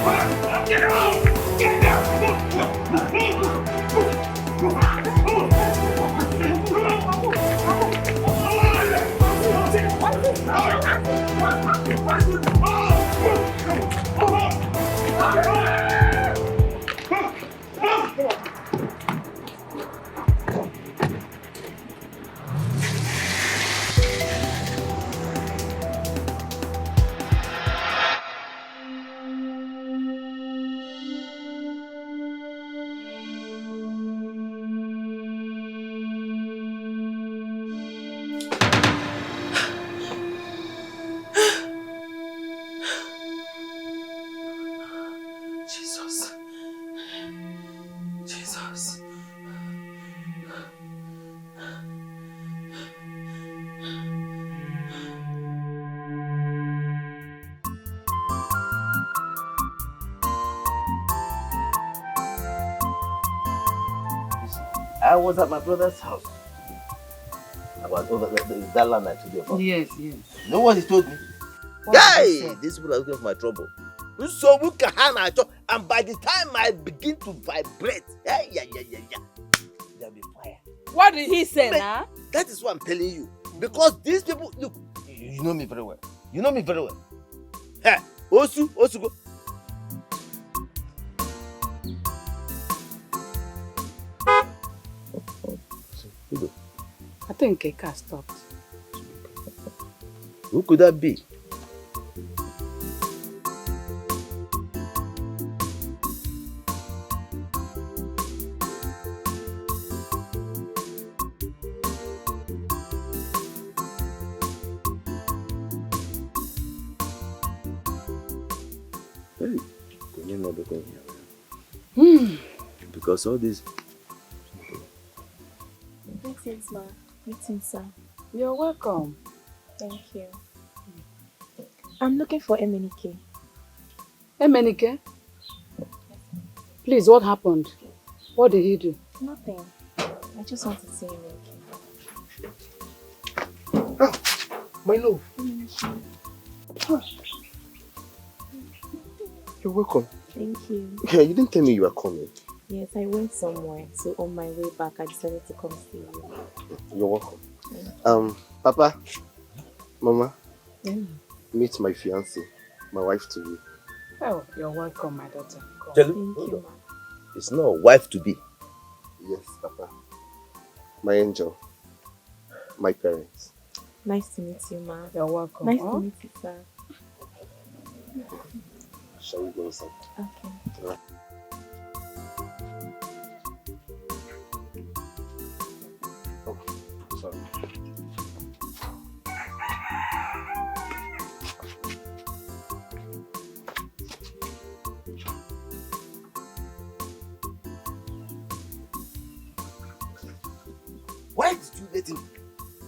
Get out! Get out! I was at my brother's house. About that land I told you about. Yes, yes. You know what he told me? Hey, these people are looking for my trouble. So we can and by the time I begin to vibrate, there'll be fire. What did he say now? That is what I'm telling you. Because these people, look, you know me very well. You know me very well. Hey, Osu, go. I think a car stopped. Who could that be? Hey, can you not be going here? Because all this. Greetings, ma. Greetings, sir. You're welcome. Thank you. I'm looking for Emenike. Emenike? Please, what happened? What did he do? Nothing. I just want to see Emenike. Ah, my love. You're welcome. Thank you. Yeah, you didn't tell me you were coming. Yes, I went somewhere, so on my way back, I decided to come see you. You're welcome. Papa, Mama, meet my fiancée, my wife to be. Oh, you're welcome, my daughter. Thank you, ma. It's not a wife to be. Yes, Papa. My angel, my parents. Nice to meet you, ma. You're welcome. Nice to meet you, sir. Shall we go inside? Okay. All right. Oh, sorry. Why did you let him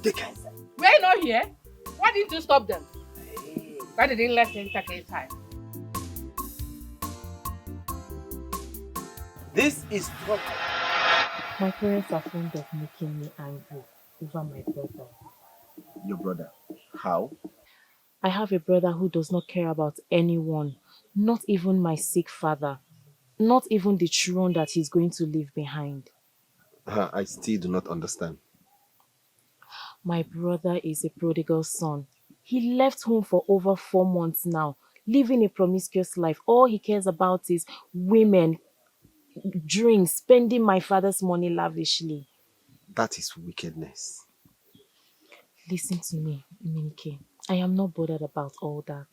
take her inside? We're not here. Why didn't you stop them? Why didn't you let him take inside? This is trouble. My parents are fond of making me angry over my brother. Your brother? How? I have a brother who does not care about anyone, not even my sick father, not even the children that he's going to leave behind. I still do not understand. My brother is a prodigal son. He left home for over 4 months now, living a promiscuous life. All he cares about is women, drinks, spending my father's money lavishly. That is wickedness. Listen to me, Emenike. I am not bothered about all that.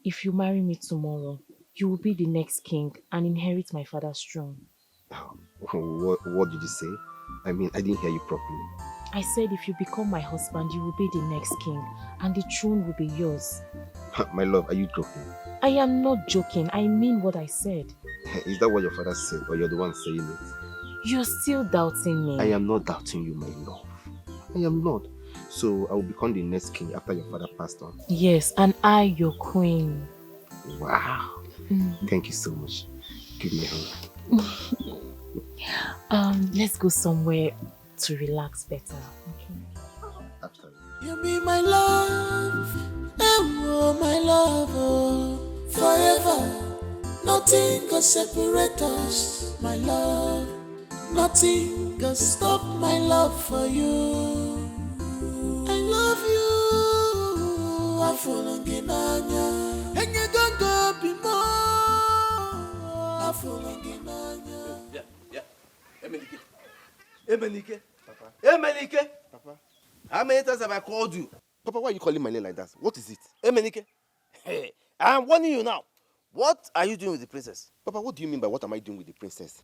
If you marry me tomorrow, you will be the next king and inherit my father's throne. What did you say? I mean, I didn't hear you properly. I said if you become my husband, you will be the next king and the throne will be yours. My love, are you joking? I am not joking. I mean what I said. Is that what your father said, or you're the one saying it? You're still doubting me. I am not doubting you, my love. I am not. So I will become the next king after your father passed on. Yes, and I, your queen. Wow. Thank you so much. Give me a hug. Let's go somewhere to relax better. Okay. After You be my love, oh my love, oh, forever. Nothing can separate us, my love. Nothing can stop my love for you. I love you. I fall again, and you don't go be more. I fall again, Yeah. Emenike. Papa. Emenike. Papa. How many times have I called you? Papa, why are you calling my name like that? What is it? Emenike. Hey, I'm warning you now. What are you doing with the princess? Papa, what do you mean by what am I doing with the princess?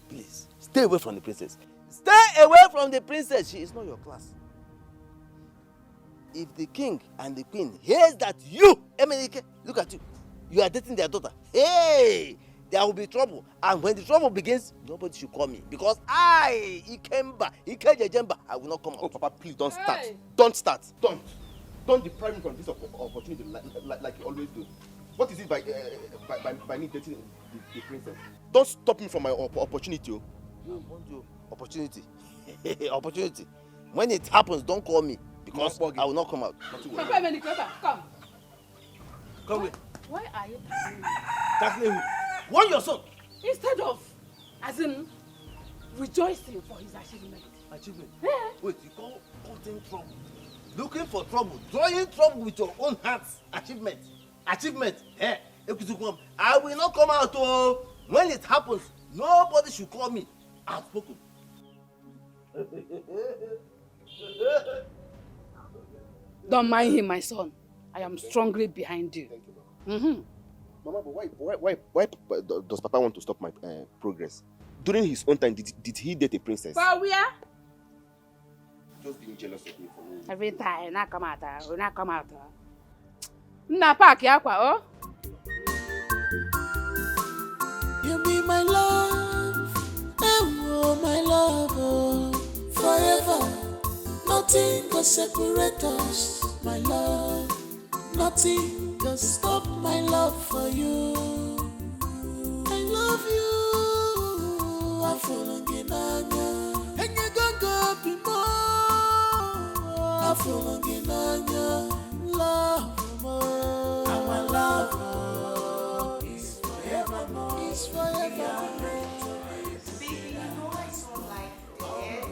Please, stay away from the princess. Stay away from the princess. She is not your class. If the king and the queen hears that you, Emenike, look at you, you are dating their daughter, hey, there will be trouble. And when the trouble begins, nobody should call me. Because I, Ikejemba, I will not come out. Oh, Papa, please don't start. Hey. Don't start. Don't deprive me from this opportunity like you always do. What is it by me dating the princess? Don't stop me from my opportunity. I want you opportunity. Opportunity. When it happens, don't call me because I will not come out. Papa, Emenike, come. Come here. Why are you tackling me? Tackling who? Warn your son. Instead of, as in, rejoicing for his achievement. Achievement? Yeah. Wait, you call causing trouble? Looking for trouble? Drawing trouble with your own hands? Achievement? Achievement? Eh? I will not come out. Oh. When it happens, nobody should call me. Outspoken. Don't mind him, my son. I am strongly behind you. Thank you, Mama. Mama, but why does Papa want to stop my progress? During his own time, did he date a princess? For where? Just being jealous of me for me. Every time, not come out. Nna park yakwa, oh? You be my love, oh my love, oh. Forever, nothing can separate us, my love. Nothing can stop my love for you. I love you. I fall again, and you don't go be more. I fall again, love more. Our love is forevermore. It's forever. Baby, you know I so like it.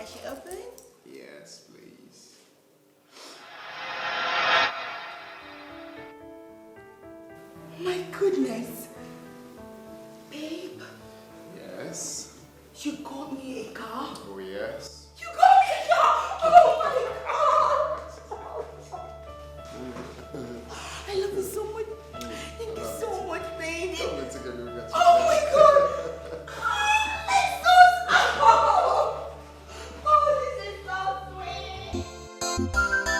Is she open? Yes, please. My goodness. Babe, Yes. you got me a car? Oh, yes. You got me a car! Oh my God! I love you so much. Thank you so much, baby. Come and take a look at you. Oh my God! Let's go! Oh, this is so sweet.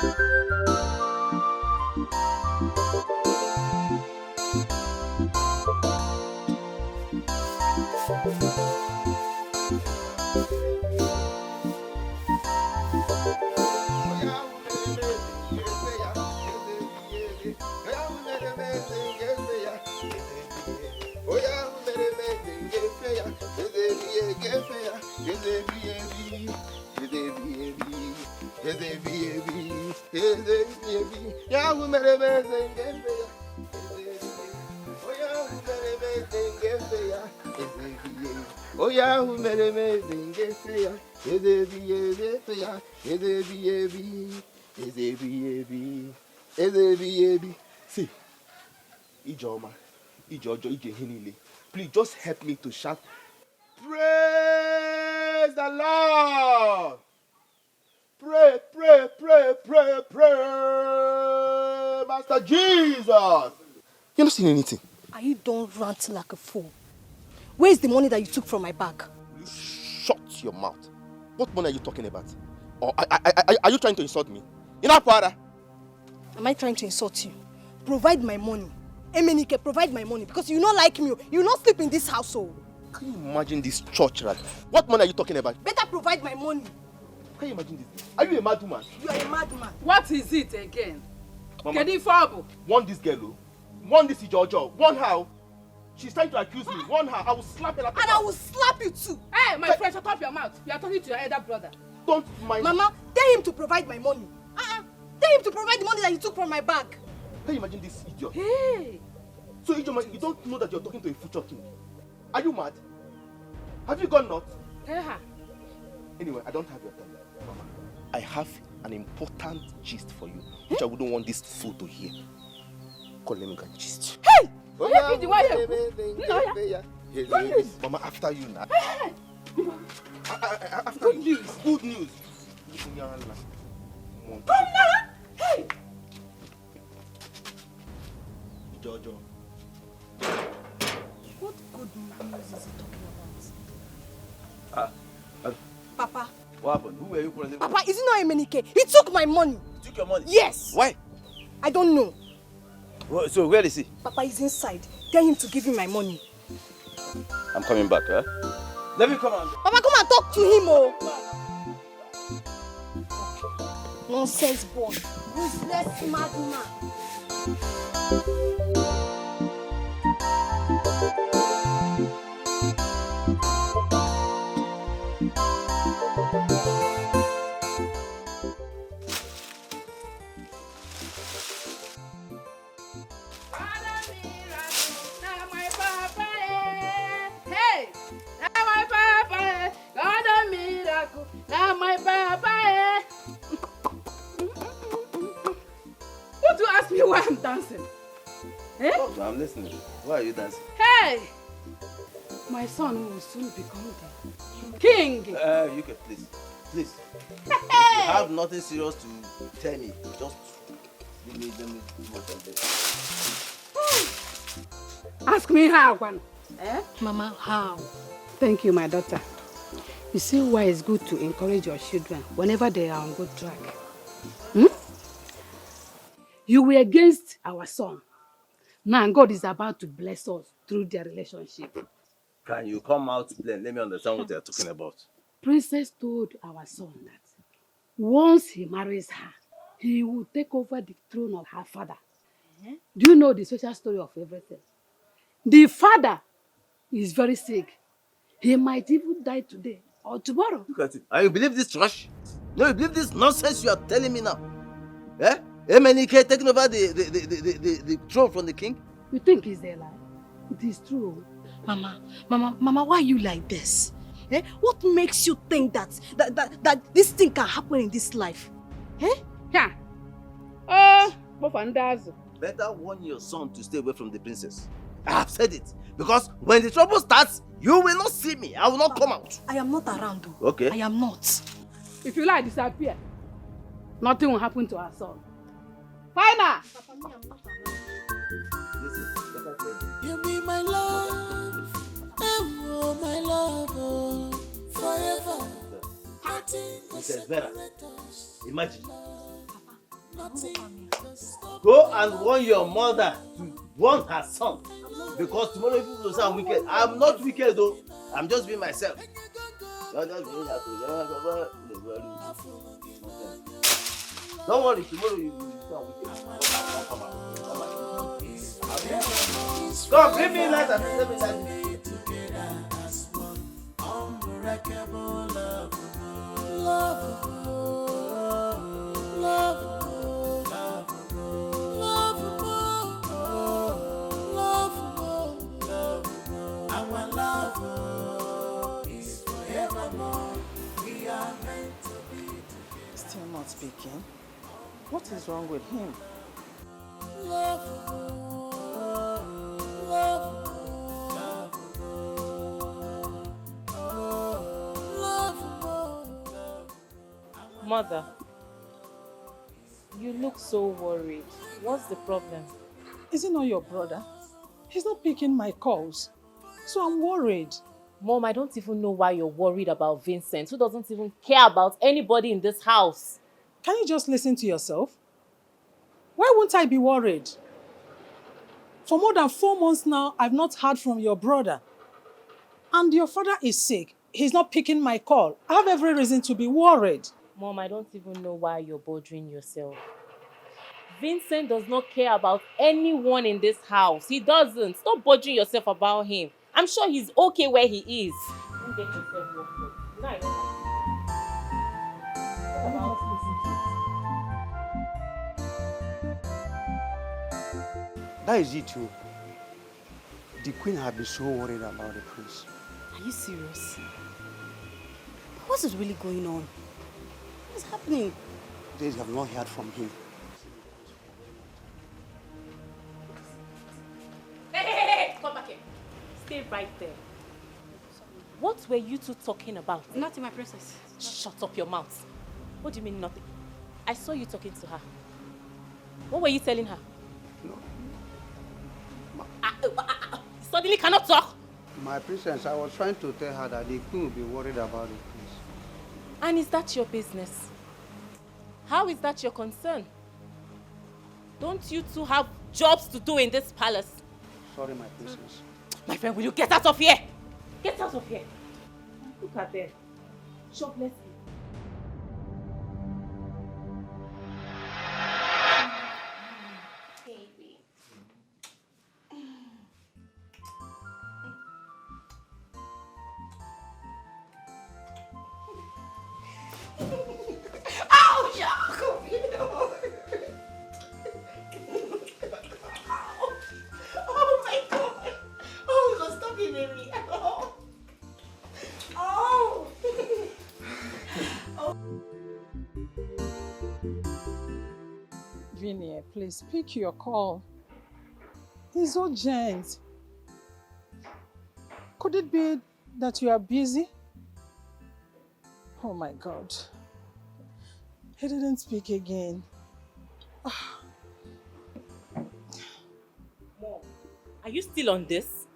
Oh yeah, who made me think it's ya? Is it See, Ijoma, Ijojo, Ijehinile. Please just help me to shout. Praise the Lord! Pray, pray, pray, pray, pray, Master Jesus! You're not seeing anything. Are you don't rant like a fool? Where is the money that you took from my bag? You shut your mouth. What money are you talking about? Or are you trying to insult me? Para. Am I trying to insult you? Provide my money. Emenike, provide my money because you not like me. You not sleep in this household. Can you imagine this church rat? What money are you talking about? Better provide my money. Can you imagine this? Are you a mad woman? You are a mad man. What is it again? Mama, Kedifabu. One this girl, oh. One this Ijojo. One how? She's trying to accuse me. One how? I will slap her. And I will slap you too. Hey, my friend, shut up your mouth. You are talking to your elder brother. Don't mind. Mama, tell him to provide my money. Tell him to provide the money that he took from my bag. Can you imagine this idiot? Hey! So, Ijoma, you don't know that you're talking to a future king? Are you mad? Have you gone nuts? Tell her. Anyway, I don't have your time. Mama, I have an important gist for you, which I wouldn't want this fool to hear. Call them and gist. Hey! Oh, yeah, Mama, after you now. Hey! After good you. News. Good news. Come now! Hey! Jojo. What good news is he talking about? Papa. What happened? Who were you calling? Papa, is it not Emenike? He took my money. He took your money? Yes. Why? I don't know. Well, so where is he? Papa is inside. Tell him to give him my money. I'm coming back, huh? Let me come on. Papa, come and talk to him, oh. Nonsense boy. Useless madman. Me why I'm dancing. Eh? Oh, I'm listening. Why are you dancing? Hey! My son will soon become the king. You can please. Please. If you have nothing serious to tell me, just let me do what I'm doing. Ask me how, Juan. Eh? Mama, how? Thank you, my daughter. You see why it's good to encourage your children whenever they are on good track. You were against our son. Now God is about to bless us through their relationship. Can you come out plain? Let me understand what you're talking about. Princess told our son that once he marries her, he will take over the throne of her father. Do you know the social story of everything? The father is very sick. He might even die today or tomorrow. Look at it. And you believe this trash? No, you believe this nonsense you are telling me now? Eh? Emenike taking over the throne from the king? You think it's a lie? It is true. Mama, why are you like this? Eh? What makes you think that this thing can happen in this life? Eh? Yeah. Better warn your son to stay away from the princess. I have said it. Because when the trouble starts, you will not see me. I will not come out. I am not around though. Okay. I am not. If you like disappear, nothing will happen to our son. Final! You be my love, oh my love, oh, forever. Mrs. Vera, imagine. Nothing Go and warn your mother to warn her son. Because tomorrow people will say I'm wicked. I'm not wicked though. I'm just being myself. Don't worry, tomorrow you will become wicked. Come, bring me light and let me light. unbreakable love. Our love is forevermore. We are meant to be together. Still not speaking. What is wrong with him? Mother, you look so worried. What's the problem? Is it not your brother? He's not picking my calls. So I'm worried. Mom, I don't even know why you're worried about Vincent, who doesn't even care about anybody in this house. Can you just listen to yourself? Why won't I be worried? For more than 4 months now, I've not heard from your brother. And your father is sick. He's not picking my call. I have every reason to be worried. Mom, I don't even know why you're bothering yourself. Vincent does not care about anyone in this house. He doesn't. Stop bothering yourself about him. I'm sure he's okay where he is. Don't get yourself worked up. No, I don't. That is it too. The queen had been so worried about the prince. Are you serious? What is really going on? What's happening? They have not heard from him. Hey, come back here. Stay right there. What were you two talking about? Nothing, my princess. Shut up your mouth. What do you mean nothing? I saw you talking to her. What were you telling her? No. Suddenly cannot talk? My princess, I was trying to tell her that the queen will be worried about the prince. And is that your business? How is that your concern? Don't you two have jobs to do in this palace? Sorry, my princess. My friend, will you get out of here? Get out of here. Look at them. Jobless people. Vinny, please pick your call. It's urgent. Could it be that you are busy? Oh my God. He didn't speak again. Mom, are you still on this?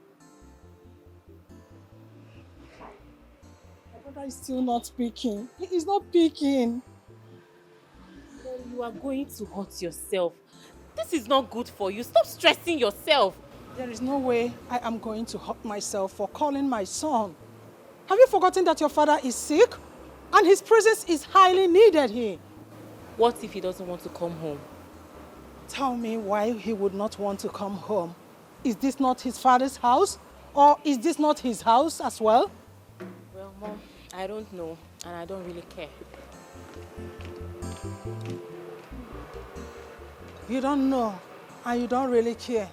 My brother is still not speaking. He is not speaking. Well, you are going to hurt yourself. This is not good for you. Stop stressing yourself. There is no way I am going to hurt myself for calling my son. Have you forgotten that your father is sick? And his presence is highly needed here. What if he doesn't want to come home? Tell me why he would not want to come home. Is this not his father's house? Or is this not his house as well? Well, Mom, I don't know. And I don't really care. You don't know. And you don't really care.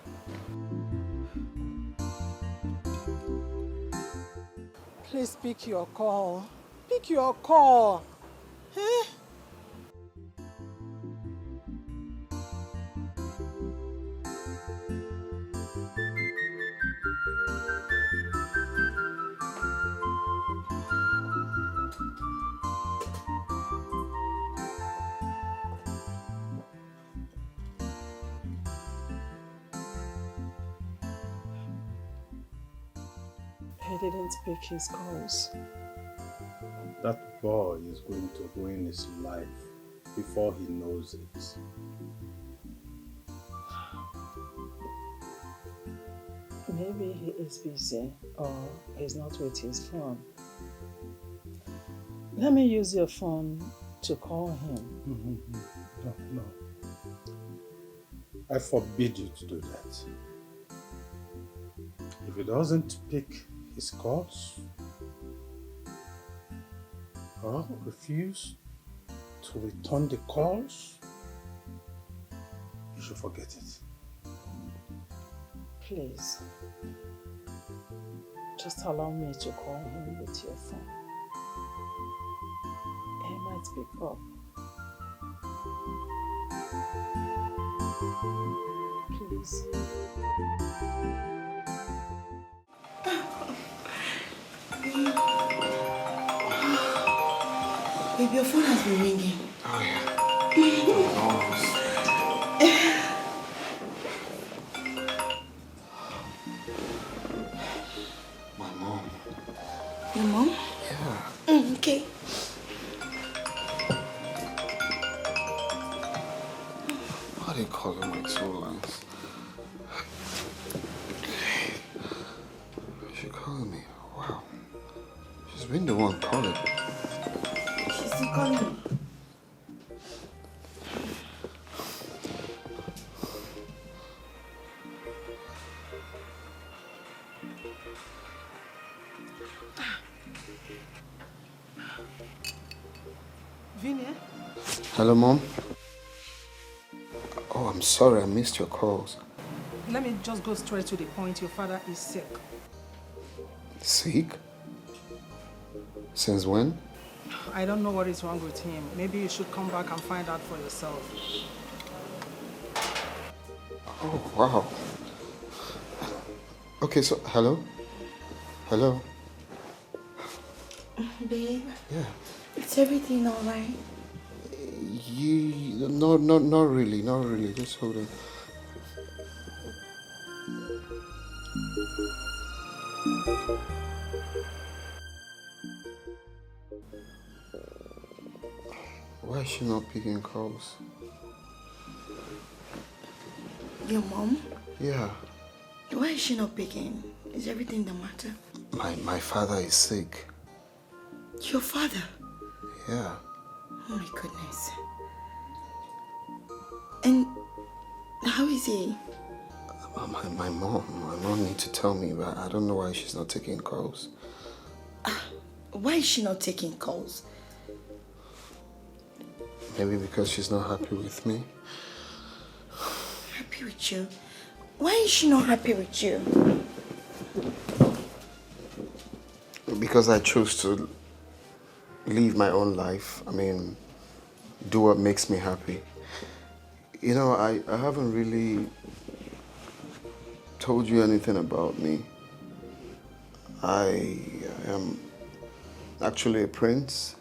Please pick your call. Pick your call. Eh? He didn't pick his calls. That boy is going to ruin his life before he knows it. Maybe he is busy or he's not with his phone. Let me use your phone to call him. No. I forbid you to do that. If he doesn't pick his calls or refuse to return the calls, you should forget it. Please, just allow me to call him with your phone. He might pick up. Please. Babe, your phone has been ringing. Oh, yeah. My mom. Your mom? Yeah. Okay. Why are they calling my two lines? She's calling me. Wow. She's been the one calling. She's still calling me. Vinny? Hello, Mom. Oh, I'm sorry I missed your calls. let me just go straight to the point. Your father is sick. Sick? Since when? I don't know what is wrong with him. Maybe you should come back and find out for yourself. Oh, wow. Okay, so, hello? Hello? Babe? Yeah. Is everything alright? Not really, not really. Just hold on. Why is she not picking calls? Your mom? Yeah. Why is she not picking? Is everything the matter? My father is sick. Your father? Yeah. Oh my goodness. And how is he? My mom needs to tell me, but I don't know why she's not taking calls. Why is she not taking calls? Maybe because she's not happy with me. Happy with you? Why is she not happy with you? Because I chose to live my own life. I mean, do what makes me happy. You know, I haven't really told you anything about me. I am actually a prince.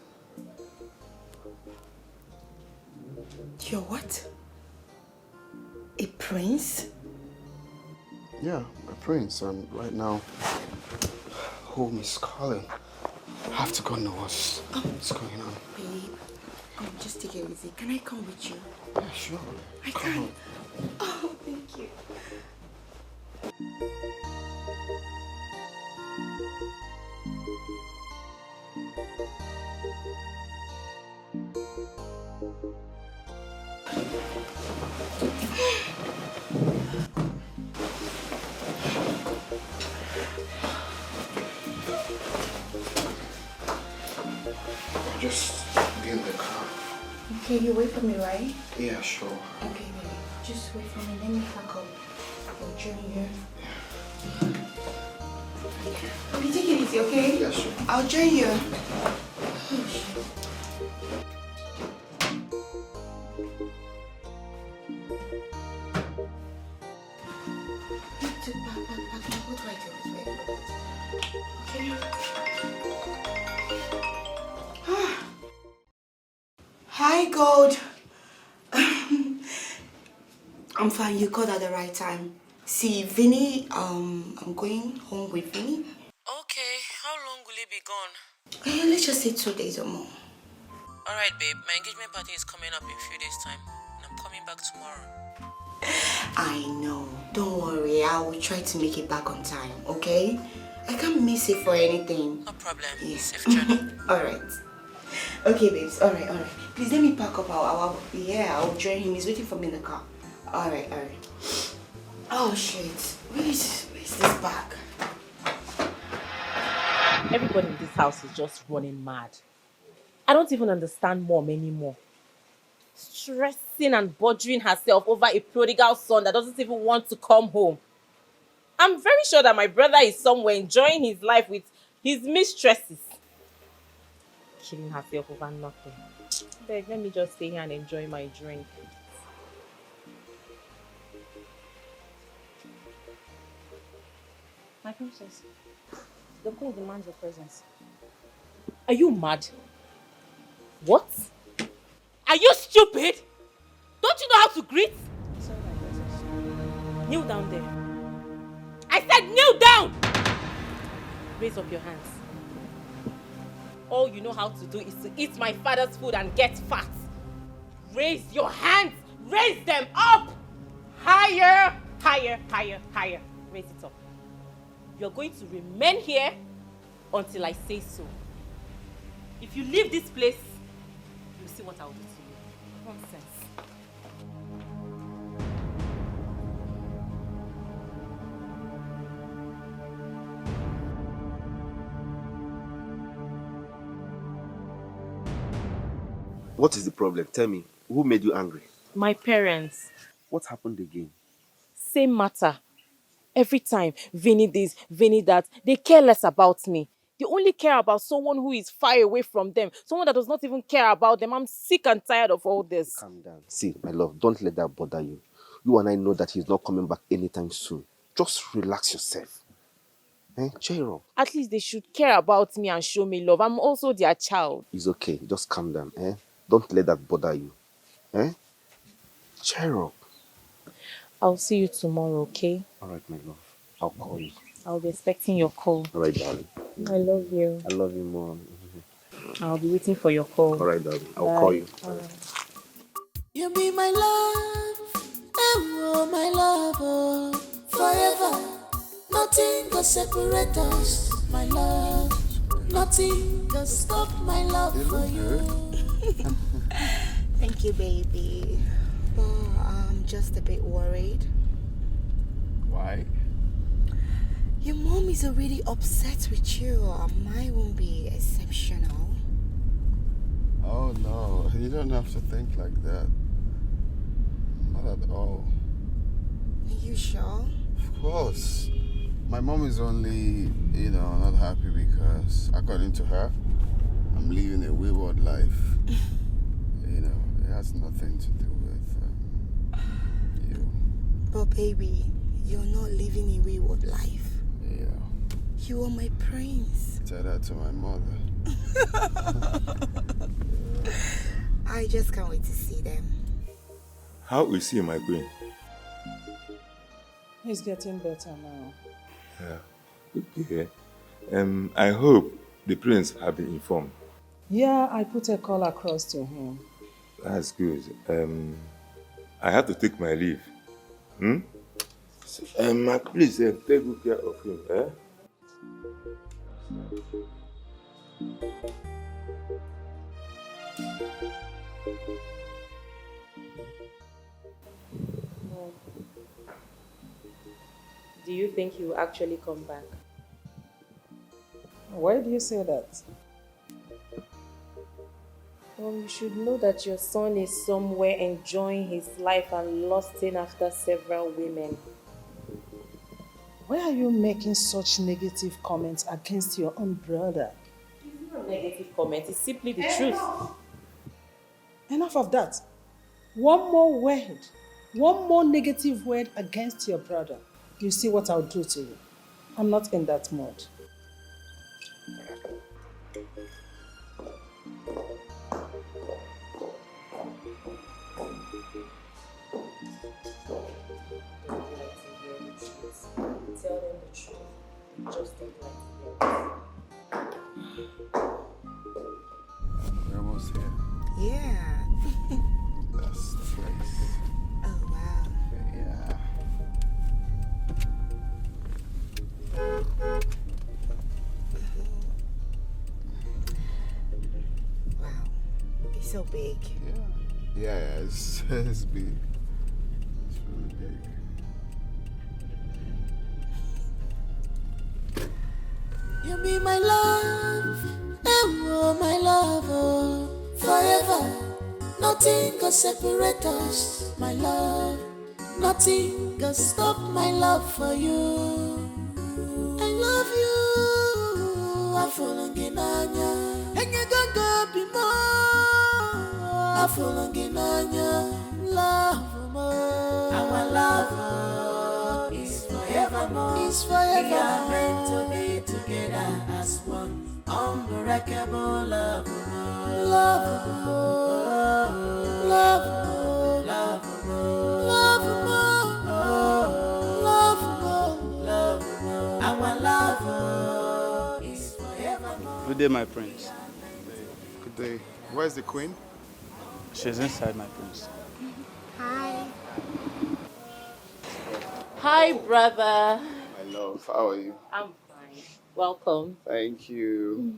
You're what? A prince? Yeah, a prince. And right now, home is calling. I have to go know what's going on. Babe, just take it easy. Can I come with you? Yeah, sure. I can. Oh, thank you. Just be in the car. Okay, you wait for me, right? Yeah, sure. Okay, baby. Just wait for me. Let me pack up. I'll join you. Okay, take it easy, okay? Yeah, sure. I'll join you. Hi, Gold. I'm fine. You called at the right time. See, Vinny, I'm going home with Vinny. Okay, how long will he be gone? Let's just say 2 days or more. Alright, babe, my engagement party is coming up in a few days' time, and I'm coming back tomorrow. I know. Don't worry. I will try to make it back on time, okay? I can't miss it for anything. No problem. Yes. Safe journey. Alright. Okay, babes. Alright. Please let me pack up. I'll join him. He's waiting for me in the car. Alright. Oh, shit. Where's this bag? Everybody in this house is just running mad. I don't even understand mom anymore. Stressing and bothering herself over a prodigal son that doesn't even want to come home. I'm very sure that my brother is somewhere enjoying his life with his mistresses. Killing herself over nothing. Beg, let me just stay here and enjoy my drink. My princess, the queen demands your presence. Are you mad? What? Are you stupid? Don't you know how to greet? Sorry, my princess. Kneel down there. I said kneel down! Raise up your hands. All you know how to do is to eat my father's food and get fat. Raise your hands! Raise them up! Higher! Higher, higher, higher. Raise it up. You're going to remain here until I say so. If you leave this place, you'll see what I'll do to you. Nonsense. What is the problem? Tell me, who made you angry? My parents. What happened again? same matter. Every time, Vinny this, Vinny that, they care less about me. They only care about someone who is far away from them, someone that does not even care about them. I'm sick and tired of all this. Calm down. See, my love, don't let that bother you. You and I know that he's not coming back anytime soon. Just relax yourself. Cheer up. At least they should care about me and show me love. I'm also their child. It's okay. Just calm down. Don't let that bother you. Cheer up. I'll see you tomorrow, okay? All right, my love. I'll call you. I'll be expecting your call. All right, darling. I love you. I love you more. I'll be waiting for your call. All right, darling. I'll call you. All right. You be my love, oh my love, oh, forever. Nothing can separate us, my love. Nothing can stop my love for you. Thank you, baby. But I'm just a bit worried. Why? Your mom is already upset with you. Mine won't be exceptional. Oh no, you don't have to think like that. Not at all. Are you sure? Of course. My mom is only, not happy because, according to her, I'm living a wayward life. It has nothing to do with you. But baby, you're not living a wayward life. Yeah. You are my prince. Tell that to my mother. I just can't wait to see them. How is he, my queen? He's getting better now. Yeah. Okay. I hope the prince have been informed. Yeah, I put a call across to him. That's good. I have to take my leave. Please take good care of him. Do you think he will actually come back? Why do you say that? Well, you should know that your son is somewhere enjoying his life and lusting after several women. Why are you making such negative comments against your own brother? It's not a negative comment, it's simply the truth. Enough of that. One more negative word against your brother. You see what I'll do to you. I'm not in that mood. Tell them the truth. Just don't like to hear it. We're almost here. Yeah. That's the place. Oh, wow. Yeah. Wow. It's so big. Yeah, it's big. It's really big. You be my love, oh my love, oh, forever. Nothing can separate us, my love. Nothing can stop my love for you. I love you. I fall in anya, and you don't go be more. I fall in anya, love more. Our love is forevermore. It's forever. We are meant to be together as one. Unbreakable love, love, love, love, love, love. Our love is forevermore. Good day, my prince. Good day. Where's the queen? She's inside, my prince. Hi. Hi, brother. My love, how are you? I'm fine. Welcome. Thank you.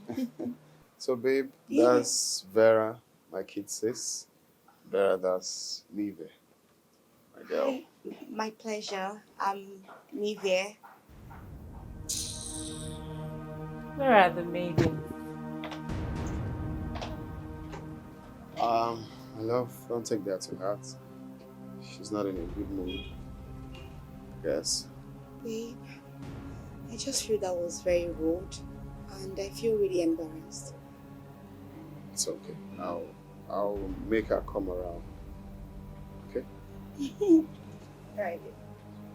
So, babe, that's Vera, my kid sis. Vera, that's Nive, my girl. Hi. My pleasure. I'm Nivea. Where are the maidens? My love, don't take that to heart. She's not in a good mood. Yes? Babe, I just feel that was very rude and I feel really embarrassed. It's okay. I'll make her come around. Okay? Alright, babe.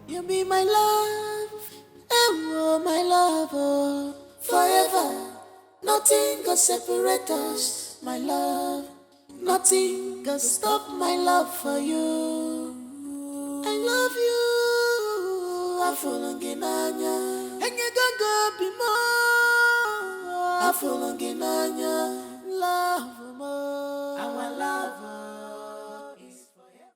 You be my love, oh my love, oh, forever. Nothing can separate us, my love. Nothing can stop my love for you. I love you. Afulonginanya, enyegaga bimo. Afulonginanya, love more. Our love is forever.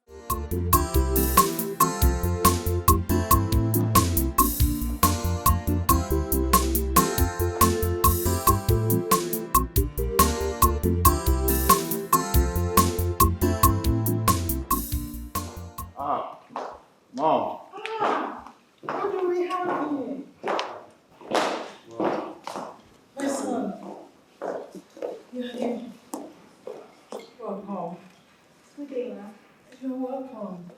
Mom. What do we have here? My son. You're here. Welcome. Good day, ma'am. You're welcome.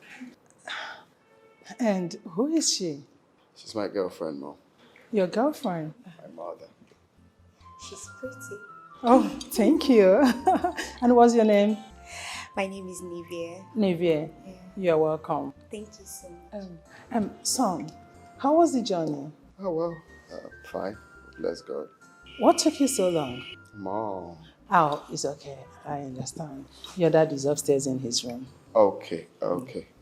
And who is she? She's my girlfriend, Mom. Your girlfriend? My mother. She's pretty. Oh, thank you. And what's your name? My name is Nivea. Nivea. Yeah. You're welcome. Thank you so much. Son, how was the journey? Oh, well, fine. Bless God. What took you so long? Mom. Oh, it's okay. I understand. Your dad is upstairs in his room. Okay.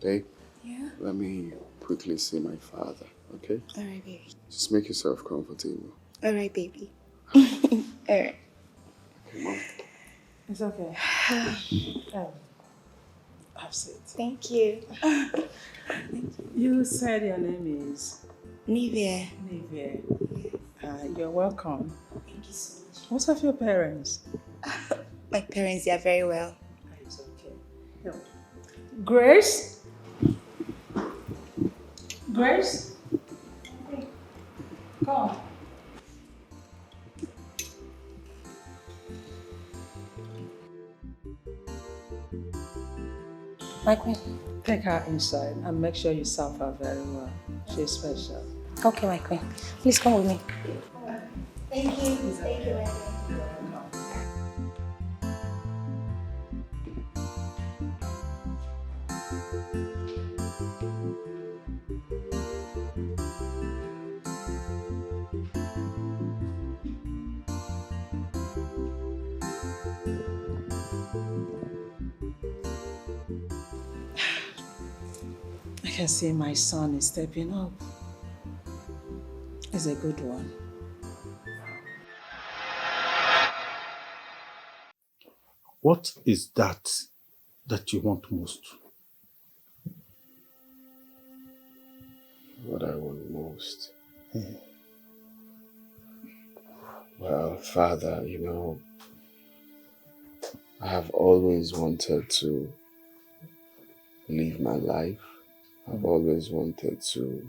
Babe, Yeah? let me quickly see my father, okay? Alright, baby. Just make yourself comfortable. Alright, baby. Alright. Okay, Mom. It's okay. Have a seat. Thank you. You said your name is? Nivea. Nivea. You're welcome. Thank you so much. What of your parents? My parents, they are very well. It's okay. No. Grace? Grace? Come. My queen. Take her inside and make sure you serve her very well. She's special. Okay, my queen. Please come with me. Thank you. Thank you, I can see my son is stepping up. He's a good one. What is that you want most? What I want most? Well, Father, I have always wanted to live my life. I've always wanted to,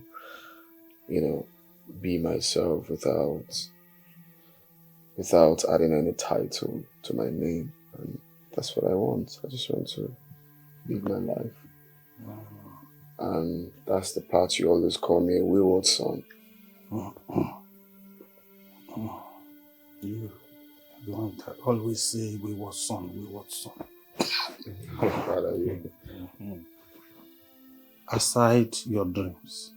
be myself without adding any title to my name. And that's what I want. I just want to live my life. And that's the part you always call me a wayward son. You the one that always say wayward son, wayward son. Father, you. Aside your dreams,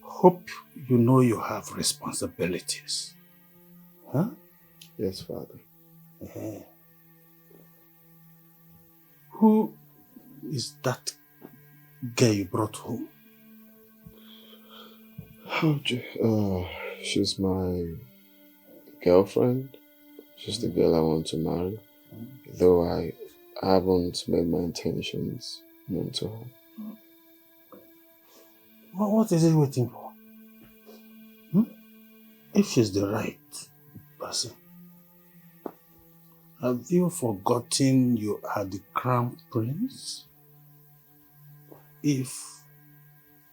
hope you know you have responsibilities. Huh? Yes, Father. Yeah. Who is that girl you brought home? She's my girlfriend. She's the girl I want to marry. Though I haven't made my intentions known to her. What is he waiting for? If she's the right person, have you forgotten you are the crown prince? If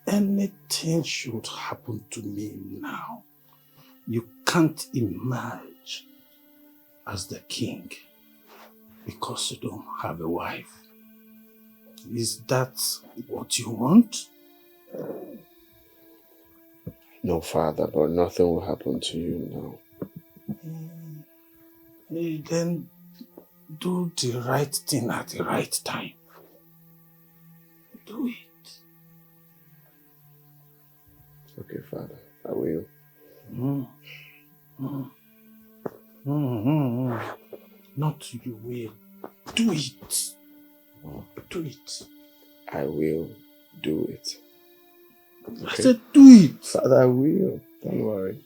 anything should happen to me now, you can't emerge as the king because you don't have a wife. Is that what you want? No, Father, but nothing will happen to you now. Then do the right thing at the right time. Do it. Okay, Father, I will. Not you will. Do it. Do it. I will do it. Okay? I said do it. Father, I will. Don't worry.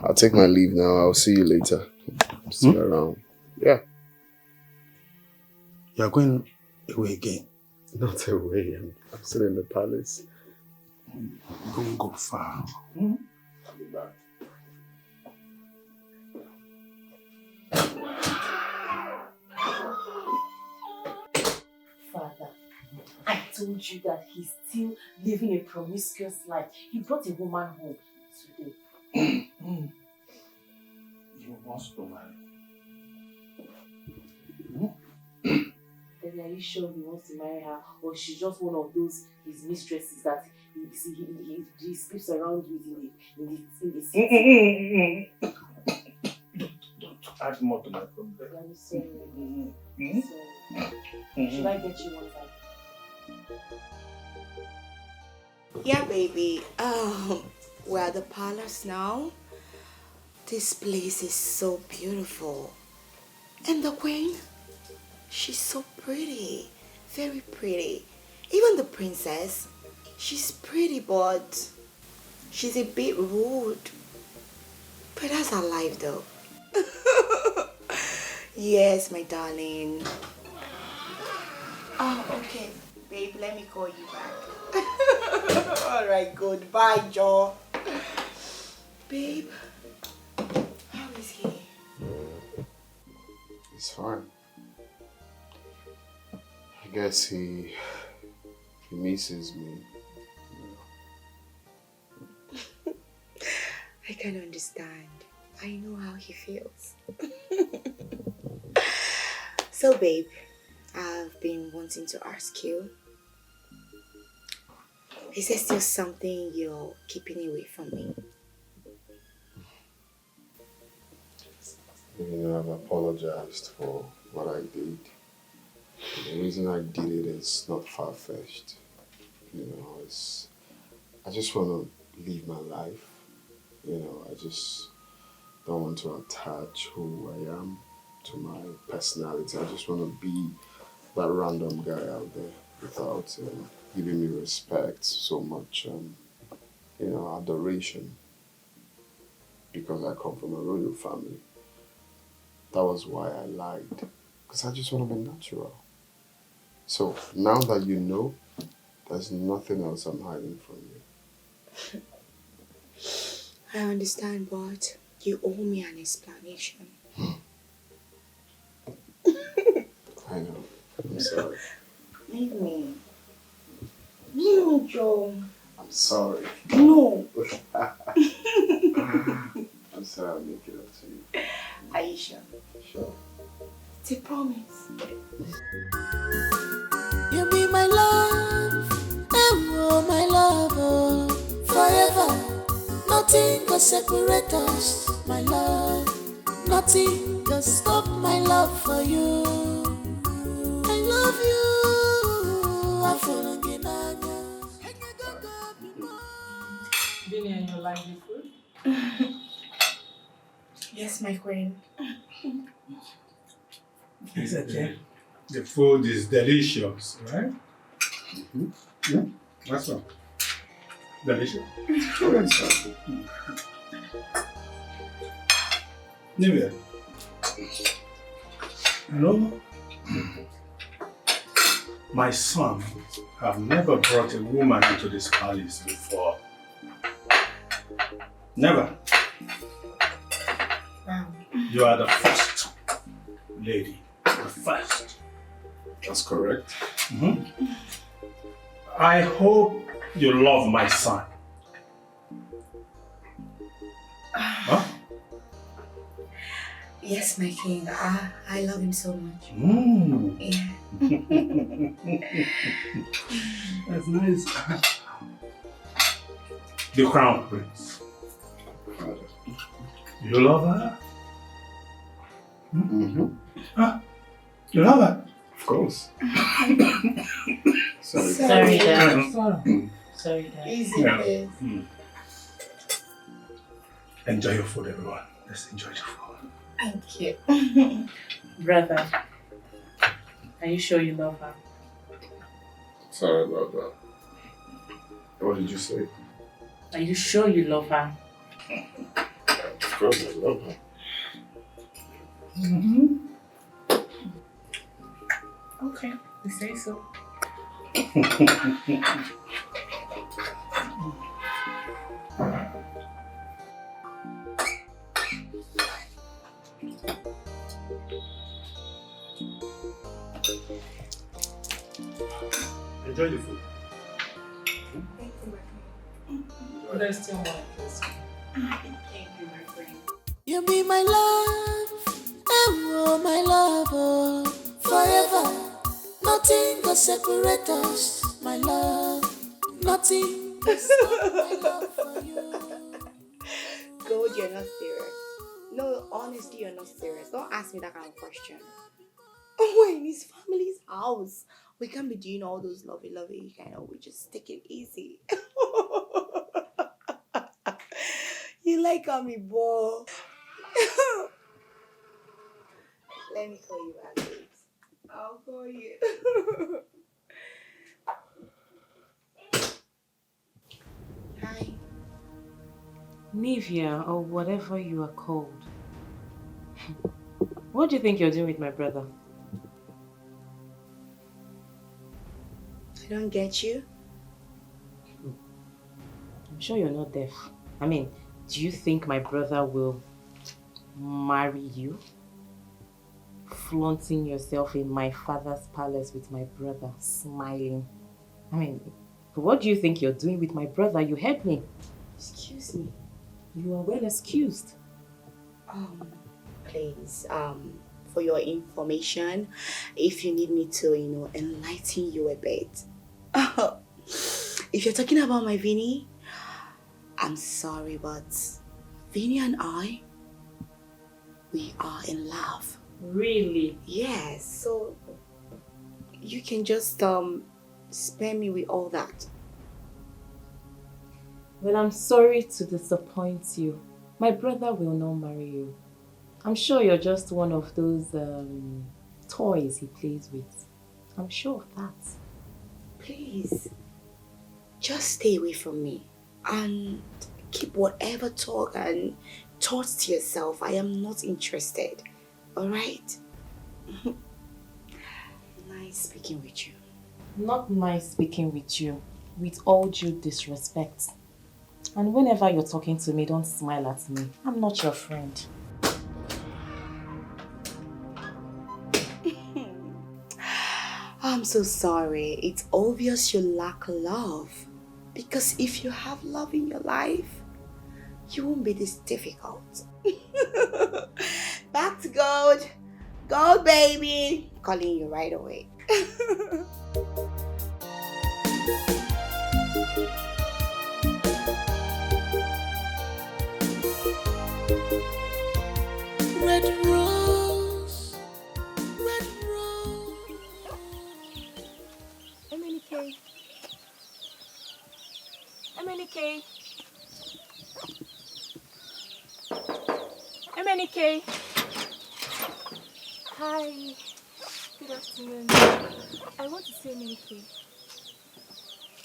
I'll take my leave now. I'll see you later. I'm still around. Yeah. You're going away again? Not away. I'm still in the palace. Don't go far. I'll be back. Father, I told you that he's still living a promiscuous life. He brought a woman home today. You must go marry. Then are you sure he wants to marry her, or she's just one of those his mistresses that he sleeps around with in the city? Don't add more to my problem. I'm sorry. Should I get you one time? Yeah, baby. We're at the palace now. This place is so beautiful. And the queen, she's so pretty. Very pretty. Even the princess, she's pretty, but she's a bit rude. But that's her life, though. Yes, my darling. Oh, okay. Babe, let me call you back. Alright, good. Bye, Joe. Babe, how is he? It's fine. I guess he misses me. I can understand. I know how he feels. So, babe, I've been wanting to ask you. Is there still something you're keeping away from me? I've apologized for what I did. The reason I did it is not far-fetched. I just want to live my life. I just don't want to attach who I am to my personality. I just want to be that random guy out there without giving me respect, so much, adoration, because I come from a royal family. That was why I lied, because I just want to be natural. So now that you know, there's nothing else I'm hiding from you. I understand, but you owe me an explanation. I know. I'm sorry. Leave me. Leave me, Joe. I'm sorry. No. I'm sorry, I'll make it up to you. Are you sure? Sure. It's a promise. You be my love, oh my love, oh, forever. Nothing can separate us, my love. Nothing can stop my love for you. I love you. I'm falling in love. Bini, you like the food? Yes, my queen. It's okay. The food is delicious, right? Yeah? That's all. Delicious. Anyway, my son have never brought a woman into this palace before. Never. You are the first lady. The first. That's correct. I hope you love my son. Huh? Yes, my king. I love him so much. Yeah. That's nice. the crown prince. You love her? Mm-hmm. Huh? You love her? Of course. Sorry, Dad. Sorry, Dad. Easy, Yeah. please. Enjoy your food, everyone. Let's enjoy the food. Thank you. Brother, are you sure you love her? Sorry about that. What did you say? Are you sure you love her? Of course I love her. Okay, you say so. Enjoy the food. There's still more. Thank you, my friend. You be my love, oh my love, oh, forever. Nothing can separate us, my love. Nothing can stop my love for you. God, you're not serious. No, honestly, you're not serious. Don't ask me that kind of question. We're in his family's house. We can't be doing all those lovey, kind of. We just take it easy. You like how me, boy. Let me call you back, please. I'll call you. Hi. Nivea, or whatever you are called. What do you think you're doing with my brother? I don't get you. I'm sure you're not deaf. I mean, do you think my brother will marry you? Flaunting yourself in my father's palace with my brother, smiling. I mean, what do you think you're doing with my brother? You heard me. Excuse me. You are well excused. Please, for your information, if you need me to, enlighten you a bit. If you're talking about my Vinny, I'm sorry, but Vinny and I, we are in love. Really? Yes, so you can just spare me with all that. Well, I'm sorry to disappoint you. My brother will not marry you. I'm sure you're just one of those toys he plays with. I'm sure of that. Please, just stay away from me and keep whatever talk and thoughts to yourself. I am not interested. Alright? Nice speaking with you. Not nice speaking with you, with all due disrespect. And whenever you're talking to me, don't smile at me. I'm not your friend. I'm so sorry. It's obvious you lack love. Because if you have love in your life, you won't be this difficult. Back to gold. Gold, baby. Calling you right away. Red rose, red rose. MNK. MNK. MNK. Hi. Good afternoon. I want to see MNK.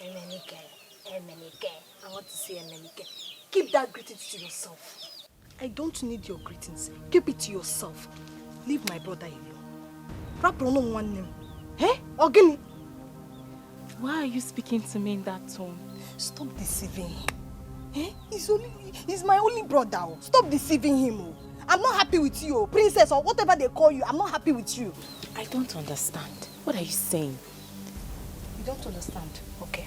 MNK. I want to see MNK. Keep that greeting to yourself. I don't need your greetings. Keep it to yourself. Leave my brother alone. Wrap on one name. Eh? Ogini. Why are you speaking to me in that tone? Stop deceiving him. Eh? He's my only brother. Oh. Stop deceiving him. Oh. I'm not happy with you, princess, or whatever they call you. I'm not happy with you. I don't understand. What are you saying? You don't understand? Okay.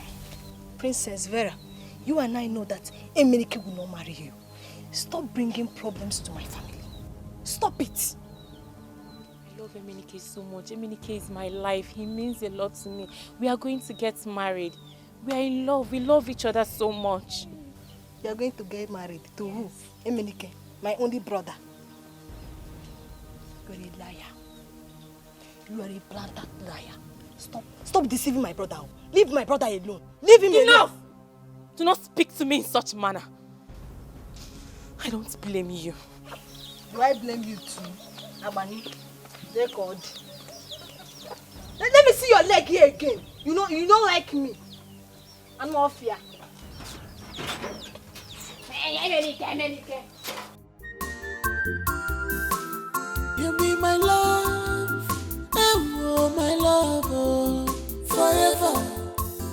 Princess Vera, you and I know that Emenike will not marry you. Stop bringing problems to my family. Stop it. I love Emenike so much. Emenike is my life. He means a lot to me. We are going to get married. We are in love. We love each other so much. You are going to get married to who? Emenike, my only brother. You are a liar. You are a blatant liar. Stop deceiving my brother. Leave my brother alone. Leave him alone. Enough! Do not speak to me in such manner. I don't blame you. Do I blame you too? Abani, they're God. Let me see your leg here again. You don't like me. I'm not fear. You be my love, oh my love, oh, forever.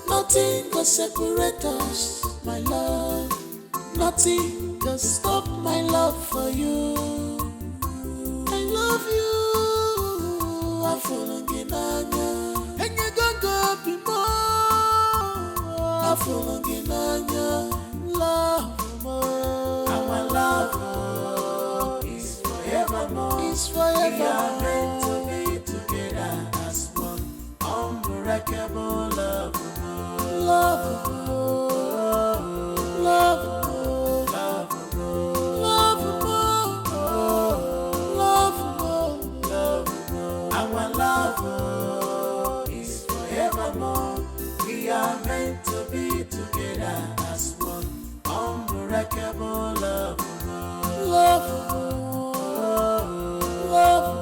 Nothing can separate us, my love. Nothing can stop my love for you. I love you. I'm falling in anya, and you don't go be more. I'm falling in anya, love more. Our love is forevermore. It's forever. We are meant to be together as one. Unbreakable love. Love, love, love, love, love, our love is forevermore. We are meant to be together as one. Unbreakable love, love, love.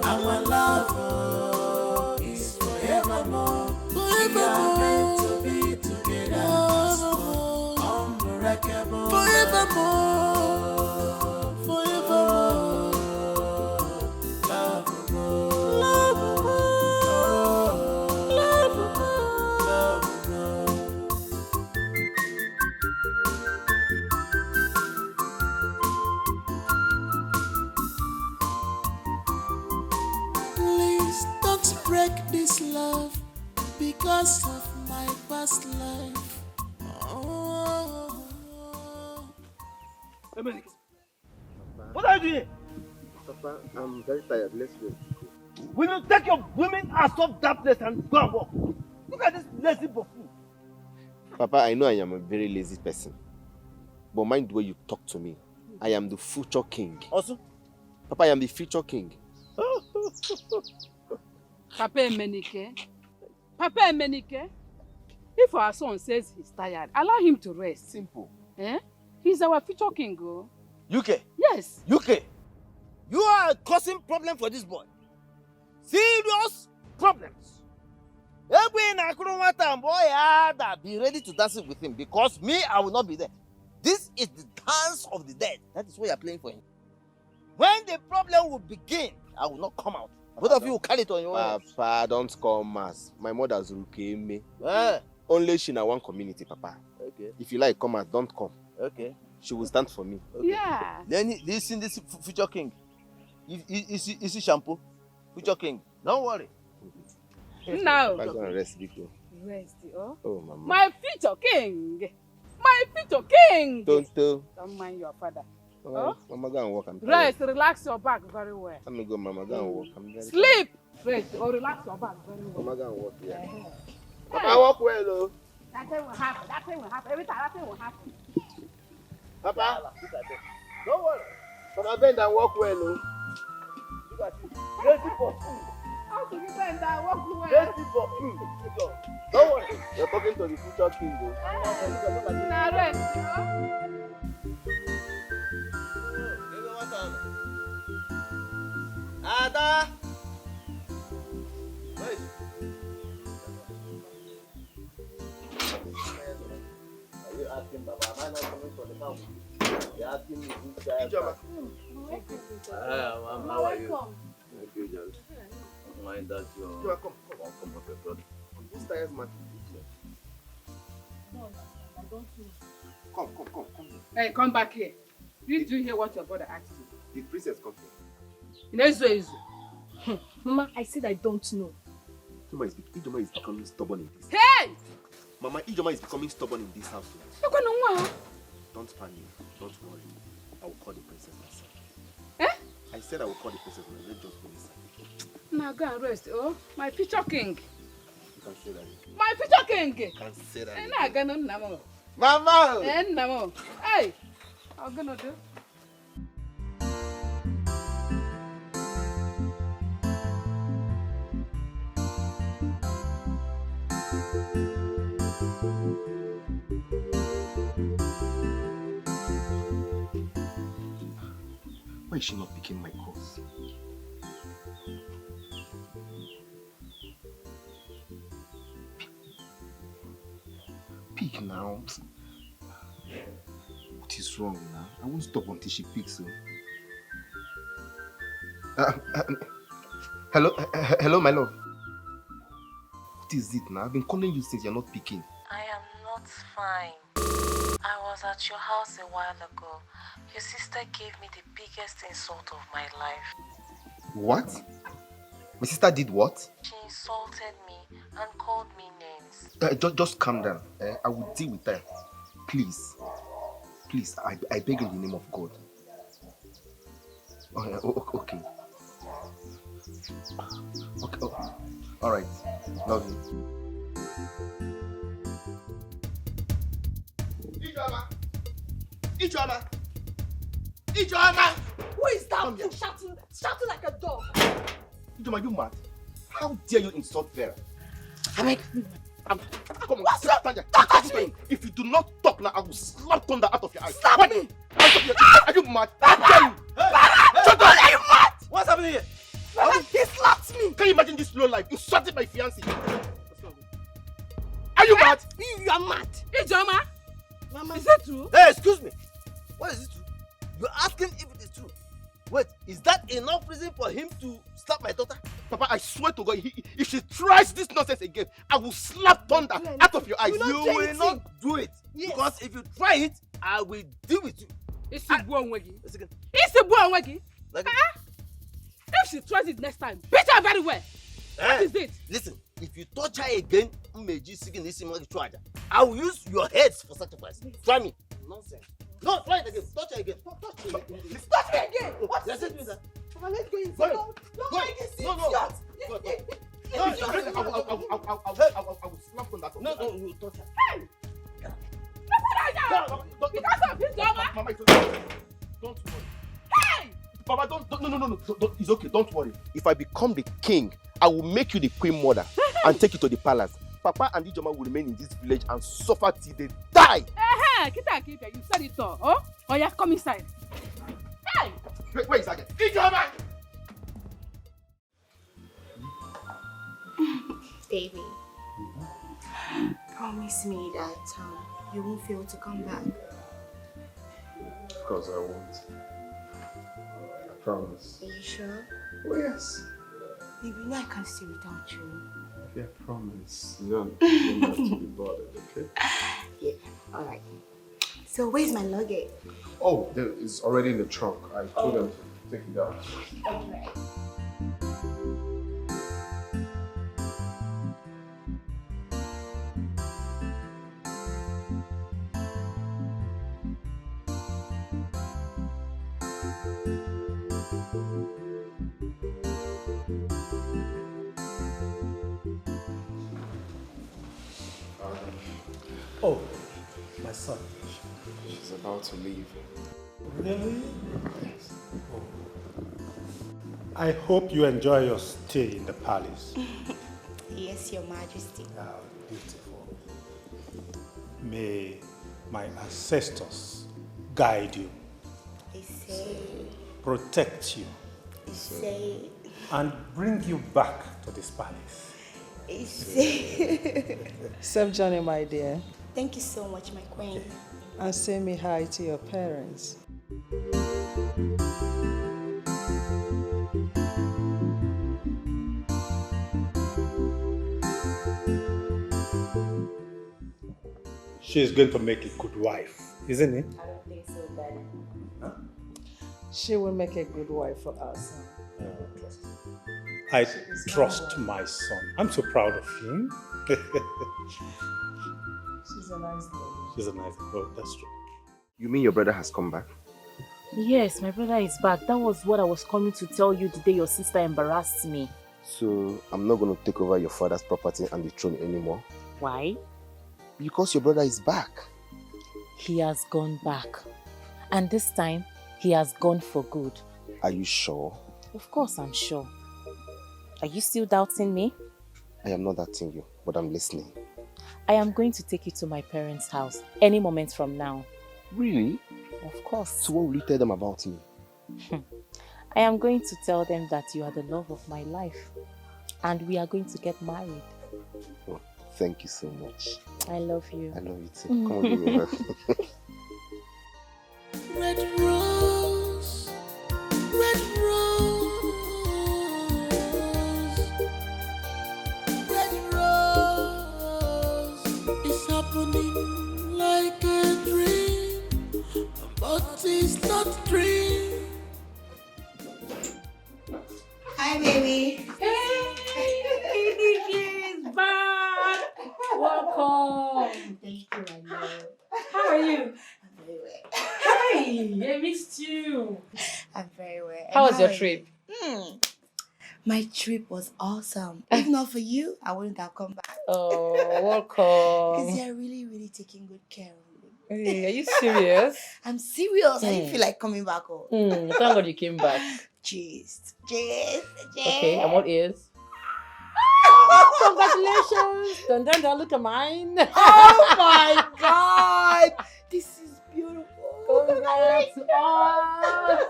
Our love is forevermore. We are meant to be together as one. Unbreakable. Forevermore. Forevermore. Please don't break this love because of my past life. Oh. What are you doing? Papa, I'm very tired. Let's go. Will you take your women out of that place and go and walk? Look at this lazy buffoon. Papa, I know I am a very lazy person. But mind the way you talk to me. I am the future king. Also? Papa, I am the future king. Papa Emenike. Papa Emenike. If our son says he's tired, allow him to rest. Simple. Eh? He's our future king, oh. UK. Yes. UK. You are causing problem for this boy. Serious problems. Be ready to dance with him because me, I will not be there. This is the dance of the dead. That is what you are playing for him. When the problem will begin, I will not come out. Both of you will carry it on your own. Papa, don't call mass. My mother's rookie me. Eh. Only she in one community, Papa. Okay. If you like, come out, don't come. Okay. She will stand for me. Okay. Yeah. Then listen, this future king. Is he shampoo? Future king. Don't worry. Now. I'm going to rest, Biko. Rest, oh. Oh, Mama. My future king. My future king. Tonto. Don't mind your father. Oh? Mama, go and walk. I'm Rest, relax your back very well. Let me go, Mama. Go and walk. I'm very Sleep. Rest or relax your back very well. Mama, go and walk, yeah. Papa, walk well, though. That thing will happen. That thing will happen. Every time that thing will happen. Papa, don't worry. Papa, bend and walk well, though. Look at you. Lazy buffoon. How do you bend that? Walk well. Lazy buffoon. Don't worry. You're talking to the future king, though. Now rest, you know? Ada! Wait. Are you asking Baba? Am I not coming from the house? You're asking me who's the Ijoma. How are you? Thank you, John. Mind that you're... Come, welcome of your brother. Who's tired, man? No, I don't know. Come. Hey, come back here. Did you hear what your brother asked you? The princess come here. Mama, I said I don't know. Ijoma is becoming stubborn in this. Hey! Mama, Ijoma is becoming stubborn in this house. Don't panic. Don't worry. I will call the princess myself. Eh? I said I will call the princess and let's just go inside. Now go and rest. Oh, my future king. You can say that. My future king. You can say that. Nah, gonna namo. Mama! Namo. Hey, I'm gonna do. Why is she not picking my calls? Pick now. What is wrong now? I won't stop until she picks. Hello, my love. What is it now? I've been calling you since you're not picking. I am not fine. I was at your house a while ago. Your sister gave me the biggest insult of my life. What? My sister did what? She insulted me and called me names. Just calm down. I will deal with her. Please. Please, I beg in the name of God. Okay. Okay. Oh. All right. Love you. Ijoma! Who is that fool shouting like a dog? Ijoma, you mad? How dare you insult Vera? I mean, come on, talk me. If you do not talk now, I will slap thunder out of your eyes. Slap me! Are you mad? How dare you? Shut up! Are you mad? What's happening here? He slapped me! Can you imagine this low life? Insulting my fiancé. Are you mad? You are mad. Ijoma, Mama. is it true? Hey, excuse me. What is it true? You're asking if it is true. Wait, is that enough reason for him to slap my daughter? Papa, I swear to God, if she tries this nonsense again, I will slap thunder out of your eyes. You will not do it. Yes. Because if you try it, I will deal with you. It's a buonwegi. It's a buonwegi. If she tries it next time, beat her very well. What is it? Listen, if you touch her again, I will use your heads for sacrifice. Try me. Nonsense. No, try it again. Touch her again. Touch me. Touch me again. What is it? Mama, let's go inside. Don't make it serious. I will slap thunder out of your eyes. No, you touch her. Hey! Because of his Ijoma. Mama, it's okay. Don't worry. Hey! Papa, don't, it's okay, don't worry. If I become the king, I will make you the queen mother and take you to the palace. Papa and Ijoma will remain in this village and suffer till they die. Kita, you said it all. Oh yeah, come inside. Hey! Wait a second. Ijoma! Baby, promise me that you won't fail to come back. Of course I won't. I promise. Are you sure? Oh, yes. Baby, no, I can't stay without you. Yeah, promise. You don't have to be bothered, okay? Yeah, alright. So where's my luggage? Oh, it's already in the trunk. I told them to take it out. Okay. Oh, my son. She's about to leave. Really? Yes. Oh. I hope you enjoy your stay in the palace. Yes, Your Majesty. Ah, beautiful. May my ancestors guide you, They say, protect you, they say, and bring you back to this palace. they say. Safe journey, my dear. Thank you so much, my queen. And say me hi to your parents. She's going to make a good wife, isn't it? I don't think so, Daddy. Huh? She will make a good wife for us. I trust my son. I'm so proud of him. She's a nice lady. She's a nice girl, that's true. You mean your brother has come back? Yes, my brother is back. That was what I was coming to tell you the day your sister embarrassed me. So I'm not going to take over your father's property and the throne anymore? Why? Because your brother is back. He has gone back. And this time, he has gone for good. Are you sure? Of course I'm sure. Are you still doubting me? I am not doubting you, but I'm listening. I am going to take you to my parents' house any moment from now. Really? Of course. So what will you tell them about me? I am going to tell them that you are the love of my life. And we are going to get married. Oh, thank you so much. I love you. I love you too. Come on, give me a hug. Red rose, red rose, red rose. It's happening like a dream, but it's not a dream. Hi, baby. Hey, is back. Welcome. Thank you, I love. How are you? I'm very well. Hey, I missed you. I'm very well. How was your are you? trip? My trip was awesome. If not for you, I wouldn't have come back. Oh, Because welcome. you're really, really taking good care of me. Hey, are you serious? I'm serious. I didn't feel like coming back home. Thank God you came back. Cheers. Cheers. Cheers. Okay, I'm all ears. Congratulations! Dun, dun, dun, look at mine. Oh my God! This is beautiful. Congrats to us.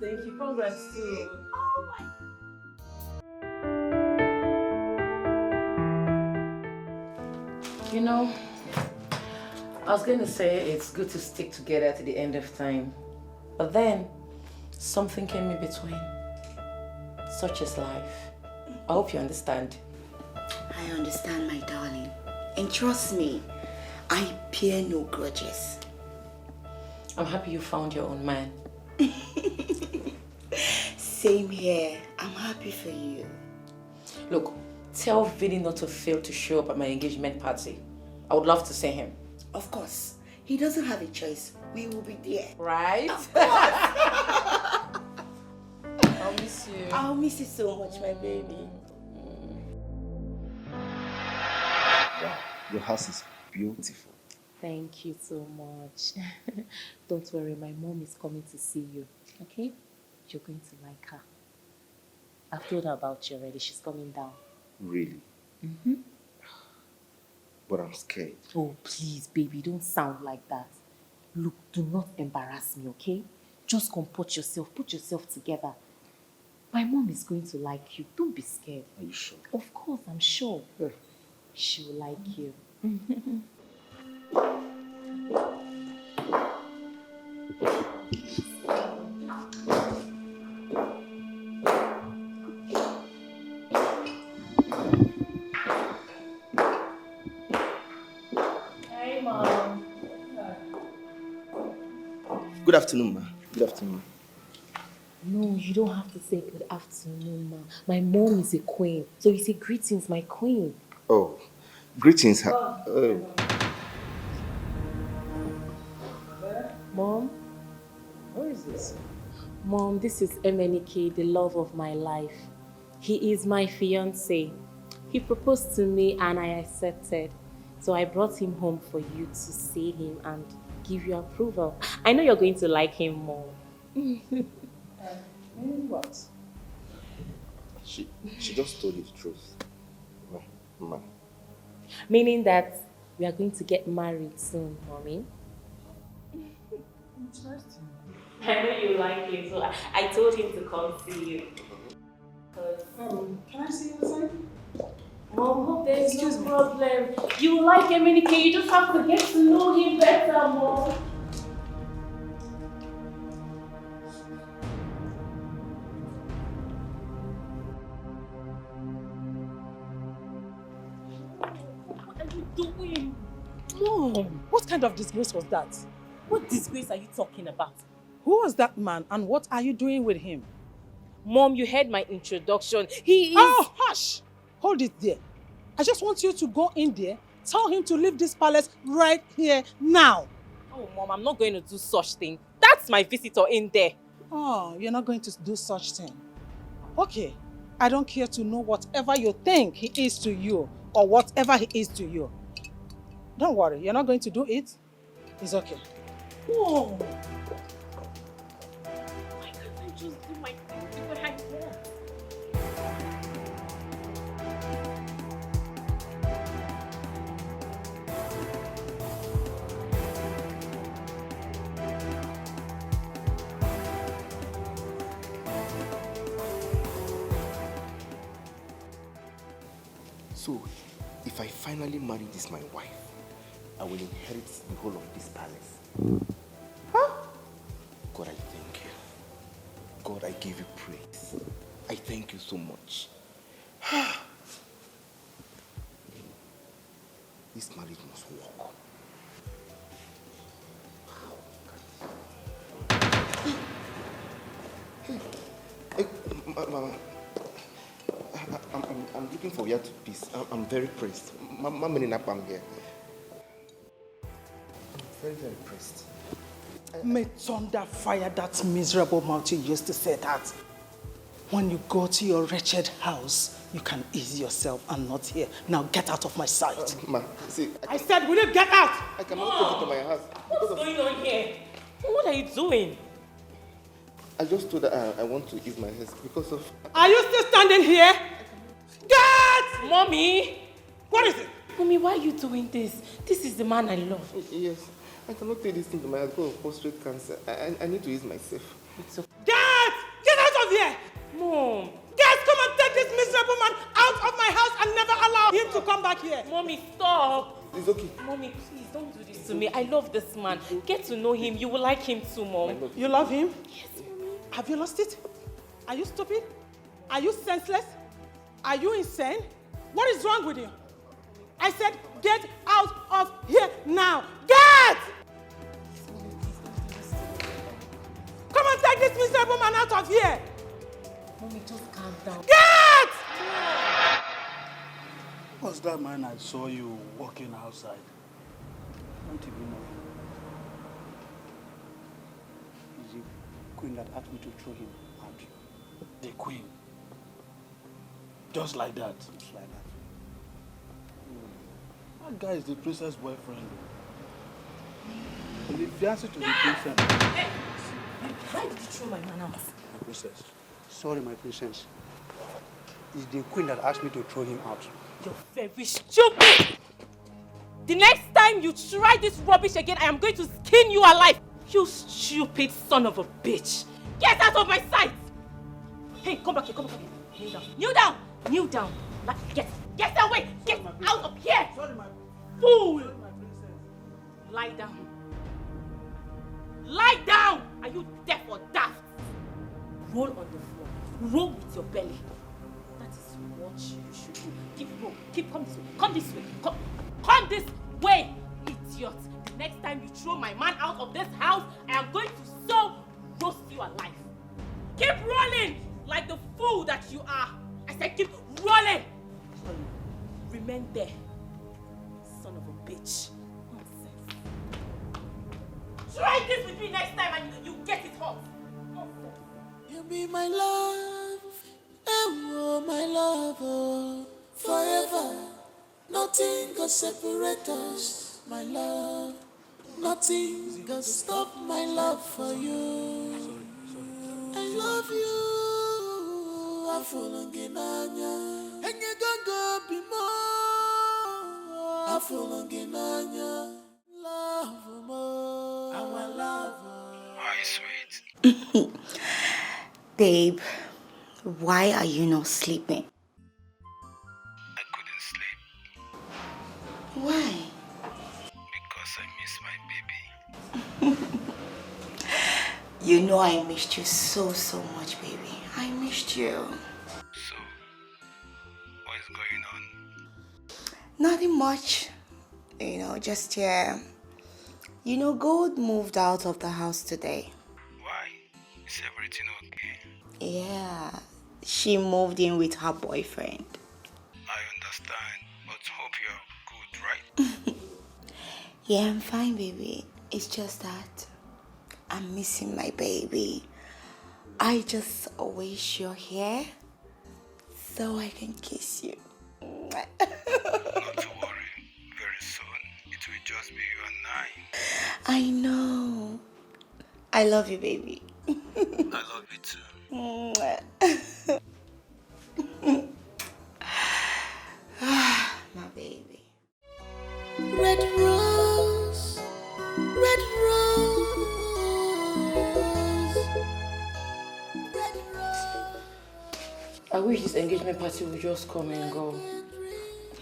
Thank you. Congrats too. Oh my. You know, I was going to say it's good to stick together to the end of time. But then, something came in between. Such is life. I hope you understand. I understand, my darling. And trust me, I bear no grudges. I'm happy you found your own man. Same here. I'm happy for you. Look, tell Vinny not to fail to show up at my engagement party. I would love to see him. Of course. He doesn't have a choice. We will be there. Right? Of course. I'll miss you. I'll miss you so much, my baby. Your house is beautiful. Thank you so much. Don't worry, my mom is coming to see you. Okay? You're going to like her. I've told her about you already. She's coming down. Really? Mm-hmm. But I'm scared. Oh, please, baby, don't sound like that. Look, do not embarrass me, okay? Just comport yourself. Put yourself together. My mom is going to like you. Don't be scared. Are you sure? Of course, I'm sure. She will like you. Hey, Mom. Good afternoon, ma. Good afternoon. No, you don't have to say good afternoon, ma. My mom is a queen. So you say greetings, my queen. Oh, greetings. Mom? Who is this? Mom, this is MNK, the love of my life. He is my fiancé. He proposed to me and I accepted. So I brought him home for you to see him and give you approval. I know you're going to like him more. What? She just told you the truth. Ma. Meaning that we are going to get married soon, Mommy. Interesting. I know you like him, so I told him to come see you. Can I see you inside? Mom, there's no problem. You like MNK, you just have to get to know him better, Mom. What are you doing? Mom, what kind of disgrace was that? What disgrace are you talking about? Who was that man and what are you doing with him? Mom, you heard my introduction. He is... Oh, hush! Hold it there. I just want you to go in there, tell him to leave this palace right here now. Oh, Mom, I'm not going to do such thing. That that's my visitor in there. Oh, you're not going to do such thing. Okay, I don't care to know whatever you think he is to you or whatever he is to you. Don't worry, you're not going to do it. It's okay. Whoa! Why can't I just do my thing the way I want? So, if I finally marry this my wife, I will inherit the whole of this palace. Huh? God, I thank you. God, I give you praise. I thank you so much. This marriage must work. Hey, Mama. I'm looking for your peace. I'm very pressed. Mama I'm here. I'm very, very pressed. May thunder fire that miserable mouth you used to say that. When you go to your wretched house, you can ease yourself. I'm not here. Now get out of my sight. Ma, see, I said, will you get out? I cannot take it to my house. What's going on here? What are you doing? I just told her I want to ease my head because of... Are you still standing here? Get! Mommy! What is it? Mommy, why are you doing this? This is the man I love. Yes. I cannot take this thing to my house because of prostate cancer. I need to ease myself. It's okay. Get! Get out of here! Mom! Get! Come and take this miserable man out of my house and never allow him to come back here. Mommy, stop! It's okay. Mommy, please don't do this to me. I love this man. Get to know him. You will like him too, Mom. You love him? Yes, Mommy. Have you lost it? Are you stupid? Are you senseless? Are you insane? What is wrong with you? I said, get out of here now. Get! Come and take this miserable man out of here. Mommy, just calm down. Get! What's that man I saw you walking outside? Don't even know. He's the queen that asked me to throw him out. The queen. Just like that. Just like that. That guy is the princess' boyfriend. He's the fiancé to the princess. Hey! Why did you throw my man out? My princess. Sorry, my princess. It's the queen that asked me to throw him out. You're very stupid! The next time you try this rubbish again, I am going to skin you alive! You stupid son of a bitch! Get out of my sight! Hey, come back here, come back here. Kneel down. Kneel down! Kneel down! Get away! Get out of here! Sorry, my fool! Sorry, my princess. Lie down. Lie down! Are you deaf or daft? Roll on the floor. Roll with your belly. That is what you should do. Come this way. Come this way. Come this way, idiot. The next time you throw my man out of this house, I am going to so roast you alive. Keep rolling like the fool that you are. I said keep rolling. Remain there. Son of a bitch. Nonsense. Try this with me next time and you get it hot. Nonsense. You be my love, oh my love, oh, forever. Nothing can separate us, my love. Nothing can stop my love for you. I love you. I fall again, and you go be more. I fall again, love more. Our love. Hi, sweet. Babe, why are you not sleeping? I couldn't sleep. Why? Because I miss my baby. You know I missed you so much, baby. I missed you. So, what is going on? Nothing much. Just here. Gold moved out of the house today. Why? Is everything okay? Yeah, she moved in with her boyfriend. I understand, but hope you're good, right? Yeah, I'm fine, baby. It's just that I'm missing my baby. I just wish you're here so I can kiss you. Not to worry. Very soon, it will just be you and I. I know. I love you, baby. I love you too. My baby. Red rose, red rose, red rose. I wish this engagement party would just come and go.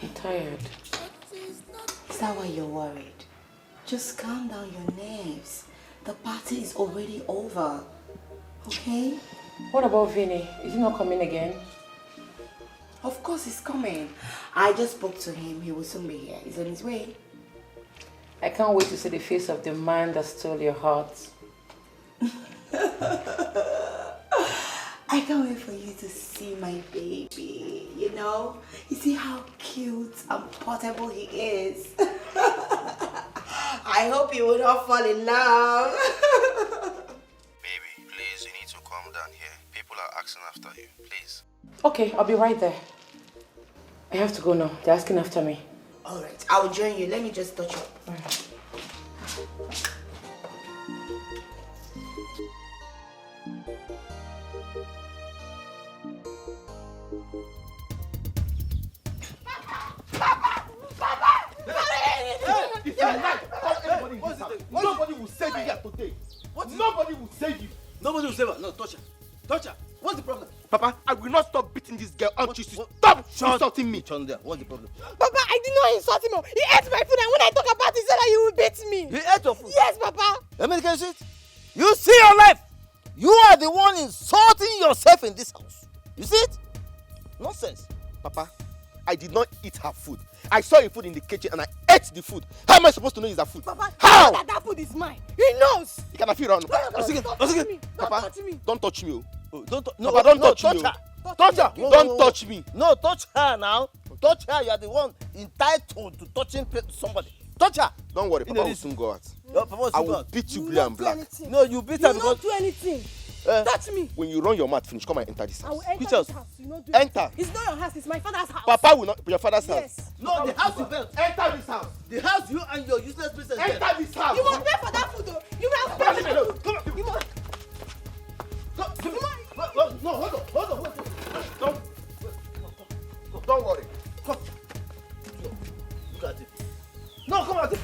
I'm tired. Is that why you're worried? Just calm down your nerves. The party is already over. Okay? What about Vinny? Is he not coming again? Of course he's coming. I just spoke to him. He will soon be here. He's on his way. I can't wait to see the face of the man that stole your heart. I can't wait for you to see my baby. You know? You see how cute and portable he is. I hope you will not fall in love. Baby, please, you need to calm down here. People are asking after you. Please. Okay, I'll be right there. I have to go now. They're asking after me. Alright, I'll join you. Let me just touch up. Nobody will save you here today. Nobody will save you. Nobody will save her. No, touch her. Touch her. What's the problem? Papa, I will not stop beating this girl until she stop insulting me. Chonda, what's the problem? Papa, I did not insult him. He ate my food, and when I talk about it, he said that he will beat me. He ate your food? Yes, Papa. American shit. You see your life. You are the one insulting yourself in this house. You see it? Nonsense. Papa, I did not eat her food. I saw your food in the kitchen and I ate the food. How am I supposed to know it's her food? Papa, how? That food is mine. He knows. You cannot feel around. Don't touch me. Papa, don't touch me. Don't touch me. her. Touch her. Don't touch me. No, touch her now. Touch her. You are the one entitled to touching somebody. Touch her. Don't worry, Papa will soon go out. I will beat you blue and black. No, you beat her You because... don't do anything. Touch me. When you run your mouth finish, come and enter this I will house. enter Which this house? house. You don't do Enter. anything. It's not your house. It's my father's house. Papa will not your father's house. Yes. No, the house you built. Enter this house. The house you and your useless business built. Enter this house. You must pay for that food, though. You must pay for that food. Come on. You must. No, hold on. Don't worry. Come. Look at it. No, come out.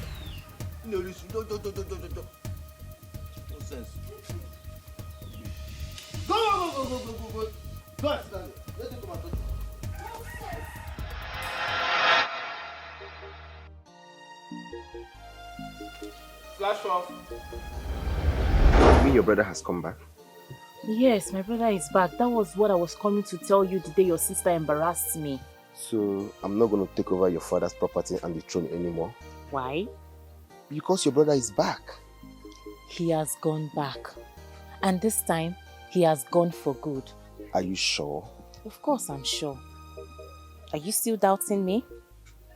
No, listen. No. No sense. Go. Go and stand there. Let him come and touch you. Flash off. You mean your brother has come back? Yes, my brother is back. That was what I was coming to tell you the day your sister embarrassed me. So, I'm not going to take over your father's property and the throne anymore? Why? Because your brother is back. He has gone back. And this time, he has gone for good. Are you sure? Of course I'm sure. Are you still doubting me?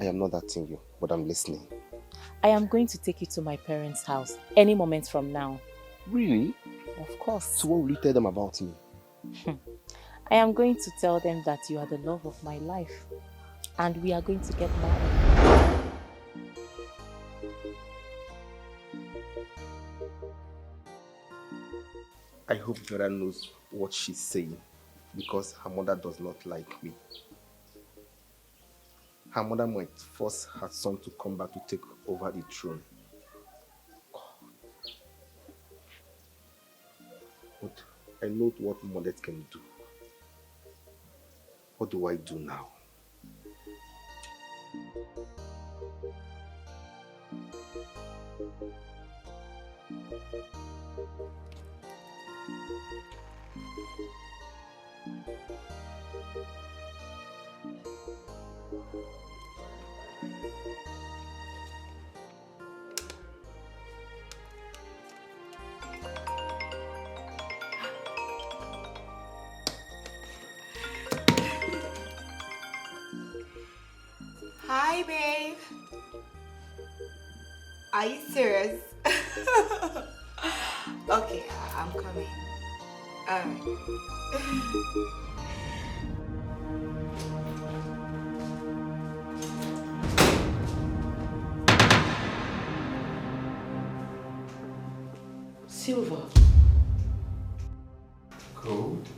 I am not doubting you, but I'm listening. I am going to take you to my parents' house any moment from now. Really? Of course. So what will you tell them about me? I am going to tell them that you are the love of my life and we are going to get married. I hope Vera knows what she's saying because her mother does not like me. Her mother might force her son to come back to take over the throne. But I know what mothers can do. What do I do now? Hi, babe. Are you serious? Okay, I'm coming. Alright. Silver. Gold?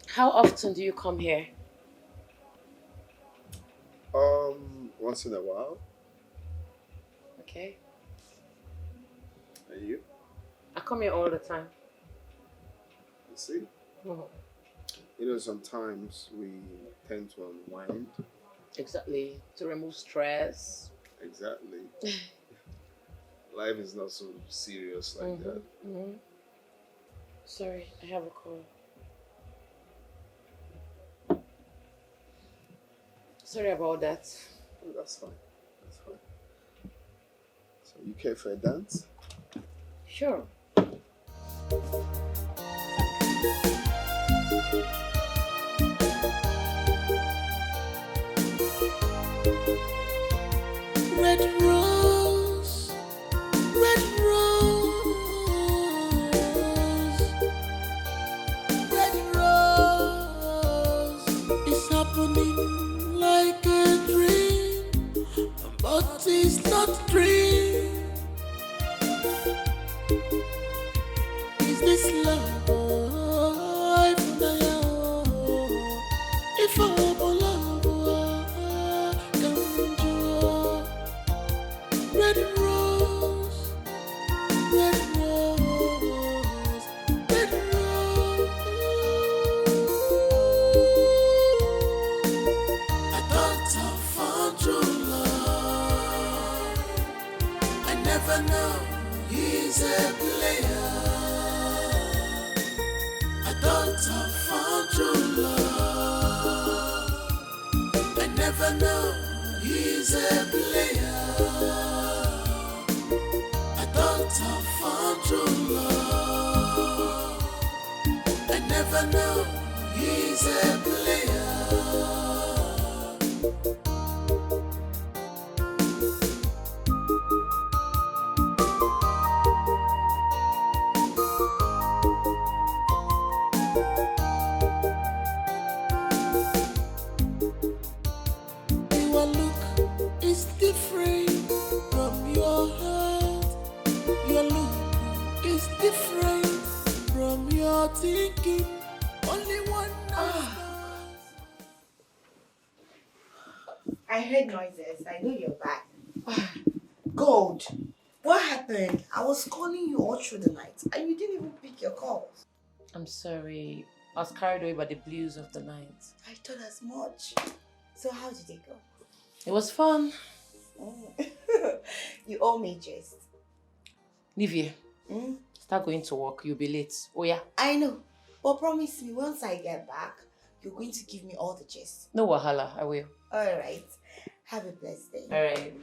How often do you come here? Once in a while. Okay. And you? I come here all the time. You see? Mhm. You know, sometimes we tend to unwind. Exactly. To remove stress. Exactly. Life is not so serious like that. Mm-hmm. Sorry, I have a call. Sorry about that. Oh, that's fine. That's fine. So you care for a dance? Sure. Red rose, red rose, red rose. It's happening like a dream, but it's not a dream. Is this love? If I'm love, come to red rose, red rose, red rose. I thought I found true love. I never know he's a player. I thought I found true love. I never know he's a player. I thought I found true love. I never know he's a player. Your look is different from your heart. Your look is different from your thinking. Only one knows. I heard noises. I know you're back. Gold, what happened? I was calling you all through the night and you didn't even pick your calls. I'm sorry. I was carried away by the blues of the night. I thought as much. So how did it go? It was fun. You owe me just. Nivea, start going to work. You'll be late. Oh yeah? I know. But promise me once I get back, you're going to give me all the gist. No wahala, I will. Alright. Have a blessed day. Alright.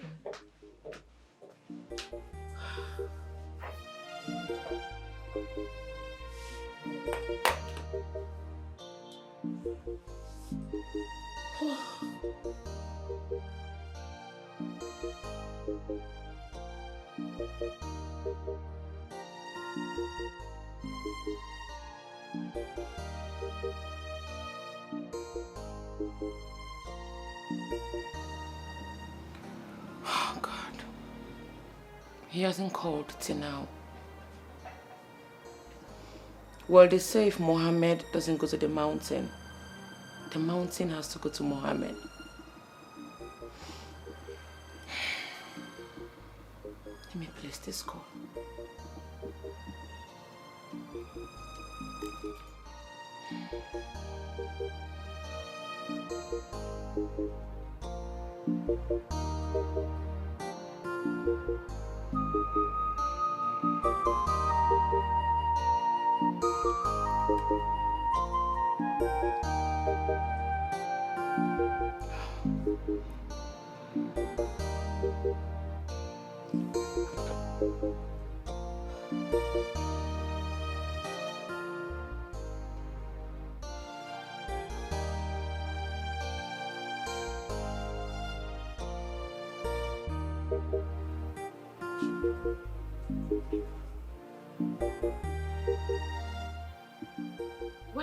Oh God. He hasn't called till now. Well, they say if Mohammed doesn't go to the mountain has to go to Mohammed. Let me place this call.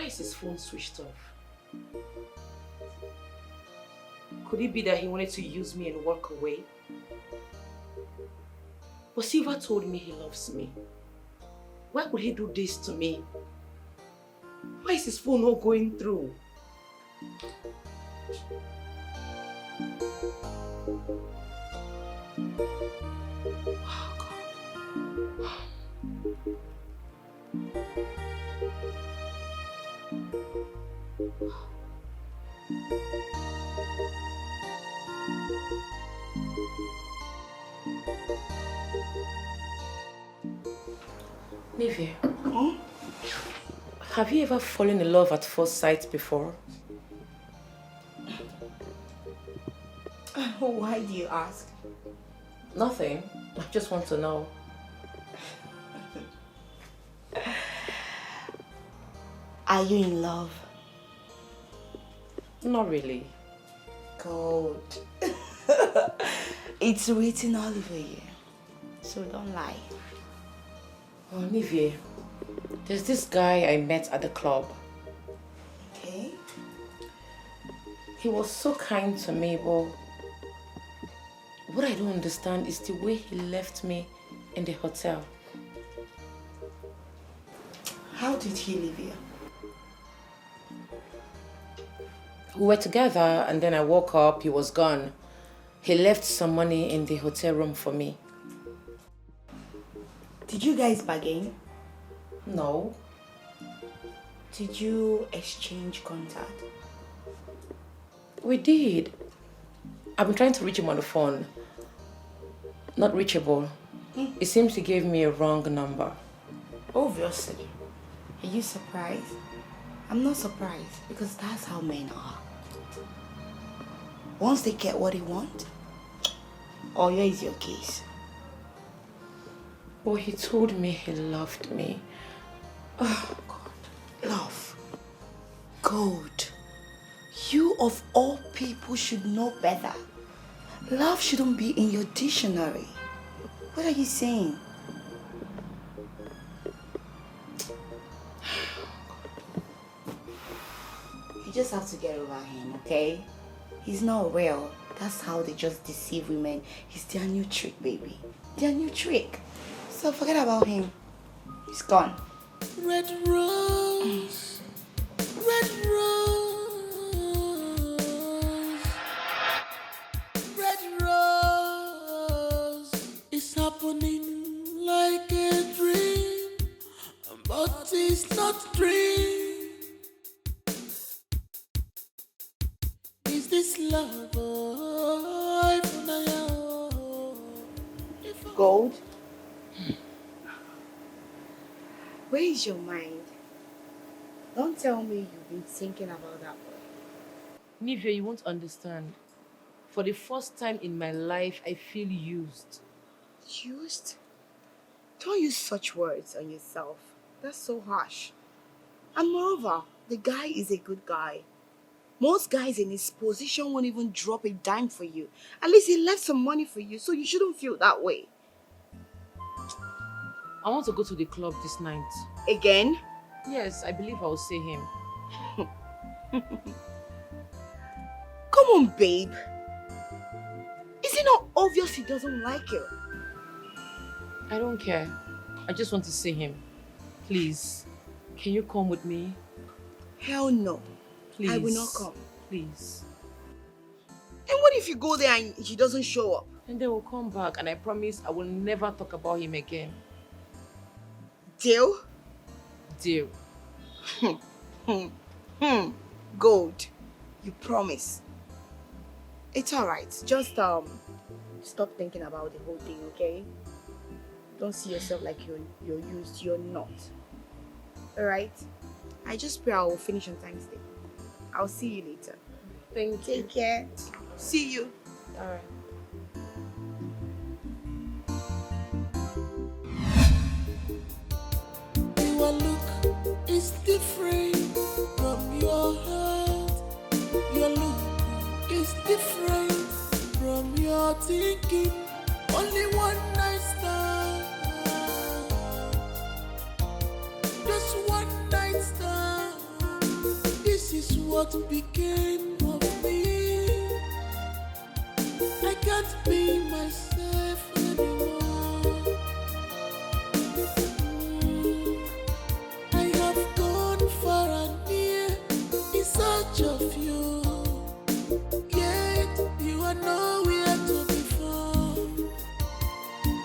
is his phone switched off? Could it be that he wanted to use me and walk away? But Silva told me he loves me. Why would he do this to me? Why is his phone not going through? Oh, God. Nivea, have you ever fallen in love at first sight before? Why do you ask? Nothing. I just want to know. Are you in love? Not really. Good. It's written all over you, so don't lie. Oh, Nivea, there's this guy I met at the club. Okay. He was so kind to me, but what I don't understand is the way he left me in the hotel. How did he leave you? We were together and then I woke up, he was gone. He left some money in the hotel room for me. Did you guys bargain? No. Did you exchange contact? We did. I've been trying to reach him on the phone. Not reachable. It seems he gave me a wrong number. Obviously. Are you surprised? I'm not surprised because that's how men are. Once they get what they want, oh, here is your case. Well, he told me he loved me. Oh, God. Love. Gold. You of all people should know better. Love shouldn't be in your dictionary. What are you saying? You just have to get over him, okay? He's not real. That's how they just deceive women. It's their new trick, baby. Their new trick. So forget about him. He's gone. Red rose, red rose, red rose. It's happening like a dream, but it's not a dream. Is this love? Gold? Where is your mind? Don't tell me you've been thinking about that boy. Nivea, you won't understand. For the first time in my life, I feel used. Used? Don't use such words on yourself. That's so harsh. And moreover, the guy is a good guy. Most guys in his position won't even drop a dime for you. At least he left some money for you, so you shouldn't feel that way. I want to go to the club this night. Again? Yes, I believe I will see him. Come on, babe. Is it not obvious he doesn't like you? I don't care. I just want to see him. Please, can you come with me? Hell no. Please. I will not come. Please. And what if you go there and he doesn't show up? And they will come back and I promise I will never talk about him again. Deal? Deal. Gold. You promise. It's alright. Just stop thinking about the whole thing, okay? Don't see yourself like you're used. You're not. Alright? I just pray I will finish on Thanksday. I'll see you later. Thank you. Take care. See you. Alright. Your look is different from your heart. Your look is different from your thinking. Only one night stand. Just one night stand. what became of me. I can't be myself anymore. I have gone far and near in search of you, yet you are nowhere to be found.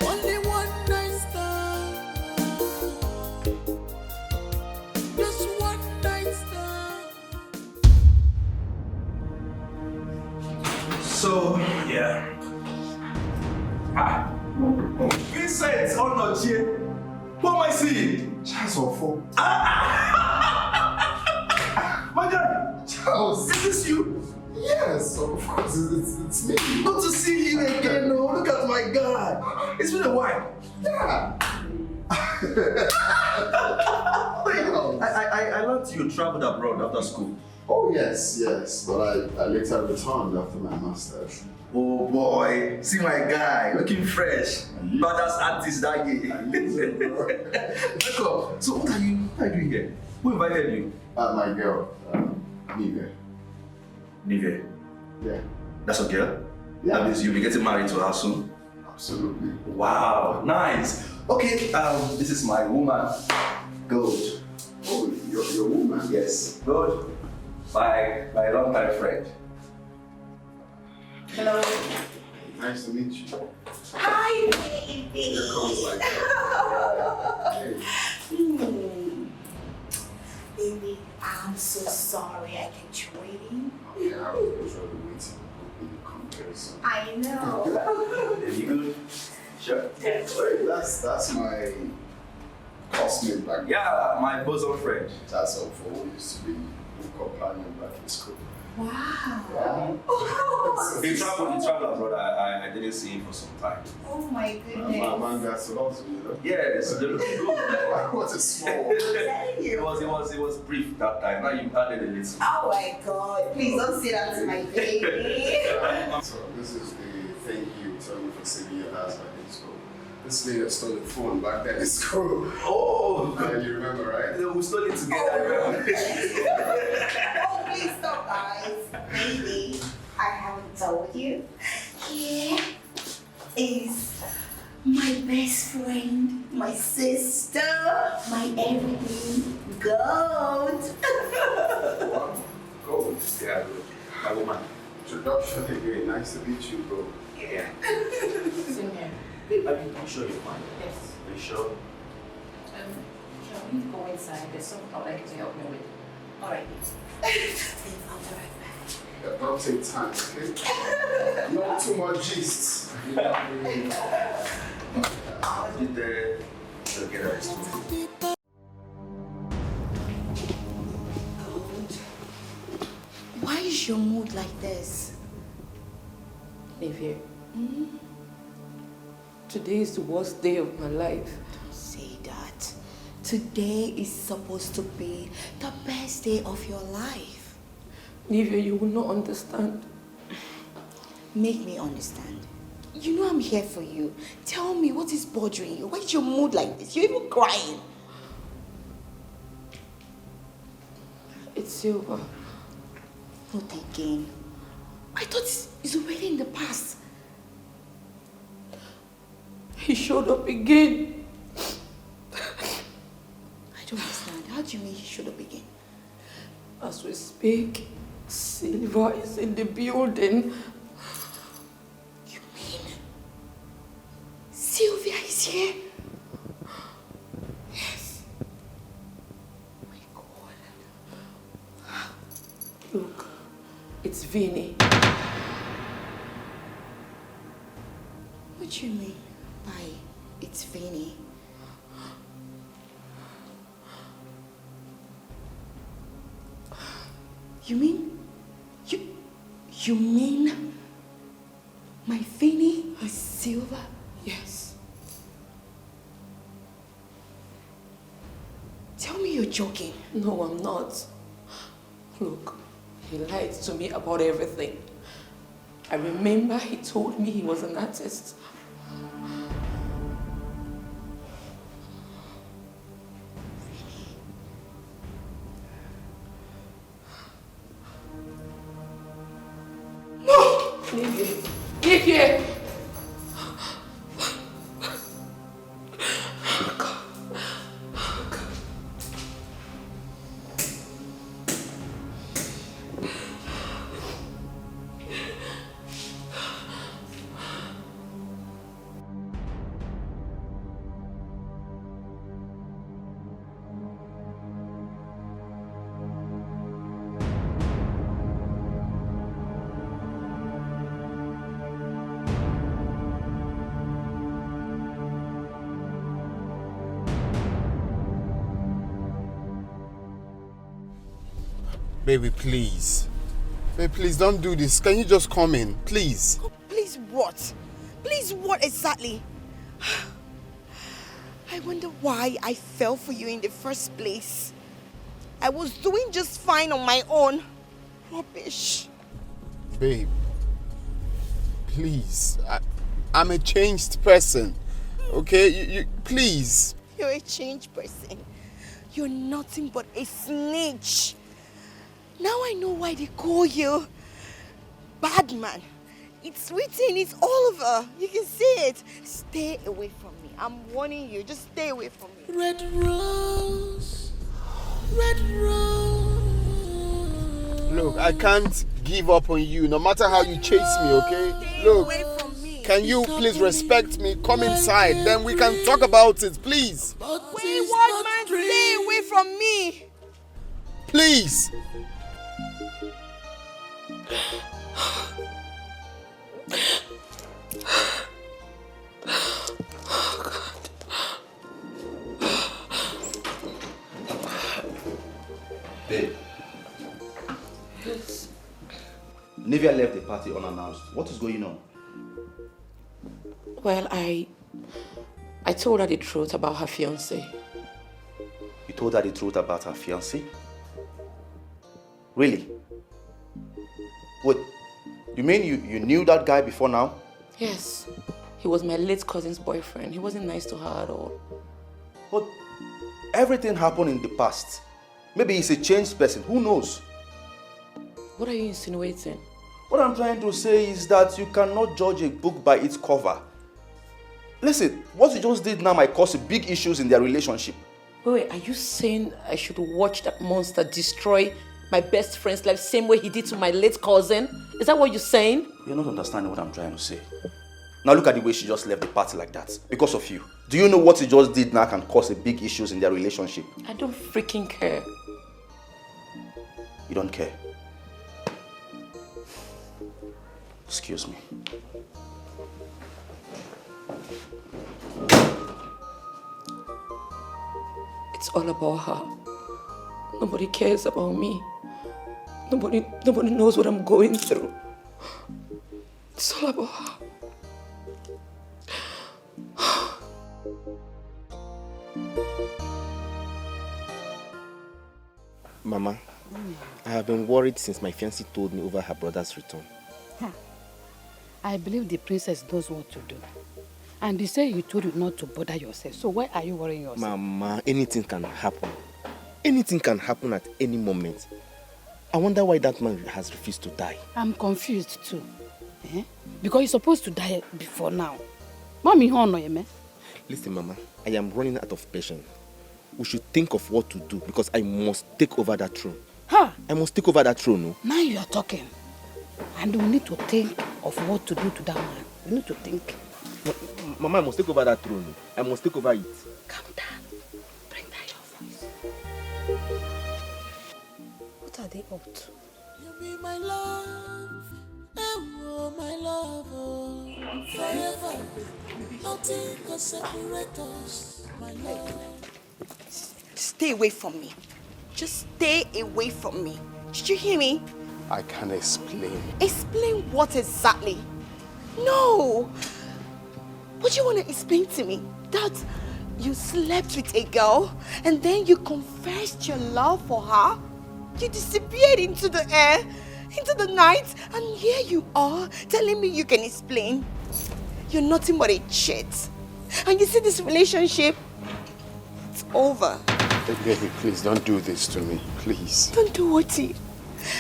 Only one night stand, just one night stand. So, yeah. Vincent, oh no, Jay. What am I seeing? Charles Ofo. My God! Charles! Is this you? Yes, of course, it's me. Good to see you again, no. Look at my God. It's been a while. Yeah. I learned you traveled abroad after school. Oh, yes, but I later returned after my master's. Oh boy, see my guy, looking fresh. Badass artist that year. So what are you doing here? Who invited you? My girl, Nive. Nive? Yeah. That's a girl? Yeah. That means you'll be getting married to her soon? Absolutely. Wow, nice. Okay, this is my woman, Gold. Oh, your woman? Yes, Gold. My long-time friend. Hello. Nice to meet you. Hi, baby. Here comes like Baby, I'm so sorry I kept you waiting. Okay, I was already waiting. Hoping you come very soon. I know. You good? Sure. That's my classmate back then. Yeah, my bosom friend. That's all for who used to be companion back in school. Wow. He traveled abroad. I didn't see him for some time. Oh my goodness. My man got so lots of you, know? Yes, they're looking good. What a small world. It was brief that time. Now you added a little. Oh my God. Please don't say that to my baby. So this is the thank you telling me for saving your ass back in school. This lady stole the phone back then in school. Oh! You remember, right? We stole it together. Oh, please stop, guys. Baby, I haven't told you. Here is my best friend, my sister, my everything, Gold. Gold. Yeah, my woman. Introduction again. Nice to meet you, bro. Yeah. Same here. Babe, are you sure you're fine? Yes. Are you sure? Shall we go inside? There's something I'd like you to help me with. All right. I'll be right back. Yeah, don't take time, okay? Not too much gist. I'll be there to get her. Why is your mood like this? Nivea, today is the worst day of my life. Don't say that. Today is supposed to be the best day of your life. Nivea, you will not understand. Make me understand. You know I'm here for you. Tell me what is bothering you. Why is your mood like this? You're even crying. It's Silver. Not again. I thought it's already in the past. He showed up again. I don't understand. How do you mean he showed up again? As we speak, Silver is in the building. You mean Sylvia is here? Yes. Oh my God. Look, it's Vinny. What do you mean by it's Vinny? You mean you mean my Vinny is Silver? Yes. Tell me you're joking. No, I'm not. Look, he lied to me about everything. I remember he told me he was an artist. Dikeh! Baby, please. Baby, please don't do this. Can you just come in, please? Oh, please what? Please what exactly? I wonder why I fell for you in the first place. I was doing just fine on my own. Rubbish. Babe, please. I'm a changed person. Okay? You please. You're a changed person. You're nothing but a snitch. Now I know why they call you bad man. It's written, it's all over. You can see it. Stay away from me. I'm warning you. Just stay away from me. Red rose, red rose. Look, I can't give up on you no matter how you chase me, okay? Look, can you please respect me? Come inside, then we can talk about it, please. Wayward man, stay away from me. Please. Babe. Yes. Nivea left the party unannounced. What is going on? Well, I told her the truth about her fiancé. You told her the truth about her fiancé? Really? Wait, you mean you knew that guy before now? Yes. He was my late cousin's boyfriend. He wasn't nice to her at all. But everything happened in the past. Maybe he's a changed person. Who knows? What are you insinuating? What I'm trying to say is that you cannot judge a book by its cover. Listen, what you just did now might cause big issues in their relationship. Wait, are you saying I should watch that monster destroy my best friend's life same way he did to my late cousin? Is that what you're saying? You're not understanding what I'm trying to say. Now look at the way she just left the party like that. Because of you. Do you know what you just did now can cause big issues in their relationship? I don't freaking care. You don't care? Excuse me. It's all about her. Nobody cares about me. Nobody knows what I'm going through. It's all about her. Mama, I have been worried since my fiancé told me over her brother's return. I believe the princess knows what to do. And they say you told you not to bother yourself. So why are you worrying yourself? Mama, anything can happen. Anything can happen at any moment. I wonder why that man has refused to die. I'm confused too. Because you're supposed to die before now. Mommy, listen, Mama, I am running out of patience. We should think of what to do because I must take over that throne. Huh? I must take over that throne, no? Now you are talking. And we need to think of what to do to that man. We need to think. Mama, I must take over that throne. I must take over it. Calm down. Bring down your voice. What are they up to? You be my love, oh my love, oh, forever. Nothing can separate us, my love. Stay away from me. Just stay away from me. Did you hear me? I can explain. Explain what exactly? No. What do you want to explain to me? That you slept with a girl and then you confessed your love for her? You disappeared into the air, into the night, and here you are telling me you can explain. You're nothing but a cheat. And you see this relationship? It's over. Baby, please don't do this to me, please. Don't do what?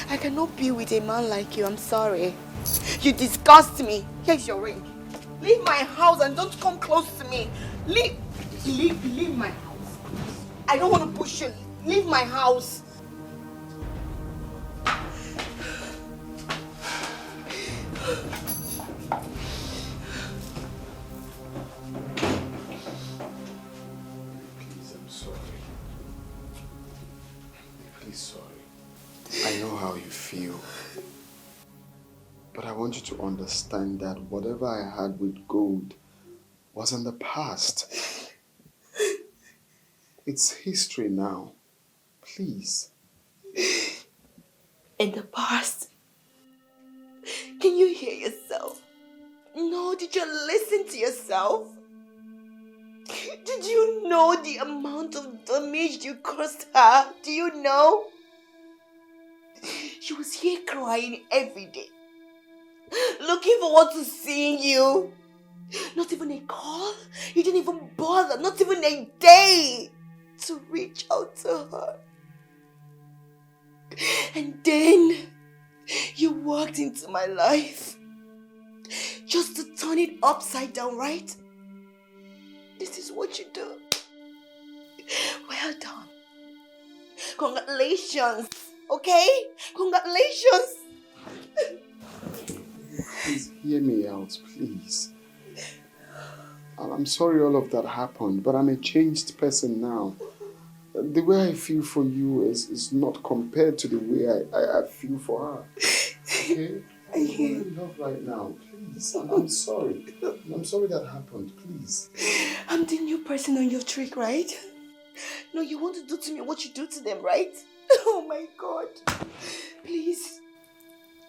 I cannot be with a man like you. I'm sorry. You disgust me. Here's your ring. Leave my house and don't come close to me. Leave my house. I don't want to push you. Leave my house. Please, I'm sorry. Please, sorry. I know how you feel. But I want you to understand that whatever I had with gold was in the past. It's history now. Please. In the past? Can you hear yourself? No, did you listen to yourself? Did you know the amount of damage you caused her? Do you know? She was here crying every day, looking forward to seeing you. Not even a call. You didn't even bother. Not even a day to reach out to her. And then you walked into my life just to turn it upside down, right? This is what you do. Well done. Congratulations. Okay? Congratulations. Please hear me out, please. I'm sorry all of that happened, but I'm a changed person now. The way I feel for you is not compared to the way I feel for her. Okay? I'm in love right now. Please. I'm sorry. I'm sorry that happened. Please. I'm the new person on your trick, right? No, you want to do to me what you do to them, right? Oh my God. Please.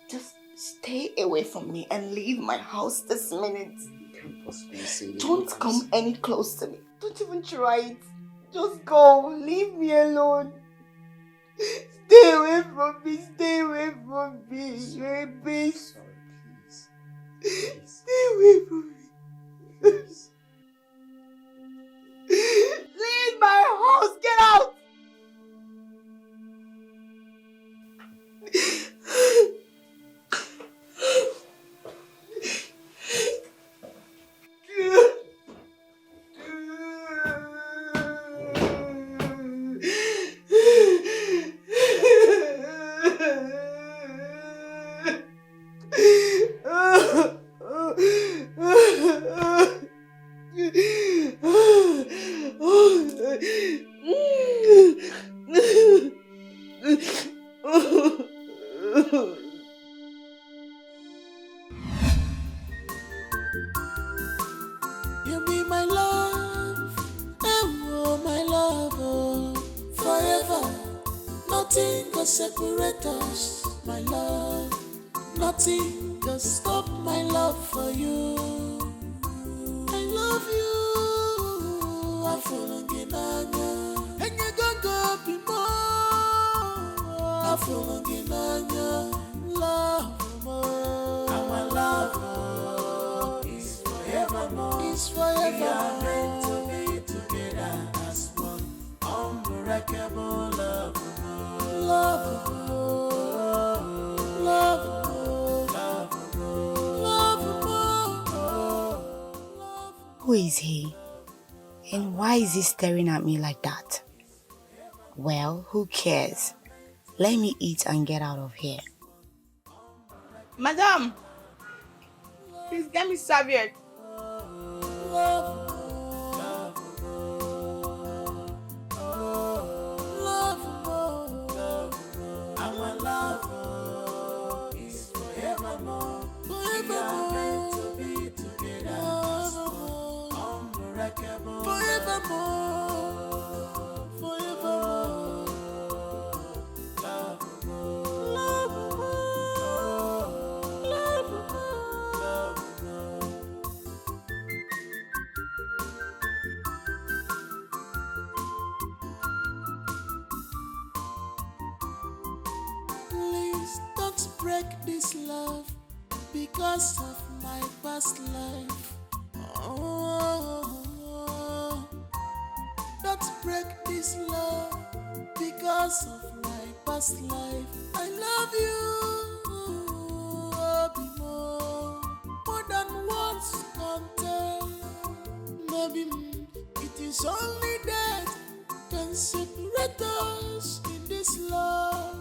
Just stay away from me and leave my house this minute. You can't possibly say that. Don't come any close to me. Don't even try it. Just go. Leave me alone. Stay away from me. Stay away from me. You're a bitch. Sorry, please. Stay away from me. Please. Leave my house. Get out. You be my love, oh my love, oh, forever. Nothing can separate us, my love. Nothing can stop my love for you. I love you. I fall again, and you go be more. I fall again, love more. Our love is forevermore. It's forever. We are meant to be together as one. Unbreakable love. Love. Who is he? And why is he staring at me like that? Well, who cares? Let me eat and get out of here. Madam, please get me serviette. Our love is forevermore. We are meant to be together as one. Unbreakable. Forevermore. Forevermore. Please don't break this love because of my past life. Oh, don't break this love because of my past life. I love you, Obimo, more than words can tell. Maybe it is only death can separate us in this love.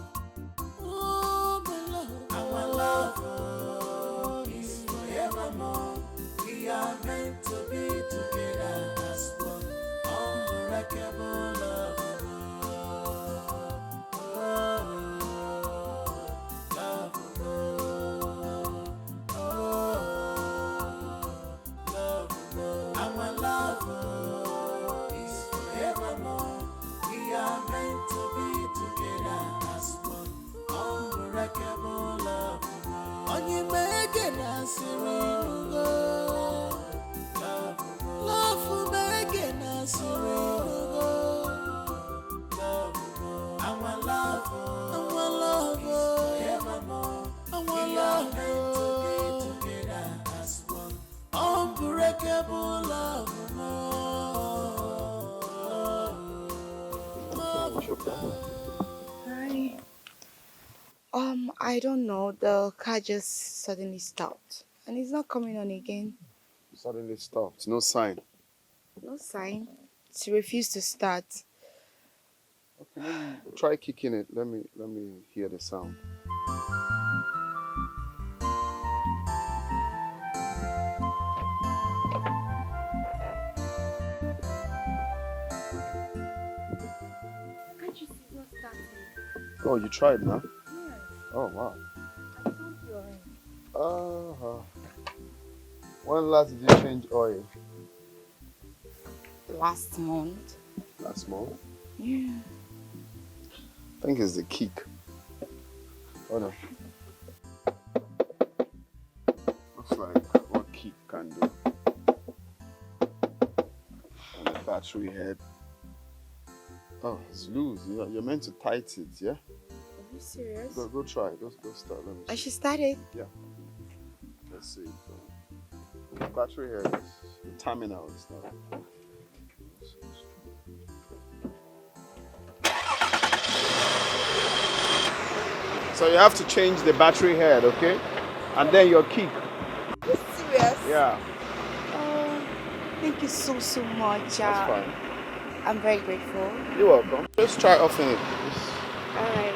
Oh, my love, our love is forevermore. We are meant to be together as one, unbreakable love. Our love is forevermore. We are meant to be together as one, unbreakable love. On you make it as love will make it as our love is forevermore. We are meant to be together as one, unbreakable love. Hi. I don't know. The car just suddenly stopped. And it's not coming on again. Suddenly stopped. No sign. No sign. She refused to start. Okay, let me try kicking it. Let me hear the sound. Can't you see it's not starting? Oh, you tried now? Yes. Oh, wow. I found your ring. When last did you change oil? Last month. Last month? Yeah. I think it's the kick. Oh no. Looks like what kick can do. And the battery head. Oh, it's loose. You're meant to tighten it, yeah? Are you serious? Go try. Go start. Let me see. I should start it? Yeah. Let's see. The battery head is the terminal is not. So you have to change the battery head, okay? And then your kick. Are you serious? Yeah. Oh, thank you so much. That's fine. I'm very grateful. You're welcome. Just try offing it. Alright.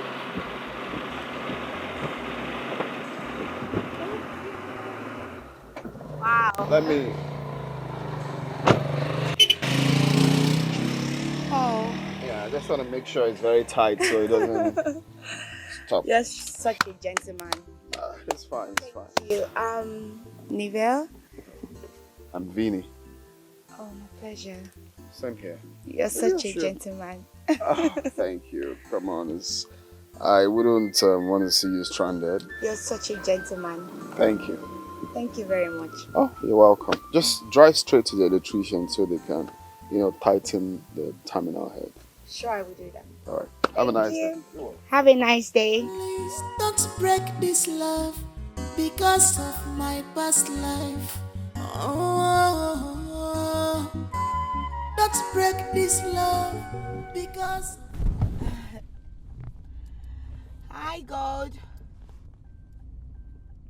Wow. Let me. Oh. Yeah, I just want to make sure it's very tight so it doesn't stop. You're such a gentleman. It's fine. It's fine. Thank you. Nivelle? I'm Vinny. Oh, my pleasure. Same here. You're such a gentleman. Oh, thank you. Come on. I wouldn't want to see you stranded. You're such a gentleman. Thank you. Thank you very much. Oh, you're welcome. Just drive straight to the electrician so they can, tighten the terminal head. Sure, I will do that. All right. Have a nice you. day. Have a nice day. Please don't break this love because of my past life. Oh, don't break this love because. Hi, God.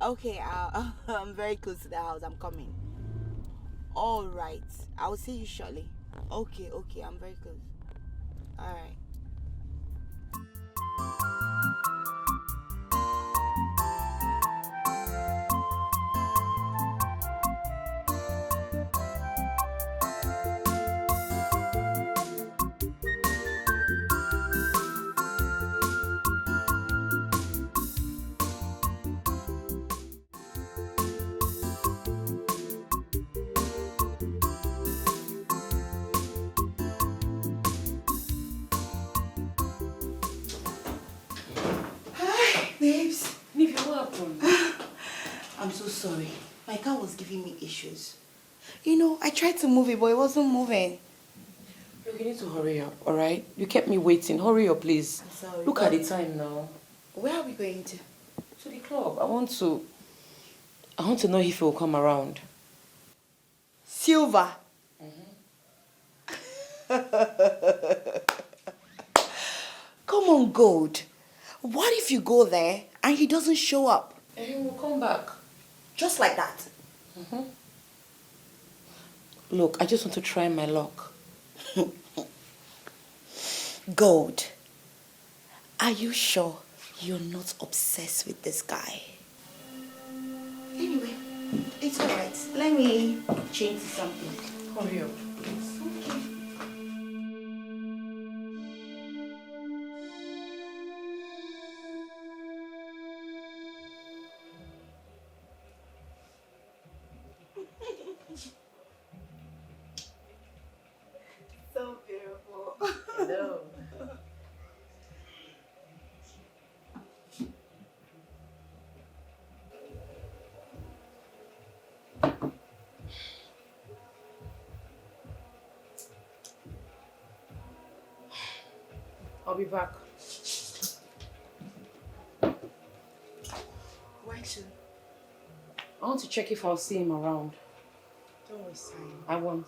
Okay, I'm very close to the house. I'm coming. All right. I will see you shortly. Okay, I'm very close. All right. Babes. Nivea, what happened? I'm so sorry. My car was giving me issues. I tried to move it, but it wasn't moving. Look, you need to hurry up, alright? You kept me waiting. Hurry up, please. I'm sorry. Look at the time now. Where are we going to? To the club. I want to know if he will come around. Silver. Come on, Gold. What if you go there and he doesn't show up? And he will come back. Just like that? Look, I just want to try my luck. Gold, are you sure you're not obsessed with this guy? Anyway, it's alright. Let me change to something. Hurry up. So beautiful. Hello. I'll be back. Why to? I want to check if I'll see him around. Don't waste time. I won't.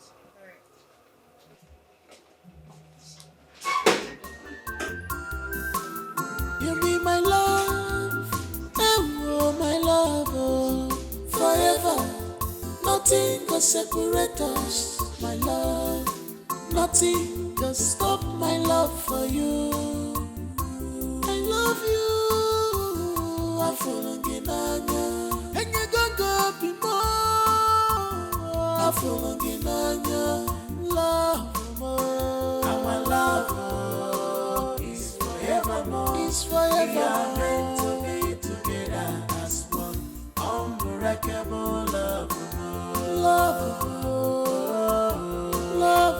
You be my love, oh my love, oh, forever. Nothing can separate us, my love. Nothing can stop my love for you. I love you, I fall again, and you don't go be more. I fall again, love more. Our love is forevermore. It's forever. We are meant to be together as one. Unbreakable love. Love. Love.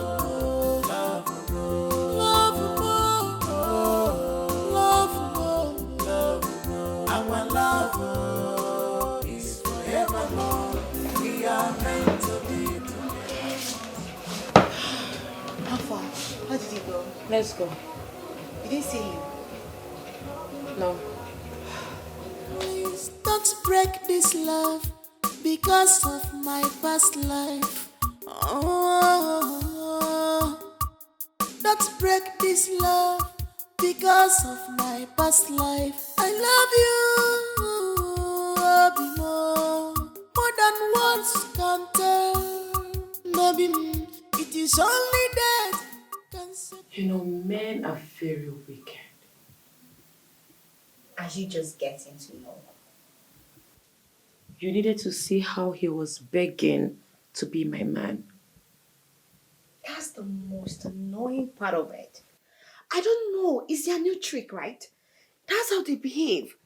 Our love is forevermore. We are meant to be together. How far? How did he go? Let's go. You didn't see him? No. Please don't break this love because of my past life. Oh, don't break this love because of my past life. I love you, Obimo, more than words can tell. Maybe it is only that can say. You know, men are very wicked. Are you just getting to know? You needed to see how he was begging to be my man. That's the most annoying part of it. I don't know. It's their new trick, right? That's how they behave.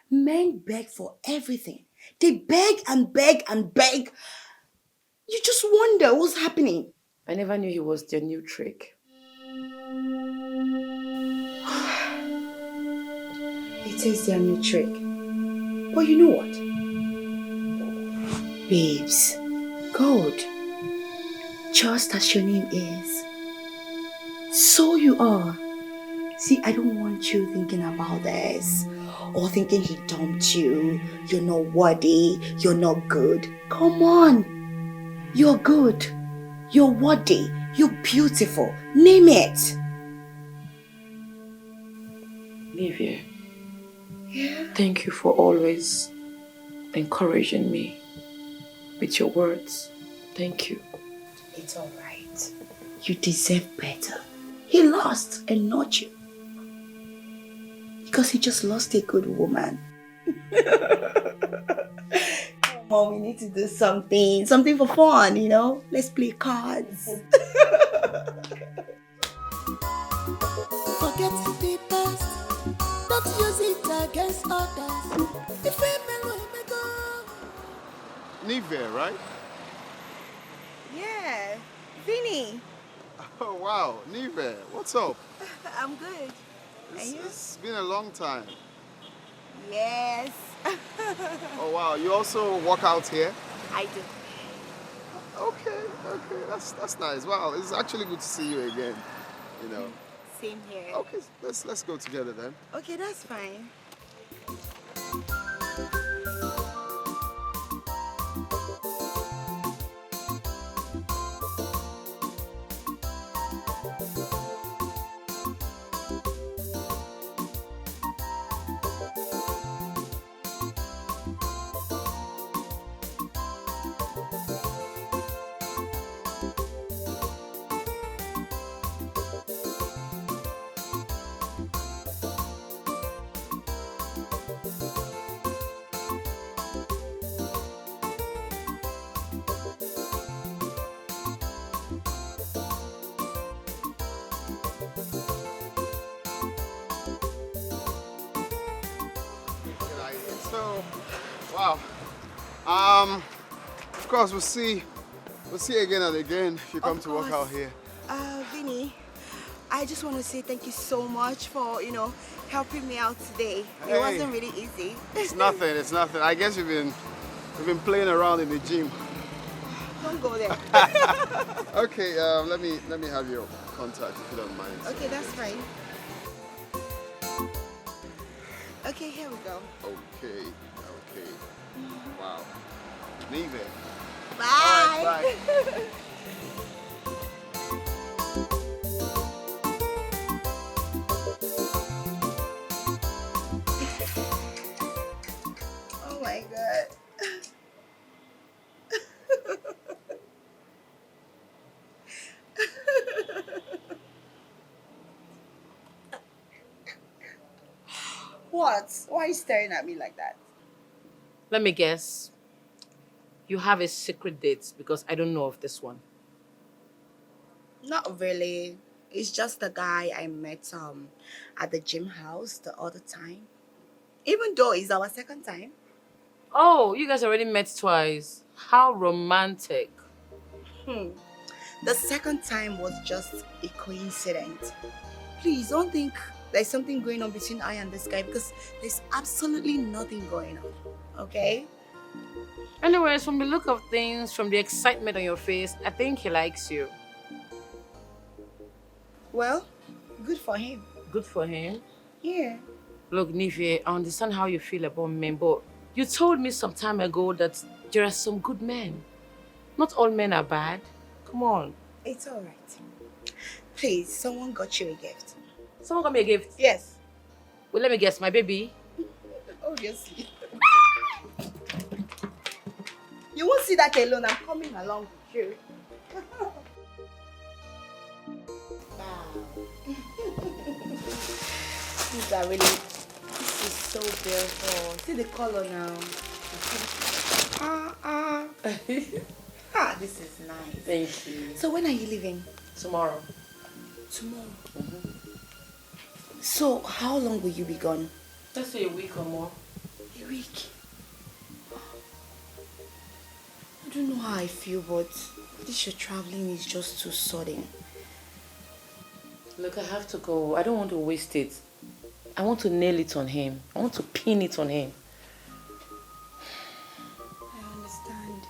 Men beg for everything. They beg and beg and beg. You just wonder what's happening. I never knew he was their new trick. It is their new trick. But you know what? Babes, gold, just as your name is, so you are. See, I don't want you thinking about this or thinking he dumped you. You're not worthy. You're not good. Come on. You're good. You're worthy. You're beautiful. Name it. Olivia, Yeah. thank you for always encouraging me with your words. Thank you. It's all right. You deserve better. He lost and not you. Because he just lost a good woman. Come on, we need to do something. Something for fun, you know? Let's play cards. Forget the past. Don't use it against others. The female will make go. Nivea, right? Yeah, Vinny. Oh, wow. Nivea, what's up? I'm good. It's been a long time. Yes. Oh, wow. You also work out here? I do. Okay. That's nice. Wow, it's actually good to see you again. You know. Same here. Okay, let's go together then. Okay, that's fine. Wow. Of course, we'll see again and again if you come to work out here. Vinny, I just want to say thank you so much for, helping me out today. Hey. It wasn't really easy. It's nothing. I guess we've been playing around in the gym. Don't go there. Okay, let me have your contact if you don't mind. Okay, that's fine. Okay, here we go. Okay. Wow. Leave it. Bye. All right, bye. Oh my God. What? Why are you staring at me like that? Let me guess. You have a secret date because I don't know of this one. Not really. It's just the guy I met at the gym house the other time. Even though it's our second time. Oh, you guys already met twice. How romantic. The second time was just a coincidence. Please don't think there's something going on between I and this guy because there's absolutely nothing going on. Okay? Anyways, from the look of things, from the excitement on your face, I think he likes you. Well, good for him. Good for him? Yeah. Look, Nivea, I understand how you feel about men, but you told me some time ago that there are some good men. Not all men are bad. Come on. It's all right. Please, someone got you a gift. Someone got me a gift? Yes. Well, let me guess, my baby? Obviously. You won't see that alone. I'm coming along with you. Wow. These are really... This is so beautiful. See the color now. This is nice. Thank you. So when are you leaving? Tomorrow. Tomorrow? So how long will you be gone? Let's say a week or more. A week? I don't know how I feel, but this your traveling is just too sudden. Look, I have to go. I don't want to waste it. I want to nail it on him. I want to pin it on him. I understand.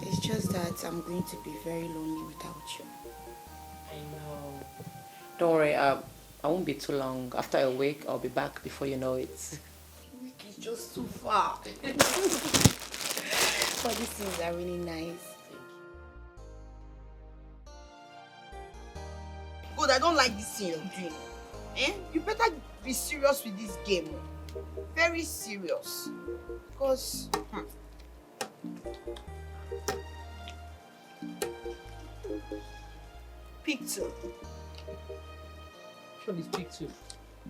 It's just that I'm going to be very lonely without you. I know. Don't worry, I won't be too long. After a week, I'll be back before you know it. A week is just too far. But these things are really nice. Good, I don't like this thing you're doing. You better be serious with this game. Very serious. Because... Pick two. Which one is pick two?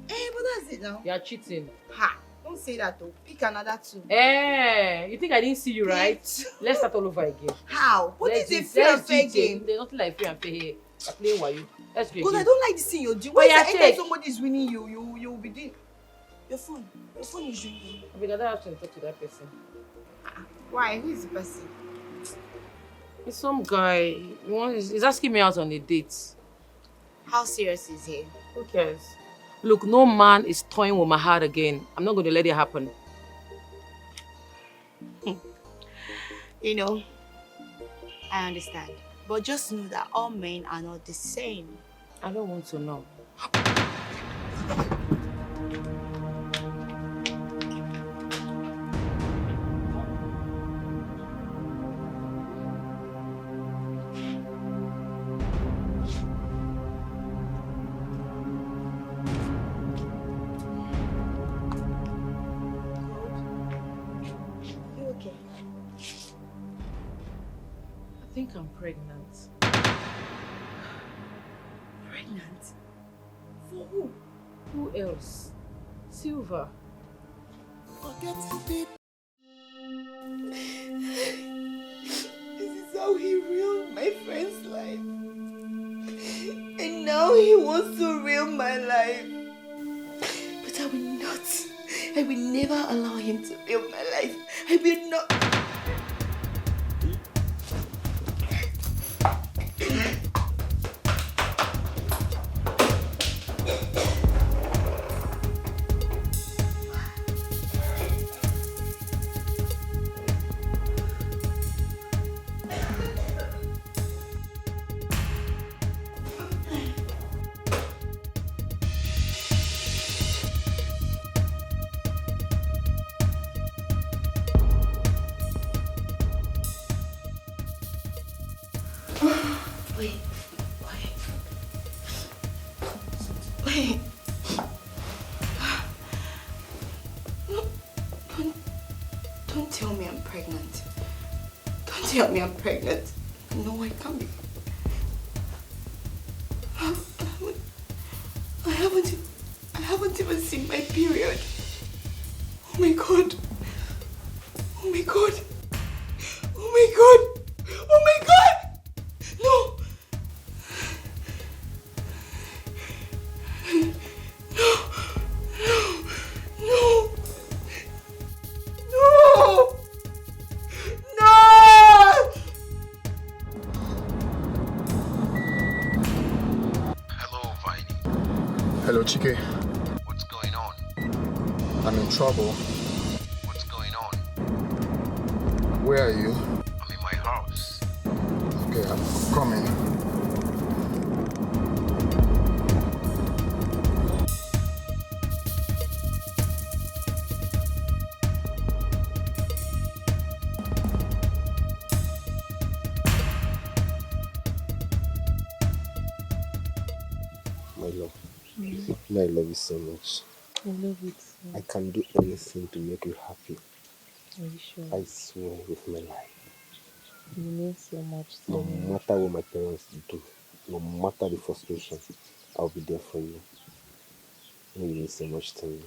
But that's it now. You are cheating. Ha! Don't say that though. Pick another two. You think I didn't see you, right? Let's start all over again. How? What is a free and fair game? There's nothing like free and fair here. I'm playing with you. Let's do it. Because I don't like this thing you're doing. Why anytime somebody is winning you, you will be doing... Your phone is ringing. Because I have to talk to that person. Why? Who is the person? It's some guy. He's asking me out on a date. How serious is he? Who cares? Look, no man is toying with my heart again. I'm not going to let it happen. You know, I understand. But just know that all men are not the same. I don't want to know. I think I'm pregnant. Pregnant? For who? Who else? Silver. Forget it. This is how he ruined my friend's life. And now he wants to ruin my life. But I will not I will never allow him to fill my life. I will not. Wait. No, don't tell me I'm pregnant. Don't tell me I'm pregnant. No, I can't be. I haven't even seen my period. Oh my God. Oh my God. Oh my God. Oh my God. No. Hello, Chike. What's going on? I'm in trouble. What's going on? Where are you? I'm in my house. Okay, I'm coming. My love. I love you so much. I love it too. I can do anything to make you happy. Are you sure? I swear with my life. You mean so much to No me. matter what my parents do, no matter the frustration, I'll be there for you. You mean so much to me.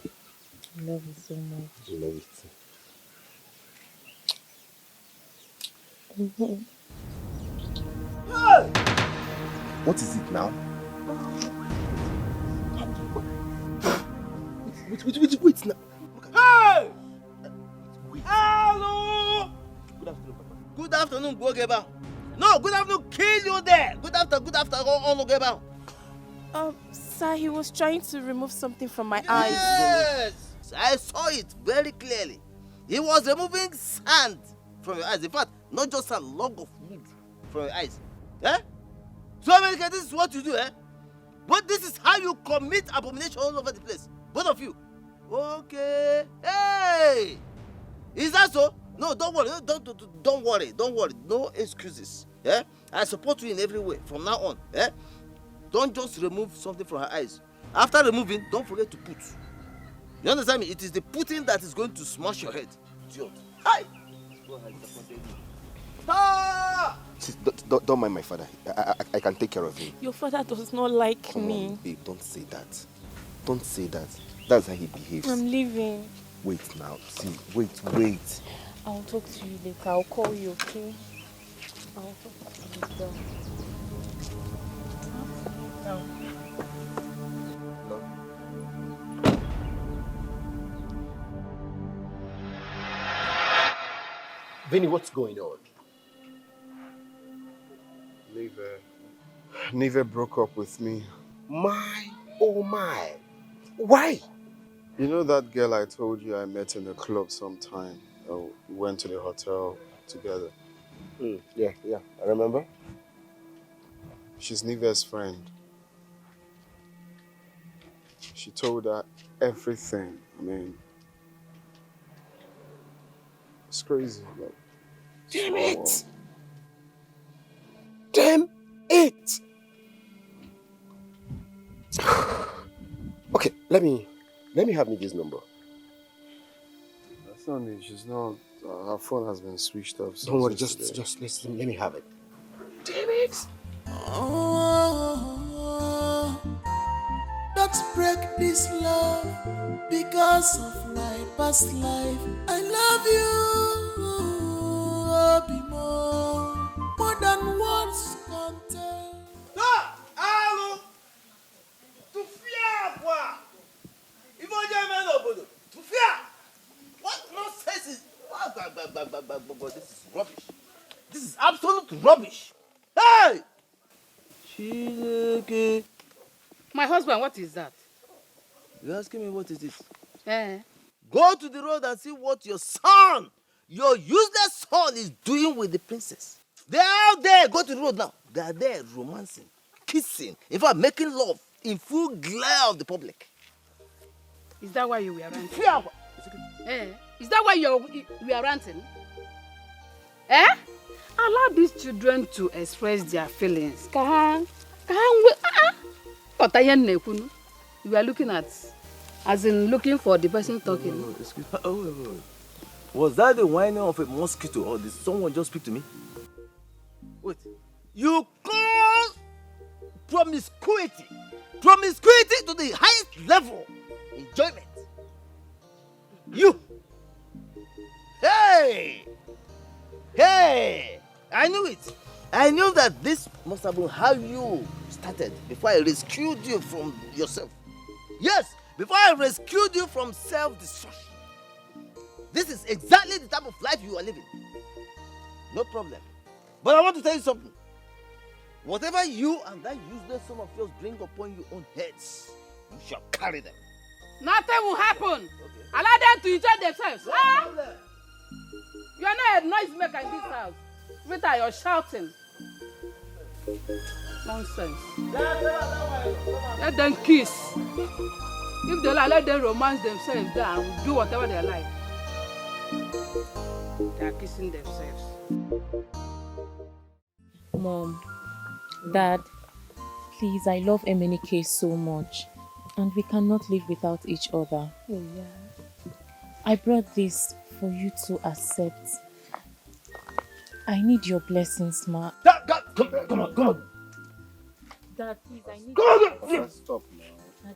I love you so much. I love you too. Mm-hmm. What is it now? Wait now. Hey! Hello! Good afternoon, Papa. Good afternoon, Gogeba. No, good afternoon, kill you there. Good afternoon, Gogeba. Sir, he was trying to remove something from my eyes. Yes! I saw it very clearly. He was removing sand from your eyes. In fact, not just a log of wood from your eyes. Eh? So, America, this is what you do, eh? But this is how you commit abomination all over the place. Both of you. Okay. Hey! Is that so? No, don't worry. Don't worry. Don't worry. No excuses. Yeah? I support you in every way from now on. Yeah? Don't just remove something from her eyes. After removing, don't forget to put. You understand me? It is the putting that is going to smash your head. Idiot. Hi! Ah! Don't mind my father. I can take care of him. Your father does not like Come me. on, babe, don't say that. Don't say that. That's how he behaves. I'm leaving. Wait now. See, wait. I'll talk to you later. I'll call you, okay? I'll talk to you later. No. Vinny, what's going on? Neve broke up with me. Oh my. Why? You know that girl I told you I met in the club sometime? We went to the hotel together. Yeah, I remember. She's Neve's friend. She told her everything. I mean, it's crazy. Like, Damn it! Damn it! Okay, let me have Nive's number. That's not it. She's not. Her phone has been switched off. Don't worry, yesterday. just let me have it. Damn it! Don't break this love because of my past life. I love you, OBIO, more than words can tell. Allô? Tu fier quoi? Il faut jamais l'obodo. Tu fier? But this is rubbish. This is absolute rubbish. Hey! Chileke. My husband, what is that? You're asking me what is this? Eh? Go to the road and see what your son, your useless son, is doing with the princess. They're out there. Go to the road now. They are there romancing, kissing, in fact, making love in full glare of the public. Is that why you were ranting? Yeah. Eh? Is that why you were ranting? Eh? Allow these children to express their feelings. You are looking at, as in looking for the person talking. Oh, excuse me. Wait. Was that the whining of a mosquito, or did someone just speak to me? Wait. You call promiscuity to the highest level enjoyment? You. Hey! I knew it. I knew that this must have been how you started before I rescued you from yourself. Yes, before I rescued you from self-destruction. This is exactly the type of life you are living. No problem. But I want to tell you something. Whatever you and that useless son of yours bring upon your own heads, you shall carry them. Nothing will happen. Okay. Allow them to enjoy themselves. Ah? You are not a noisemaker in this house. Rita, you're shouting. Nonsense. Let them kiss. If they like, let them romance themselves there and do whatever they like. They are kissing themselves. Mom, Dad, please, I love Emenike so much. And we cannot live without each other. Oh, yeah. I brought this for you to accept. I need your blessings, Ma. Come on. Dad, please, I need your Stop now.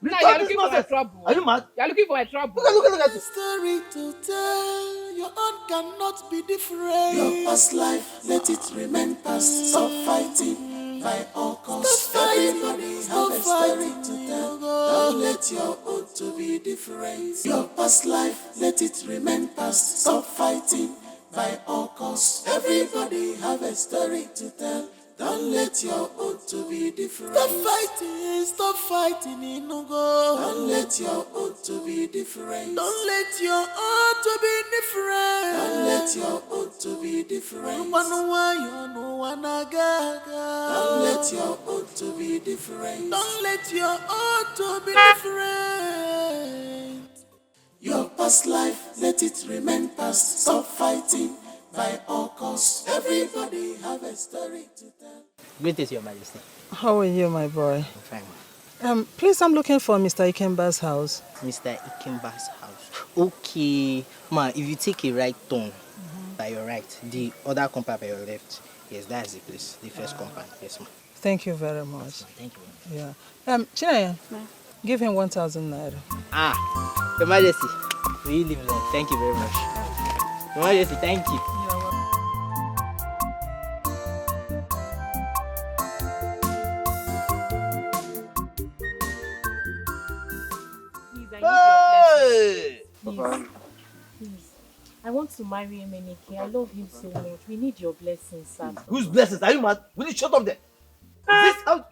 Now you're looking for my trouble. Are you mad? You're looking for my trouble. Look at this. Story to tell, your own cannot be different. Your past life, let it remain past. Stop fighting by all costs. Everybody have a story to tell. Don't let your own to be different. Your past life, let it remain past. Stop fighting by all costs. Everybody have a story to tell. Don't let your own to be different. Stop fighting, Inugo. Don't let your own to be different. Don't let your own to be different. Don't let your own to be different. Don't let your own to be different. Don't let your own to be different. Your past life, let it remain past. Stop fighting by all costs. Everybody have a story to tell. Greetings, Your Majesty. How are you, my boy? I'm fine. Please, I'm looking for Mr. Ikemba's house. Mr. Ikemba's house. Okay. Ma, if you take a right turn by your right, the other compound by your left, yes, that's the place, the first compound. Yes, ma. Thank you very much. Thank you. Yeah. Chinaya, give him 1,000 naira. Ah, Your Majesty, we live long. Thank you very much. Your Majesty, thank you. Please. I want to marry Emenike. I love him so much. We need your blessings, sir. Whose blessings? Are you mad? Will you shut up there? Is this how...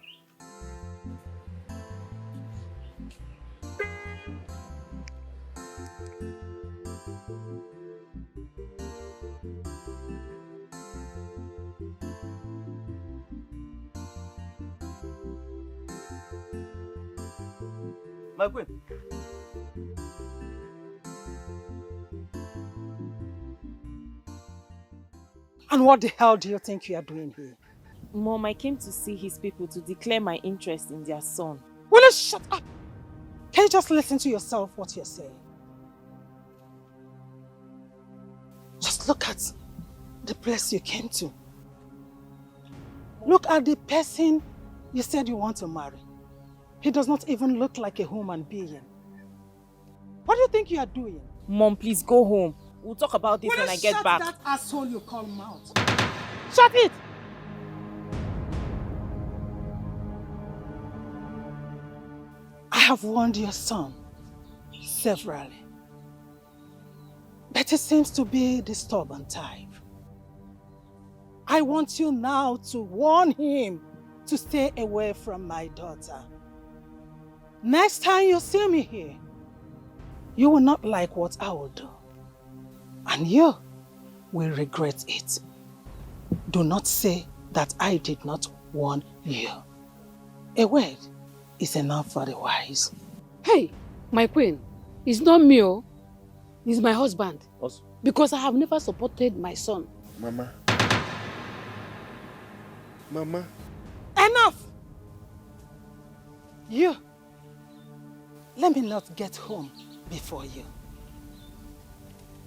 My queen. And what the hell do you think you are doing here? Mom, I came to see his people to declare my interest in their son. Will you shut up? Can you just listen to yourself what you're saying? Just look at the place you came to. Look at the person you said you want to marry. He does not even look like a human being. What do you think you are doing? Mom, please go home. We'll talk about this when I get back. Shut that asshole you call mouth. Shut it! I have warned your son severally. But Betty seems to be the stubborn type. I want you now to warn him to stay away from my daughter. Next time you see me here, you will not like what I will do. And you will regret it. Do not say that I did not warn you. A word is enough for the wise. Hey, my queen, it's not me, oh. It's my husband. Because I have never supported my son. Mama. Mama. Enough! You, let me not get home before you.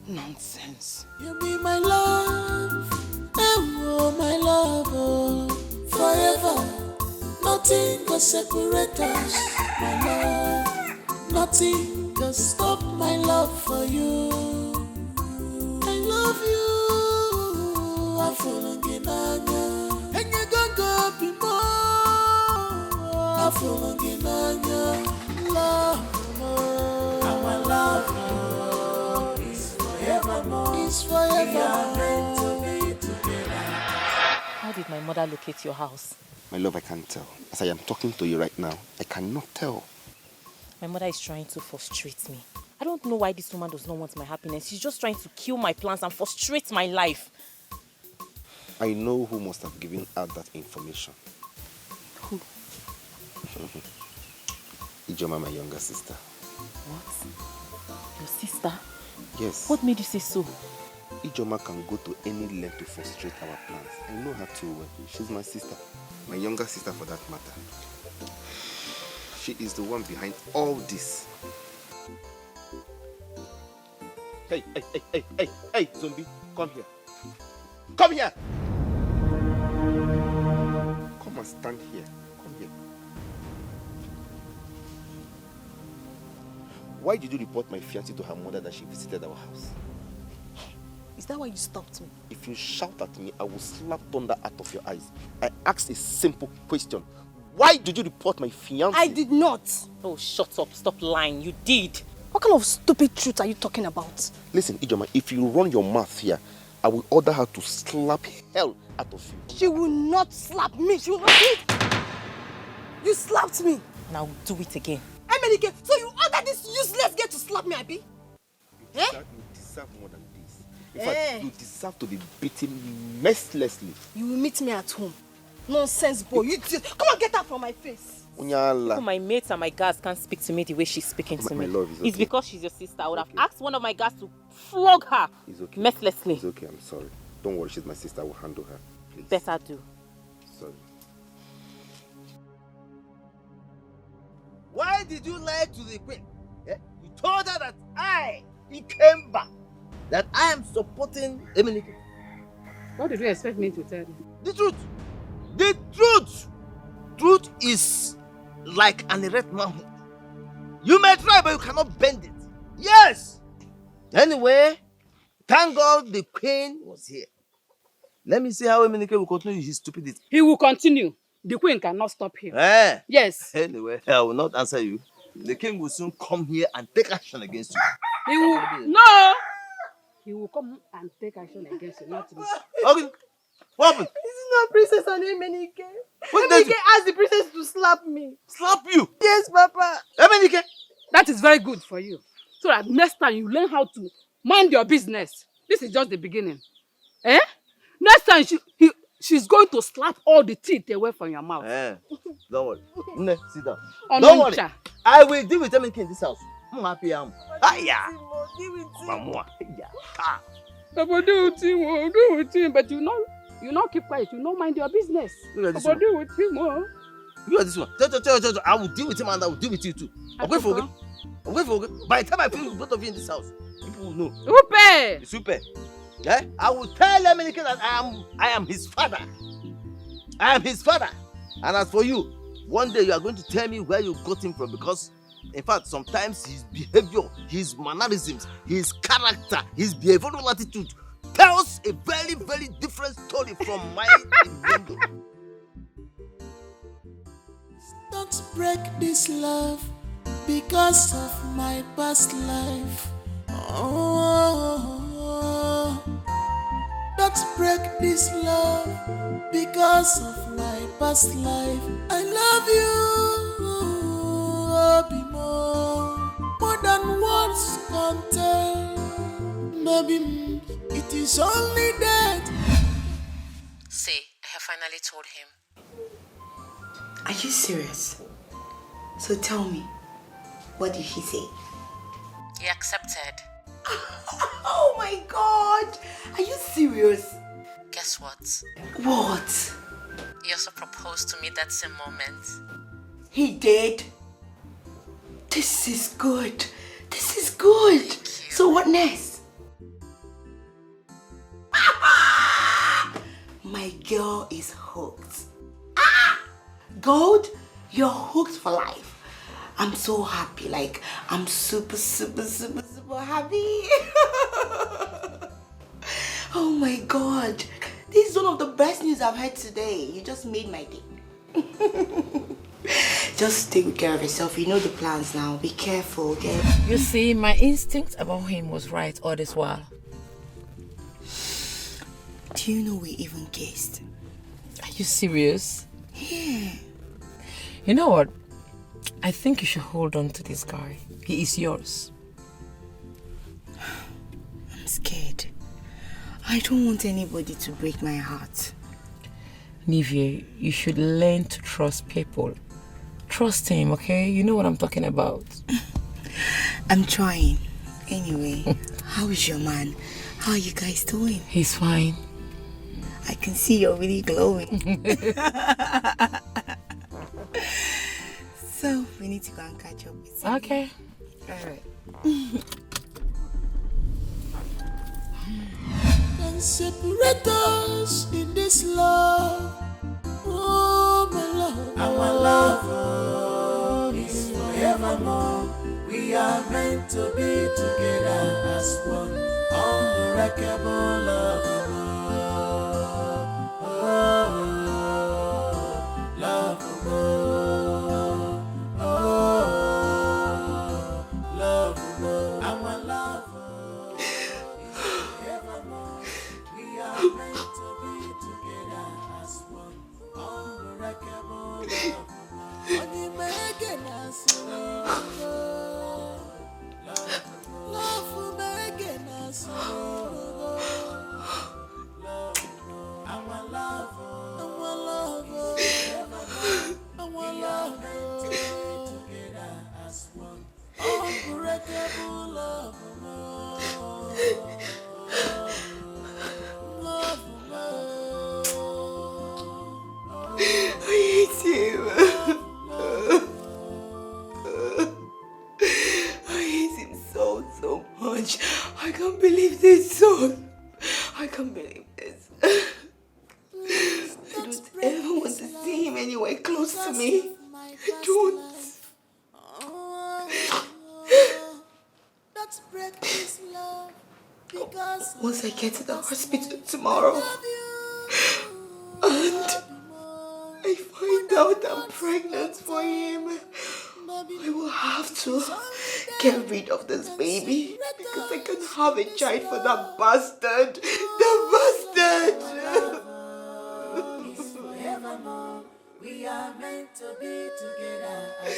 Nonsense. You be my love, oh my love, oh, forever. Nothing can separate us, my love. Nothing can stop my love for you. I love you. I follow Ginanya, and you don't go be more. I follow Ginanya, love, our love is forevermore. It's forever. We are meant to be together. How did my mother locate your house? My love, I can't tell. As I am talking to you right now, I cannot tell. My mother is trying to frustrate me. I don't know why this woman does not want my happiness. She's just trying to kill my plans and frustrate my life. I know who must have given out that information. Who? Ijoma, my younger sister. What? Your sister? Yes. What made you say so? Ijoma can go to any length to frustrate our plans. I know her too well. She's my sister. My younger sister for that matter. She is the one behind all this. Hey, zombie, come here. Come here! Come and stand here. Come here. Why did you report my fiancée to her mother that she visited our house? Is that why you stopped me? If you shout at me, I will slap thunder out of your eyes. I asked a simple question. Why did you report my fiancé? I did not. Oh, shut up. Stop lying. You did. What kind of stupid truth are you talking about? Listen, Ijoma, if you run your mouth here, I will order her to slap hell out of you. She will not slap me. She will not do it. You slapped me. Now do it again. Emelike, so you ordered this useless girl to slap me, Abi? You deserve more than this. In fact, you deserve to be beaten mercilessly. You will meet me at home. Nonsense boy. You just come and get her from my face. Even my mates and my guards can't speak to me the way she's speaking to me. Love, it's okay. It's because she's your sister. I would have asked one of my guards to flog her mercilessly. It's okay, I'm sorry. Don't worry, she's my sister. I will handle her. Please. Better do. Sorry. Why did you lie to the queen? You told her that I, Ikemba, that I am supporting Emelike. What did you expect me to tell you? The truth. The truth. Truth is like an erect mountain. You may try, but you cannot bend it. Yes. Anyway, thank God the queen was here. Let me see how Emelike will continue his stupidity. He will continue. The queen cannot stop him. Yes. Anyway, I will not answer you. The king will soon come here and take action against you. He will. No. He will come and take action against you, not me. Okay. What happened? This is not Princess and Emenike. What Emenike asked the princess to slap me. Slap you? Yes, Papa. Emenike? That is very good for you. So that next time you learn how to mind your business. This is just the beginning. Next time she's going to slap all the teeth away from your mouth. Don't worry. Nne, sit down. Oh, Don't no, worry. Cha. I will deal with Emenike in this house. I'm happy. Deal with him. Mamua. Papa, do with him, but you not keep quiet. You not mind your business. Papa, do with him, You are this one. Tell. I will deal with him and I will deal with you too. I'm going for it. By the time I finish with both of you in this house, people will know. Super. Super. Yeah? I will tell Emenike that I am his father. I am his father. And as for you, one day you are going to tell me where you got him from, because in fact, sometimes his behavior, his mannerisms, his character, his behavioral attitude tells a very, very different story from my window. Don't break this love because of my past life. Oh. Let's break this love because of my past life. I love you, more than words can tell. Maybe it is only that. See, I have finally told him. Are you serious? So tell me, what did he say? He accepted. Oh my God! Are you serious? Guess what? What? He also proposed to me that same moment. He did? This is good. This is good. So what next? My girl is hooked. Gold, you're hooked for life. I'm so happy. Like, I'm super happy. Oh my God. This is one of the best news I've heard today. You just made my day. Just take care of yourself. You know the plans now. Be careful, okay? You see, my instinct about him was right all this while. Do you know we even kissed? Are you serious? Yeah. You know what? I think you should hold on to this guy. He is yours. I'm scared. I don't want anybody to break my heart. Nivea, you should learn to trust people. Trust him, okay? You know what I'm talking about. I'm trying. Anyway, how is your man? How are you guys doing? He's fine. I can see you're really glowing. So, we need to go and catch up with you. Okay. Alright. Can separate us in this love. Oh, my love. Our love is forevermore. We are meant to be together as one. Unbreakable love. Love. I can't believe this, son. I can't believe this. I don't ever want to see him anywhere close to me. I don't. Once I get to the hospital tomorrow and I find out I'm pregnant for him, I will have to get rid of this baby because I can't have a child for that bastard. The bastard! We are meant to be together as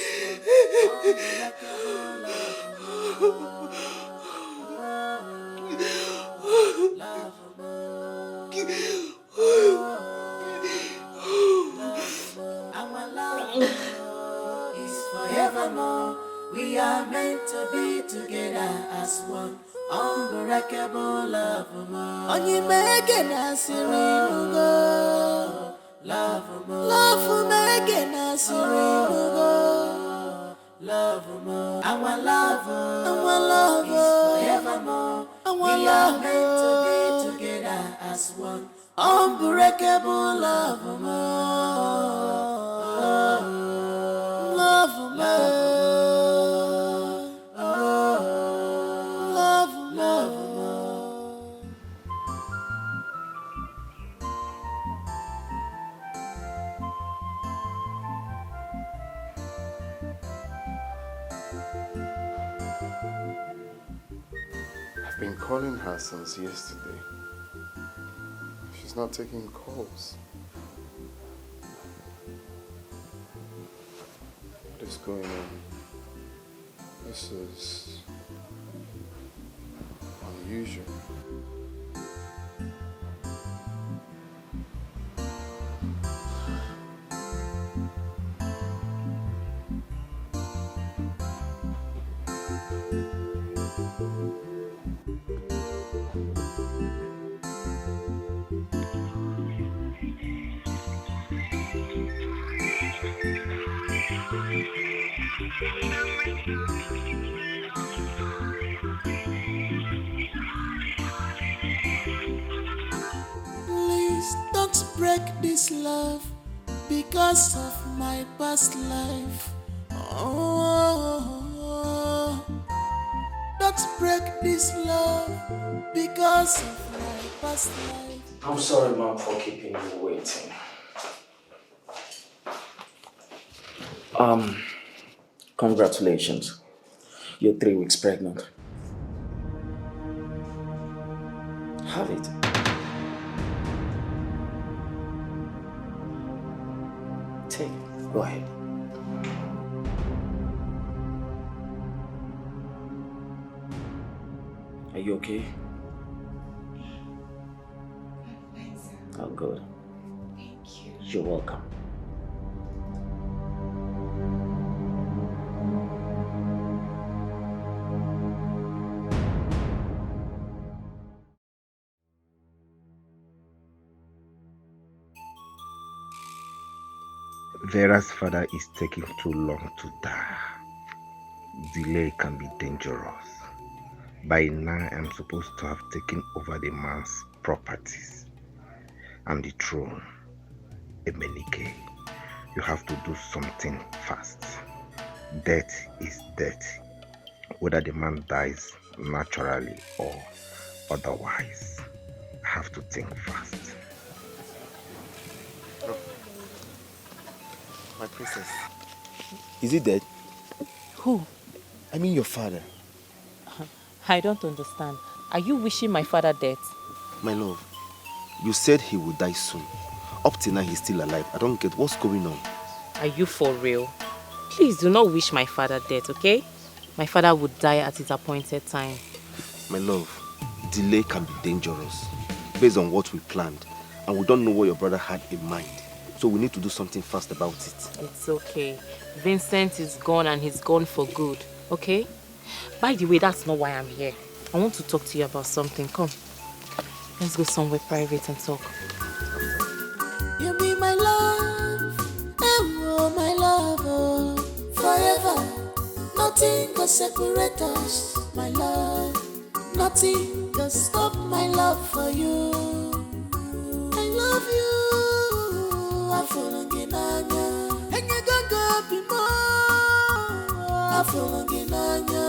Our love is forevermore. We are meant to be together as one. Unbreakable love. Only making us love making us love. Our love is forevermore. We are meant to be together as one. Unbreakable love. I've been calling her since yesterday. not taking calls. What is going on? This is unusual. Please don't break this love because of my past life. Oh, don't break this love because of my past life. I'm sorry, Mom, for keeping you waiting. Congratulations. You're 3 weeks pregnant. Have it. Take it. Go ahead. Are you okay? Oh, good. Thank you. You're welcome. Vera's father is taking too long to die. Delay can be dangerous. By now, I'm supposed to have taken over the man's properties and the throne. Emenike, you have to do something fast. Death is death, whether the man dies naturally or otherwise. I have to think fast. My princess. Is he dead? Who? I mean your father. I don't understand. Are you wishing my father dead? My love, you said he would die soon. Up till now he's still alive. I don't get what's going on. Are you for real? Please do not wish my father dead, okay? My father would die at his appointed time. My love, delay can be dangerous based on what we planned. And we don't know what your brother had in mind. So we need to do something fast about it. It's okay. Vincent is gone and he's gone for good, okay? By the way, that's not why I'm here. I want to talk to you about something. Come. Let's go somewhere private and talk. You be my love, oh my love, oh, forever. Nothing can separate us, my love. Nothing can stop my love for you. I love you. Afulunginanya, enyegaga bimo. Afulunginanya,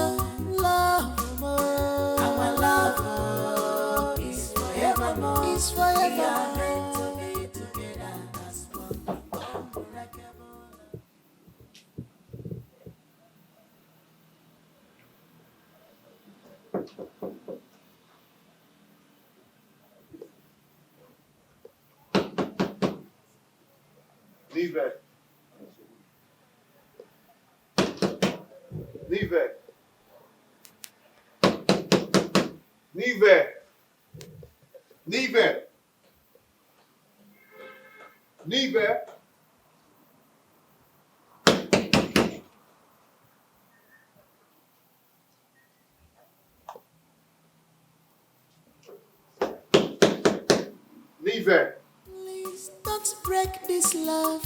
love more. Our love is forevermore. Is forever. We are meant to be together as one. Leave it. Leave it. Leave it. Leave it. Leave it. Leave it. Please don't break this love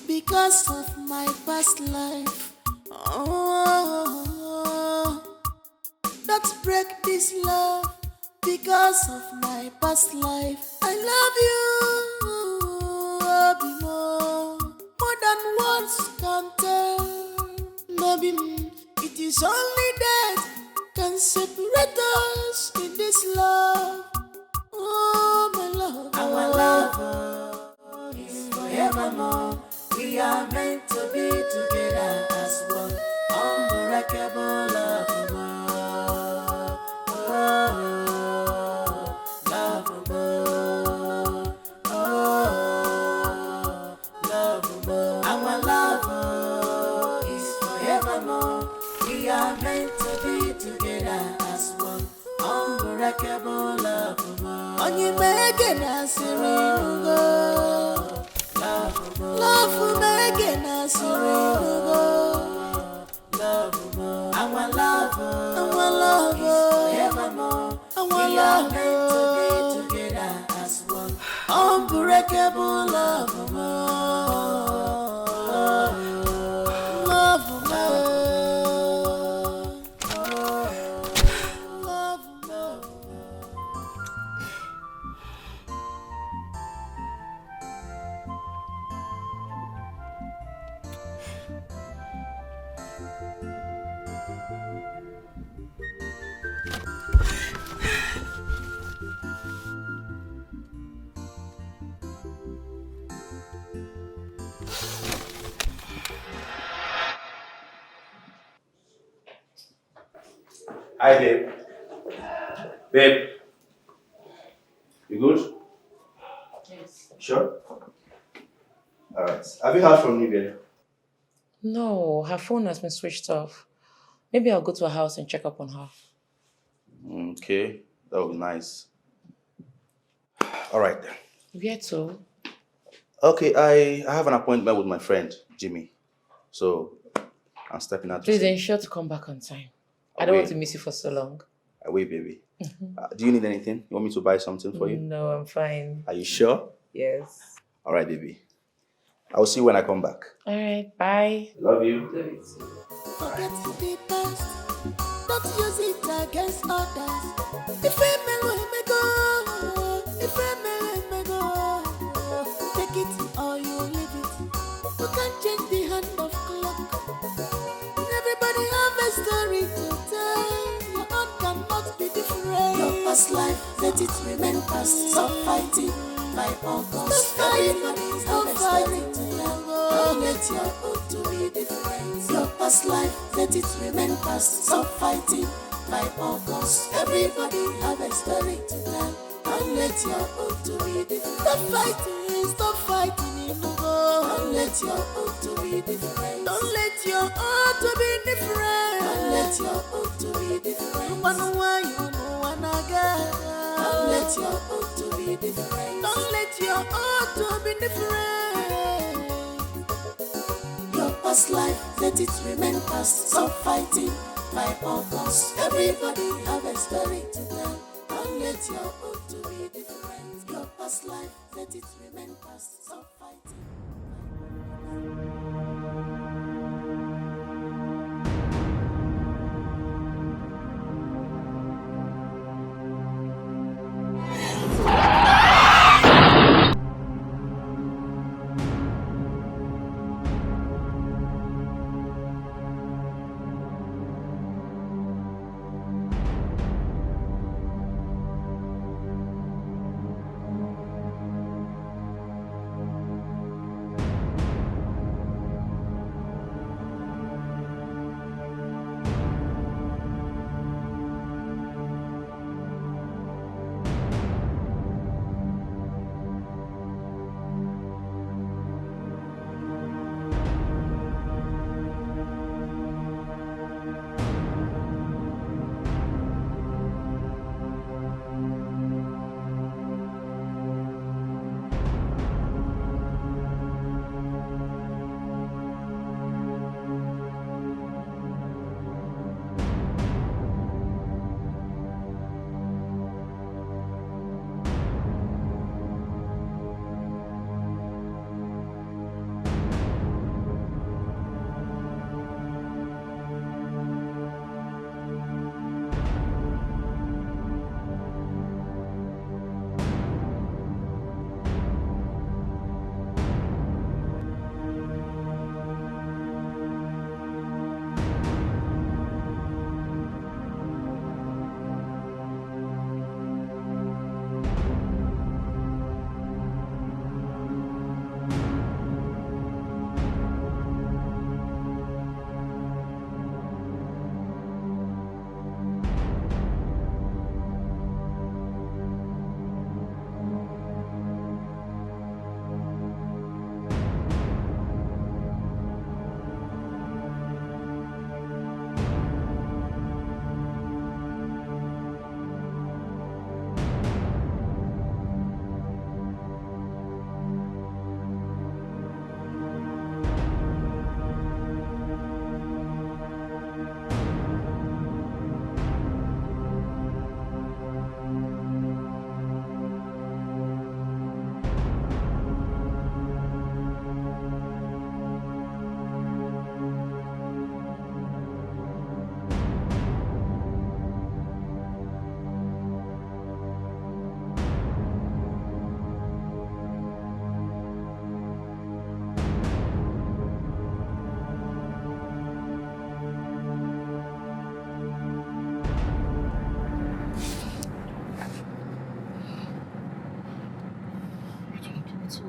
because of my past life. Oh, don't break this love because of my past life. I love you, Obimo, more than words can tell. Maybe it is only death can separate us in this love. Oh, my love. Our love is forevermore. We are meant to be together as one. Unbreakable love. Oh, love. We are meant to be together as one. Unbreakable love. Onye mege na sirirugo. Love mege na sirirugo. Our love evermore. We are meant to be together as one. Unbreakable love. Hi, babe. Babe. You good? Yes. Sure? Alright. Have you heard from Nivea? No, her phone has been switched off. Maybe I'll go to her house and check up on her. Okay. That would be nice. Alright then. Where to? Okay, I have an appointment with my friend, Jimmy. So, I'm stepping out to Please see. ensure to come back on time. I don't want to miss you for so long. Wait, baby. Do you need anything? You want me to buy something for you? No, I'm fine. Are you sure? Yes. Alright, baby. I will see you when I come back. Alright, bye. Love you. Forget the past. Don't use it against others. If a man may go, if a man may go, take it or you leave it. You can't change the hand of clock. Everybody have a story to tell. Your own cannot be different. Your past life, let it remain past. Stop fighting, fight on cause. Everybody's have a story to tell. Don't let your own to be different. Your past life, let it remain past. Stop fighting, fight on cause. Everybody have a story to tell. Don't let your own to be different. Stop fighting, in the world. Don't let your own to be different. Don't let your own to be different. Don't let your own to be different. You wanna why you know wanna get. Don't let your own to be different. Don't let your own to be different. Your past life, let it remain past. Stop fighting, fight on cause. Everybody have a story to tell. Don't let your own to be different. Your past life, let it remain past. Stop fighting.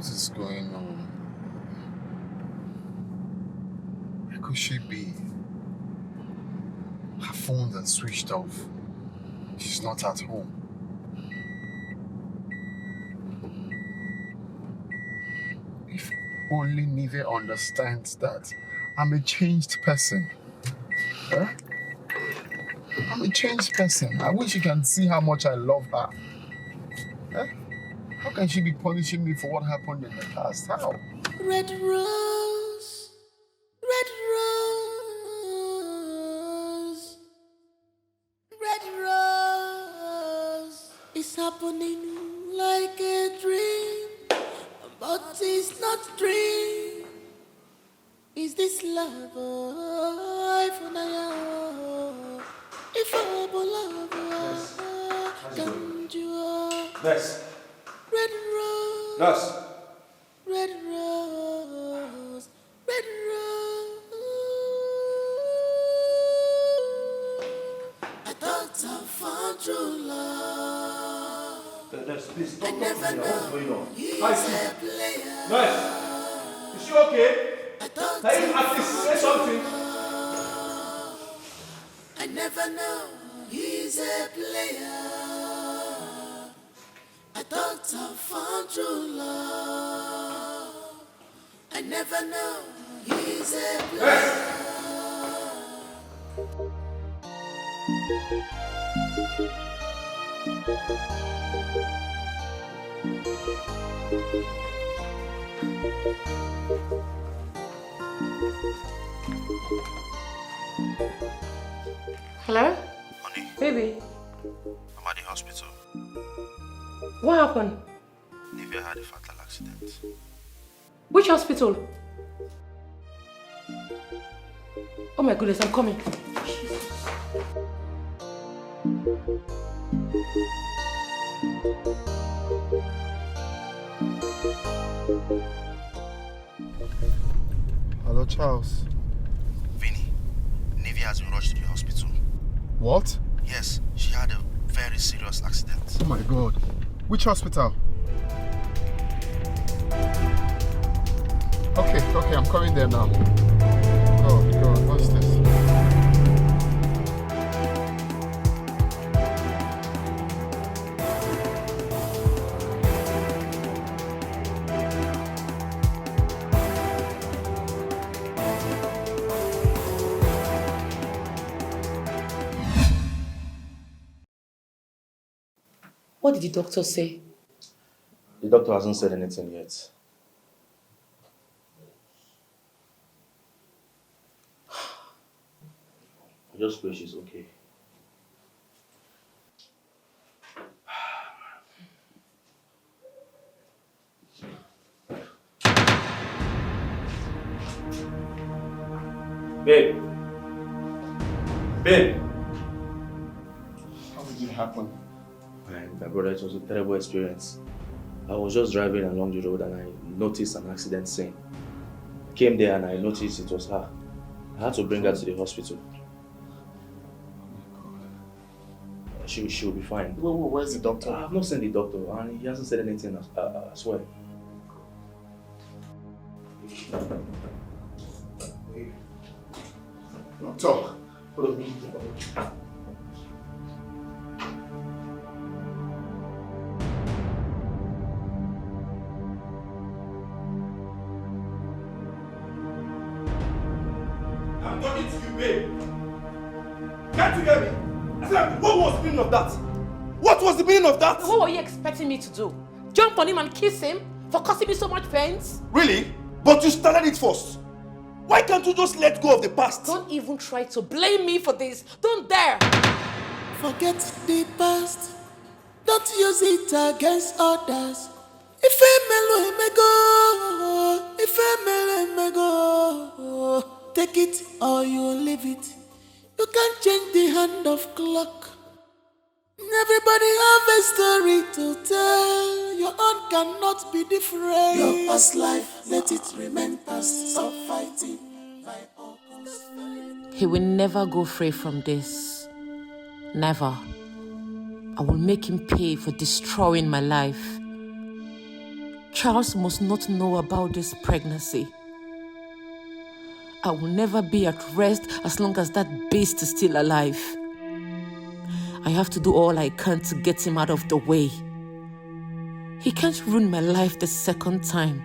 is going on? Where could she be? Her phones are switched off. She's not at home. If only Nive understands that I'm a changed person. Huh? I'm a changed person. I wish you can see how much I love her. Huh? How can she be punishing me for what happened in the past? How? Red rose, red rose, red rose. It's happening like a dream, but it's not a dream. Is this love? If I love, can you? Nurse. Red rose. Nurse. Red rose. Red rose. I thought I found true love. Nurse, please I never know. What's going on? He's Hi, a sis. player. Nurse. Is she okay? I thought Can you at least say something? I never know he's a player. I thought I found true love. I never know he's a player. Hello? Honey, Baby, I'm at the hospital. what happened? Nivea had a fatal accident. Which hospital? Oh my goodness, I'm coming. Hello, Charles. Vinny, Nivea has been rushed to the hospital. What? Yes, she had a very serious accident. Oh my God. Which hospital? Okay, I'm coming there now. God, what's this? What did the doctor say? The doctor hasn't said anything yet. I just pray she's okay. Babe. Babe. How did it happen? My brother, it was a terrible experience. I was just driving along the road and I noticed an accident scene. I came there and I noticed it was her. I had to bring her to the hospital. She will be fine. Where's the doctor? I have not seen the doctor and he hasn't said anything as well. Talk. I'm talking to you, babe. Can't you hear me? I said, what was the meaning of that? What was the meaning of that? What were you expecting me to do? Jump on him and kiss him for causing me so much pains? Really? But you started it first. Why can't you just let go of the past? Don't even try to blame me for this. Don't dare. Forget the past. Don't use it against others. If a me go. Take it or you leave it. You can't change the hand of clock. Everybody have a story to tell. Your own cannot be different. Your past life, let it remain past. Stop fighting. He will never go free from this. Never. I will make him pay for destroying my life. Charles must not know about this pregnancy. I will never be at rest as long as that beast is still alive. I have to do all I can to get him out of the way. He can't ruin my life the second time.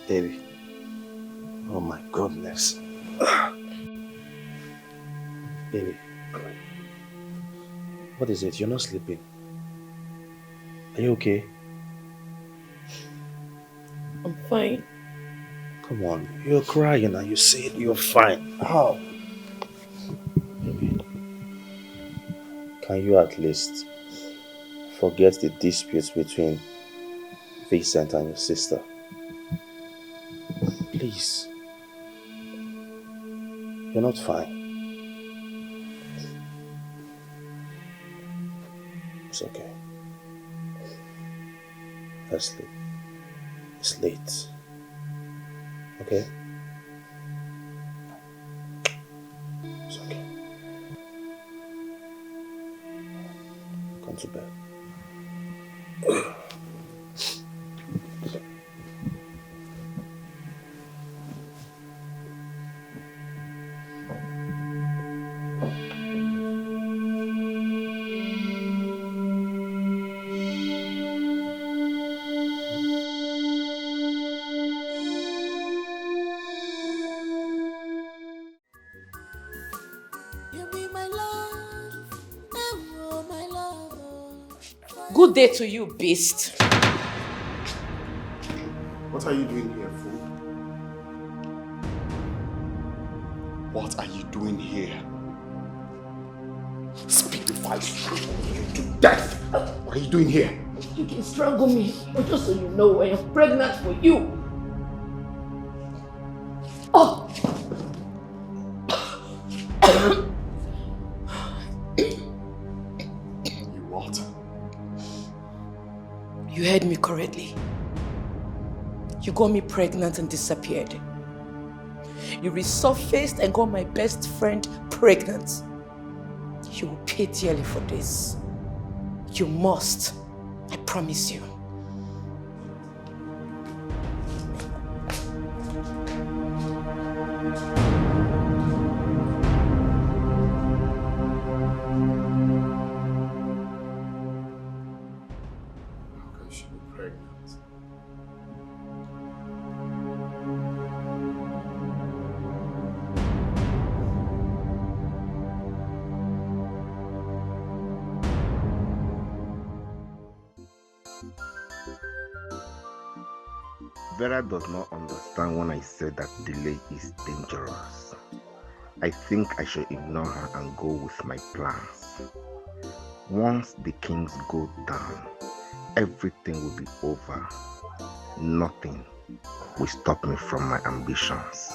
Baby. Oh my goodness. Baby. What is it? You're not sleeping. Are you okay? I'm fine. Come on. You're crying and you said you're fine. How? Baby. Can you at least forget the disputes between Vincent and your sister? Please. You're not fine. It's okay. Let's sleep. It's late. Okay? It's okay. Come to bed. You be my love, oh my love. Good day to you, beast. What are you doing here, fool? What are you doing here? Speak before I strangle you to death. What are you doing here? You can strangle me, but just so you know, I am pregnant for you. Oh! You what? You heard me correctly. You got me pregnant and disappeared. You resurfaced and got my best friend pregnant. You will pay dearly for this. You must. I promise you. How can she be pregnant? Vera does not understand when I said that delay is dangerous. I think I should ignore her and go with my plans. Once the kings go down, everything will be over. Nothing will stop me from my ambitions.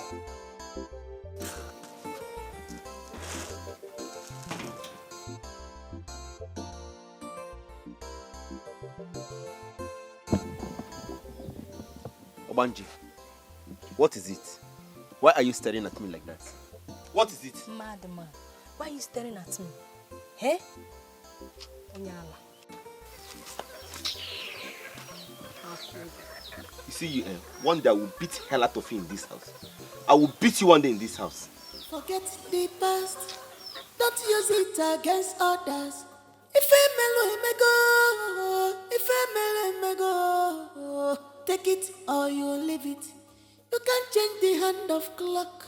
Obanji, what is it? Why are you staring at me like that? What is it? Madman, why are you staring at me? Eh? Onyala. You see, you, one day I will beat hell out of you in this house. I will beat you one day in this house. Forget the past. Don't use it against others. If a mellow go, take it or you leave it. You can't change the hand of clock.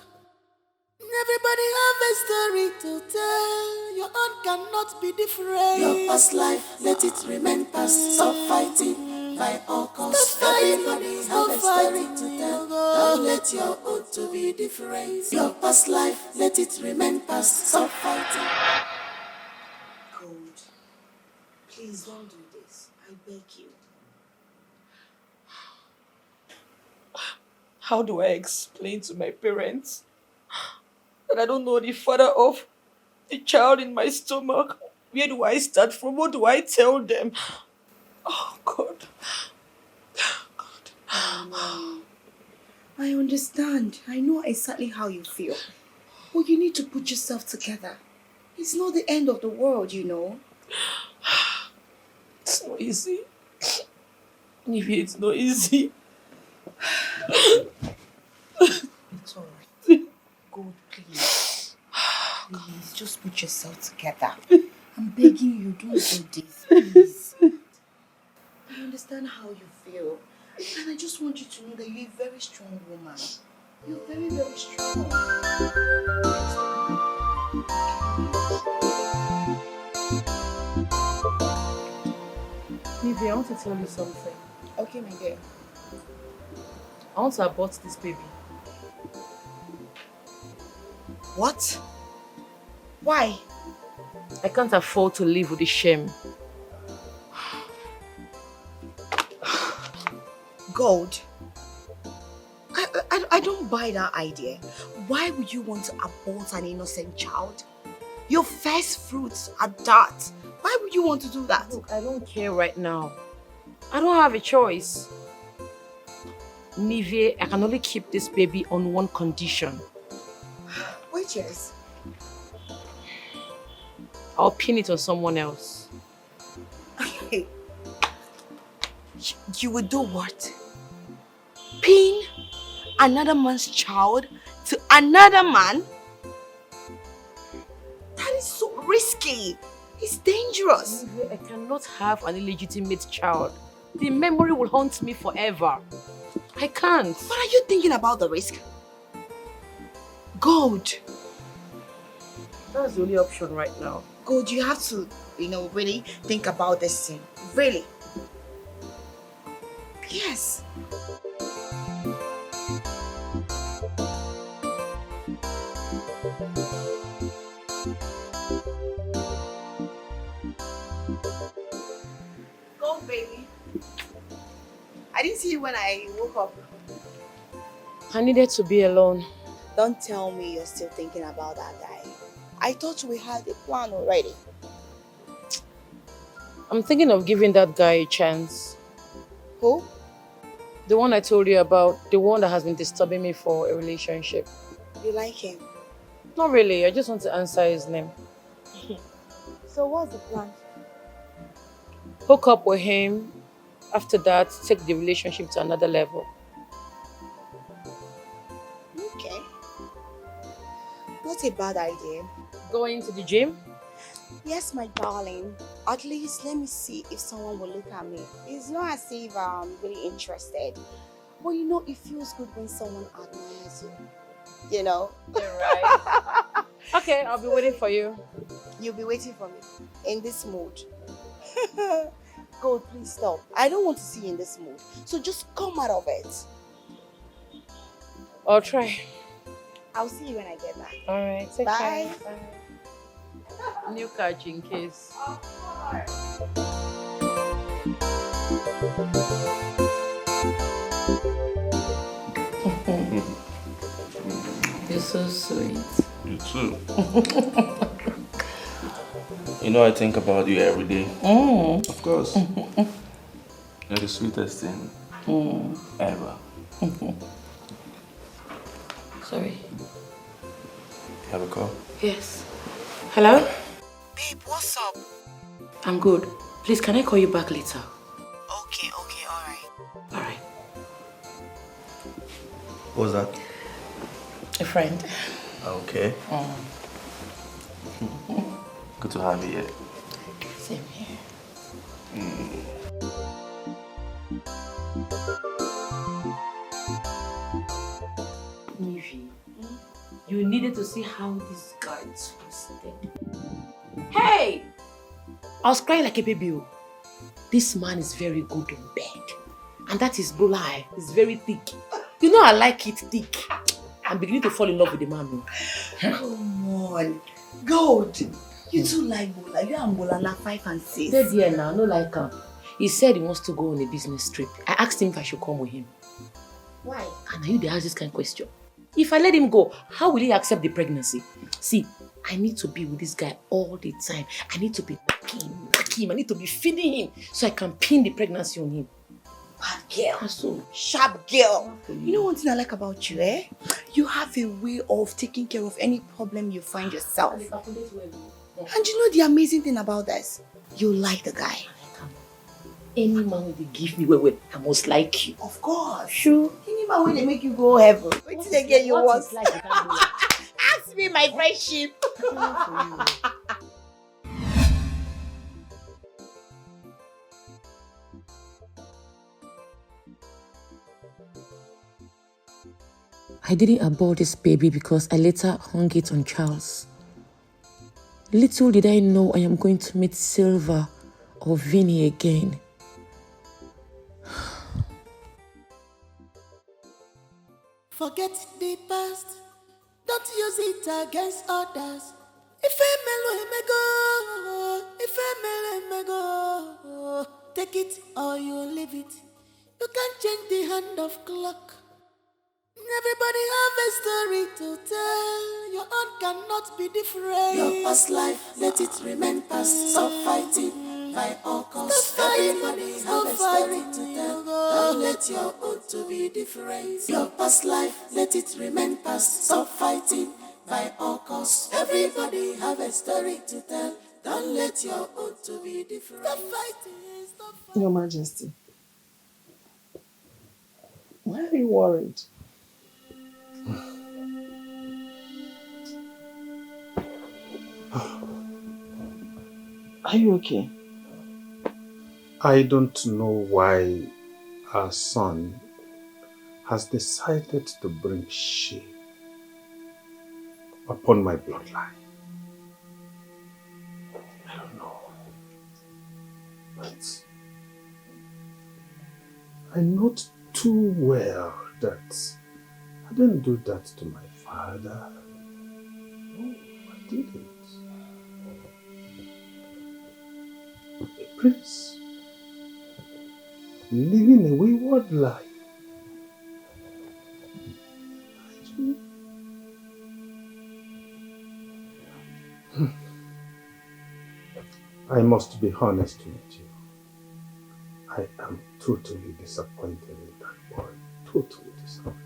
Everybody have a story to tell. Your own cannot be different. Your past life, let it remain past. Stop fighting by all costs. Everybody have a story to tell. Don't let your own to be different. Your past life, let it remain past. Stop fighting. Gold, please don't do this. I beg you. How do I explain to my parents that I don't know the father of the child in my stomach? Where do I start from? What do I tell them? Oh, God. I understand. I know exactly how you feel. But you need to put yourself together. It's not the end of the world, you know. It's not easy. Maybe it's not easy. It's alright. God, please. Please, just put yourself together. I'm begging you, don't do this, please. I understand how you feel. And I just want you to know that you're a very strong woman. You're very, very strong. Maybe I want to tell you something. Okay, my dear. I want to abort this baby. What? Why? I can't afford to live with the shame. God, I don't buy that idea. Why would you want to abort an innocent child? Your first fruits are that. Why would you want to do that? Look, I don't care right now. I don't have a choice. Nive, I can only keep this baby on one condition. Which is? I'll pin it on someone else. Okay. You would do what? Pin another man's child to another man? That is so risky. It's dangerous. Nive, I cannot have an illegitimate child. The memory will haunt me forever. I can't. But are you thinking about the risk? God. That's the only option right now. God, you have to, really think about this thing. Really. Yes. Go, baby. I didn't see you when I woke up. I needed to be alone. Don't tell me you're still thinking about that guy. I thought we had a plan already. I'm thinking of giving that guy a chance. Who? The one I told you about, the one that has been disturbing me for a relationship. You like him? Not really, I just want to answer his name. So what's the plan? Hook up with him. After that, take the relationship to another level. Okay. Not a bad idea. Going to the gym? Yes, my darling. At least let me see if someone will look at me. It's not as if I'm really interested. But it feels good when someone admires you. You know? You're right. Okay, I'll be waiting for you. You'll be waiting for me in this mood. God, please stop. I don't want to see you in this mood. So just come out of it. I'll try. I'll see you when I get back. Alright, take Bye. care. Bye. New catch in case. You're so sweet. You too. I think about you every day. Of course. You're the sweetest thing ever. Sorry. You have a call? Yes. Hello? Babe, what's up? I'm good. Please, can I call you back later? Okay, alright. Alright. What's that? A friend. Okay. Good to have you here. Same here. Nivi, you needed to see how this guy twisted. Hey! I was crying like a baby. This man is very good in bed. And that is bulai. It's very thick. I like it thick. I'm beginning to fall in love with the man. Come on. God. You too like Bola. You and Bola na 5 and 6. Dead here now, no like him. He said he wants to go on a business trip. I asked him if I should come with him. Why? And you they ask this kind of question. If I let him go, how will he accept the pregnancy? See, I need to be with this guy all the time. I need to be knocking. pack him. I need to be feeding him so I can pin the pregnancy on him. Bad girl. So, sharp girl. You know one thing I like about you, eh? You have a way of taking care of any problem you find yourself. And you know the amazing thing about this? You like the guy. Any man will give me well, I must like you. Of course. Sure. Any man will make you go heaven. Wait till they get you once. Like Ask me my friendship. I didn't abort this baby because I later hung it on Charles. Little did I know I am going to meet Silva or Vinny again. Forget the past, don't use it against others. If a may go, take it or you leave it. You can't change the hand of clock. Everybody have a story to tell. Your own cannot be different. Your past life, let it remain past. Stop fighting by all costs. Everybody have a story to tell. Don't let your own to be different. Your past life, let it remain past. Stop fighting by all costs. Everybody have a story to tell. Don't let your own to be different. Stop fighting. Stop fighting. Your Majesty, why are you worried? Are you okay? I don't know why our son has decided to bring shame upon my bloodline. I don't know. But I know too well that I didn't do that to my father. No, I didn't. A prince living a wayward life. I must be honest with you. I am totally disappointed in that boy. Totally disappointed.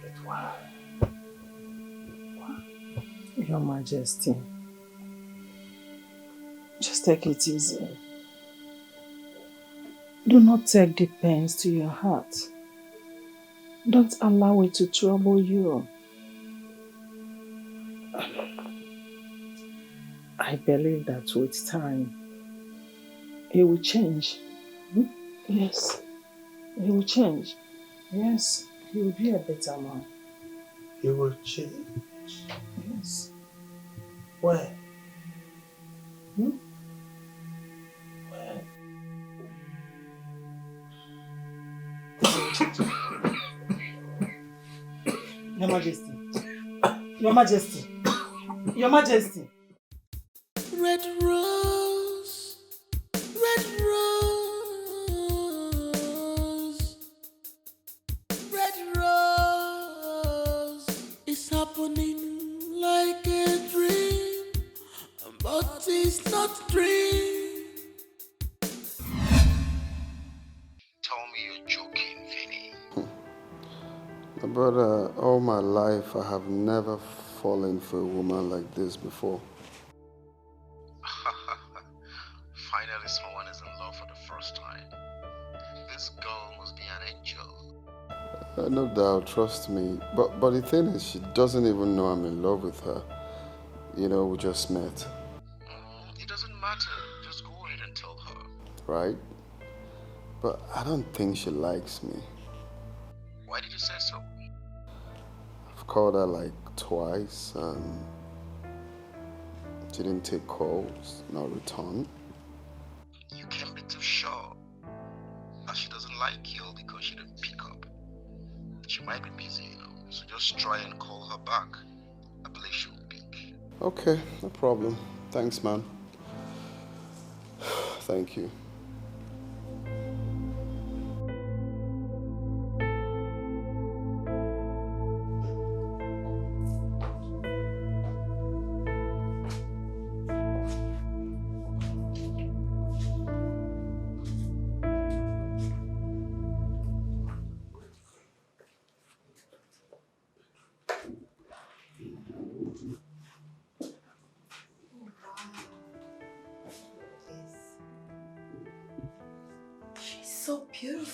But why? Your Majesty, just take it easy. Do not take the pains to your heart. Don't allow it to trouble you. I believe that with time, he will change. Yes, he will change. Yes, he will be a better man. He will change. Yes. Why? Where? Your Majesty. Your Majesty. Your Majesty. Red rose, red rose, red rose. It's happening like a dream, but it's not a dream. Tell me you're joking, Vinny. Brother, all my life I have never fallen for a woman like this before. Finally, someone is in love for the first time. This girl must be an angel. No doubt, trust me. But the thing is, she doesn't even know I'm in love with her. You know, we just met. It doesn't matter. Just go ahead and tell her. Right? But I don't think she likes me. Why did you say so? I've called her like twice and she didn't take calls, no return. You can't be too sure that she doesn't like you because she didn't pick up. She might be busy, you know, so just try and call her back. I believe she will pick. Okay, no problem. Thanks, man. Thank you.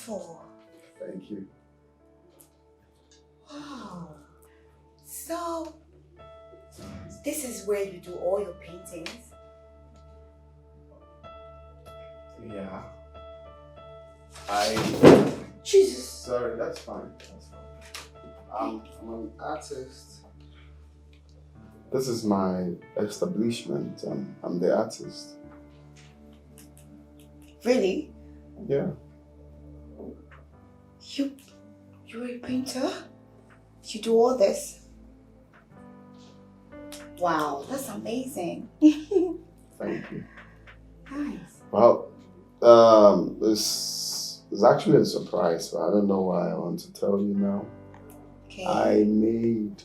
beautiful. Thank you. Wow. So, this is where you do all your paintings? Yeah. Jesus. Sorry, that's fine. That's fine. I'm an artist. This is my establishment. I'm the artist. Really? Yeah. You're a painter? You do all this? Wow, that's amazing. Thank you. Nice. Well, this is actually a surprise, but I don't know why I want to tell you now. Okay. I made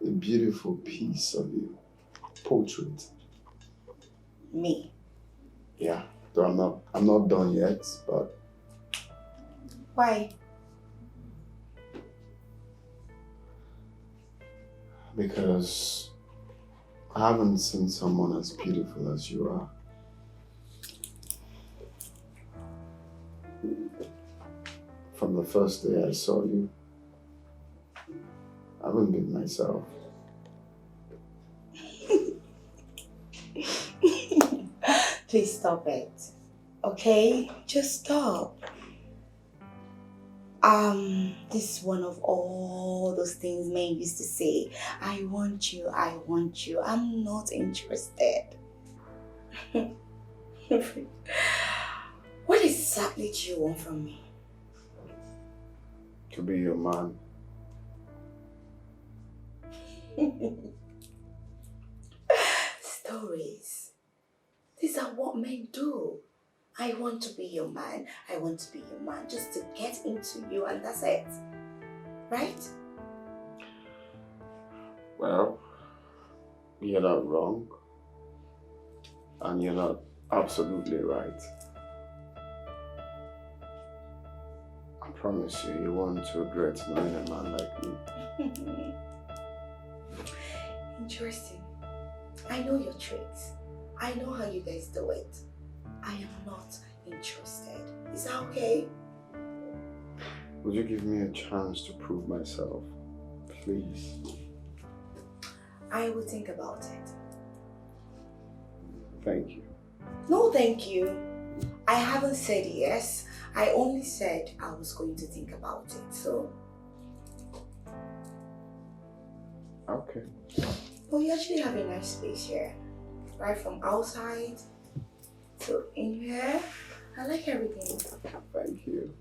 a beautiful piece of you. Portrait. Me? Yeah. Though I'm not done yet, but Why? because I haven't seen someone as beautiful as you are. From the first day I saw you, I haven't been myself. Please stop it. Okay? Just stop. This is one of all those things men used to say. I want you, I want you. I'm not interested. What exactly do you want from me? To be your man. Stories. These are what men do. I want to be your man. I want to be your man just to get into you, and that's it. Right? Well, you're not wrong. And you're not absolutely right. I promise you, you won't regret knowing a man like me. Interesting. I know your tricks. I know how you guys do it. I am not interested. Is that okay? Would you give me a chance to prove myself? Please. I will think about it. Thank you. No, thank you. I haven't said yes. I only said I was going to think about it, so. Okay. Well, you actually have a nice space here. Right from outside to in here. I like everything. Thank you.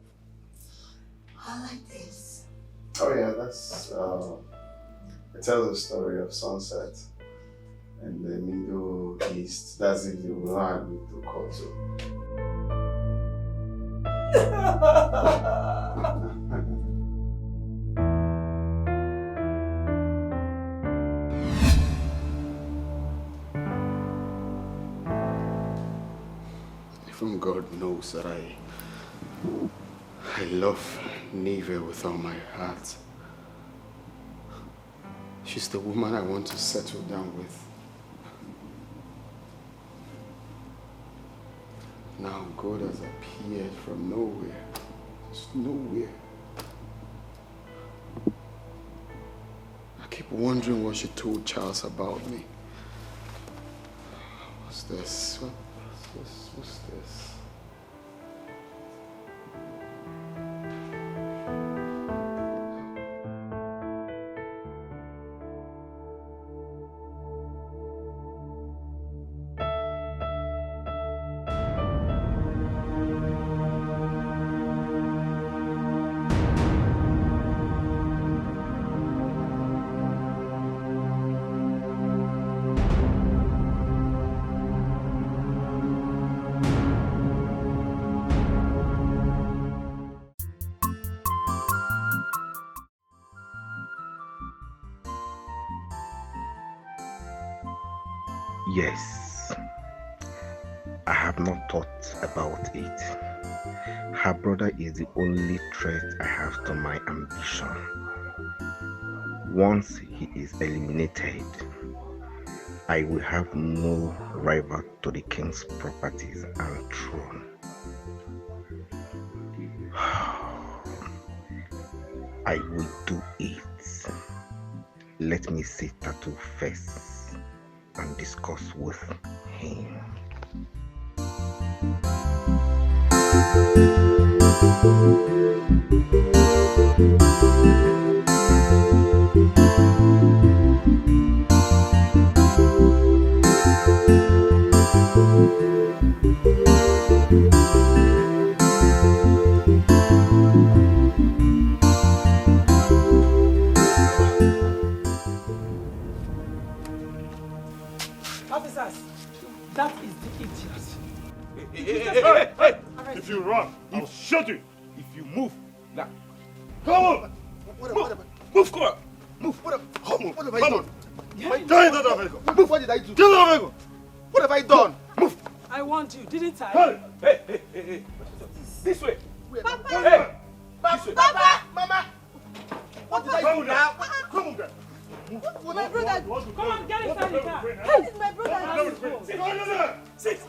I like this. Oh yeah, that's, it tells a story of sunset in the Middle East. That's in the land with Tonto. Even God knows that I love Neve with all my heart. She's the woman I want to settle down with. Now God has appeared from nowhere. Just nowhere. I keep wondering what she told Charles about me. What's this? What's this? Yes, I have not thought about it. Her brother is the only threat I have to my ambition. Once he is eliminated, I will have no rival to the king's properties and throne. I will do it. Let me see Tattoo first and discuss with him. Officers, that is the idiot. Hey! If you run, I'll shoot you. If you move, now. Come on! Move, come on! Move! What have I done? Move! What did I do? What have I done? Move! I warned you, didn't I? Hey! This way! Papa! Hey! Papa! Mama! What did I do now? Come on, girl! My brother! Come on, get inside the car! How did my brother Sit!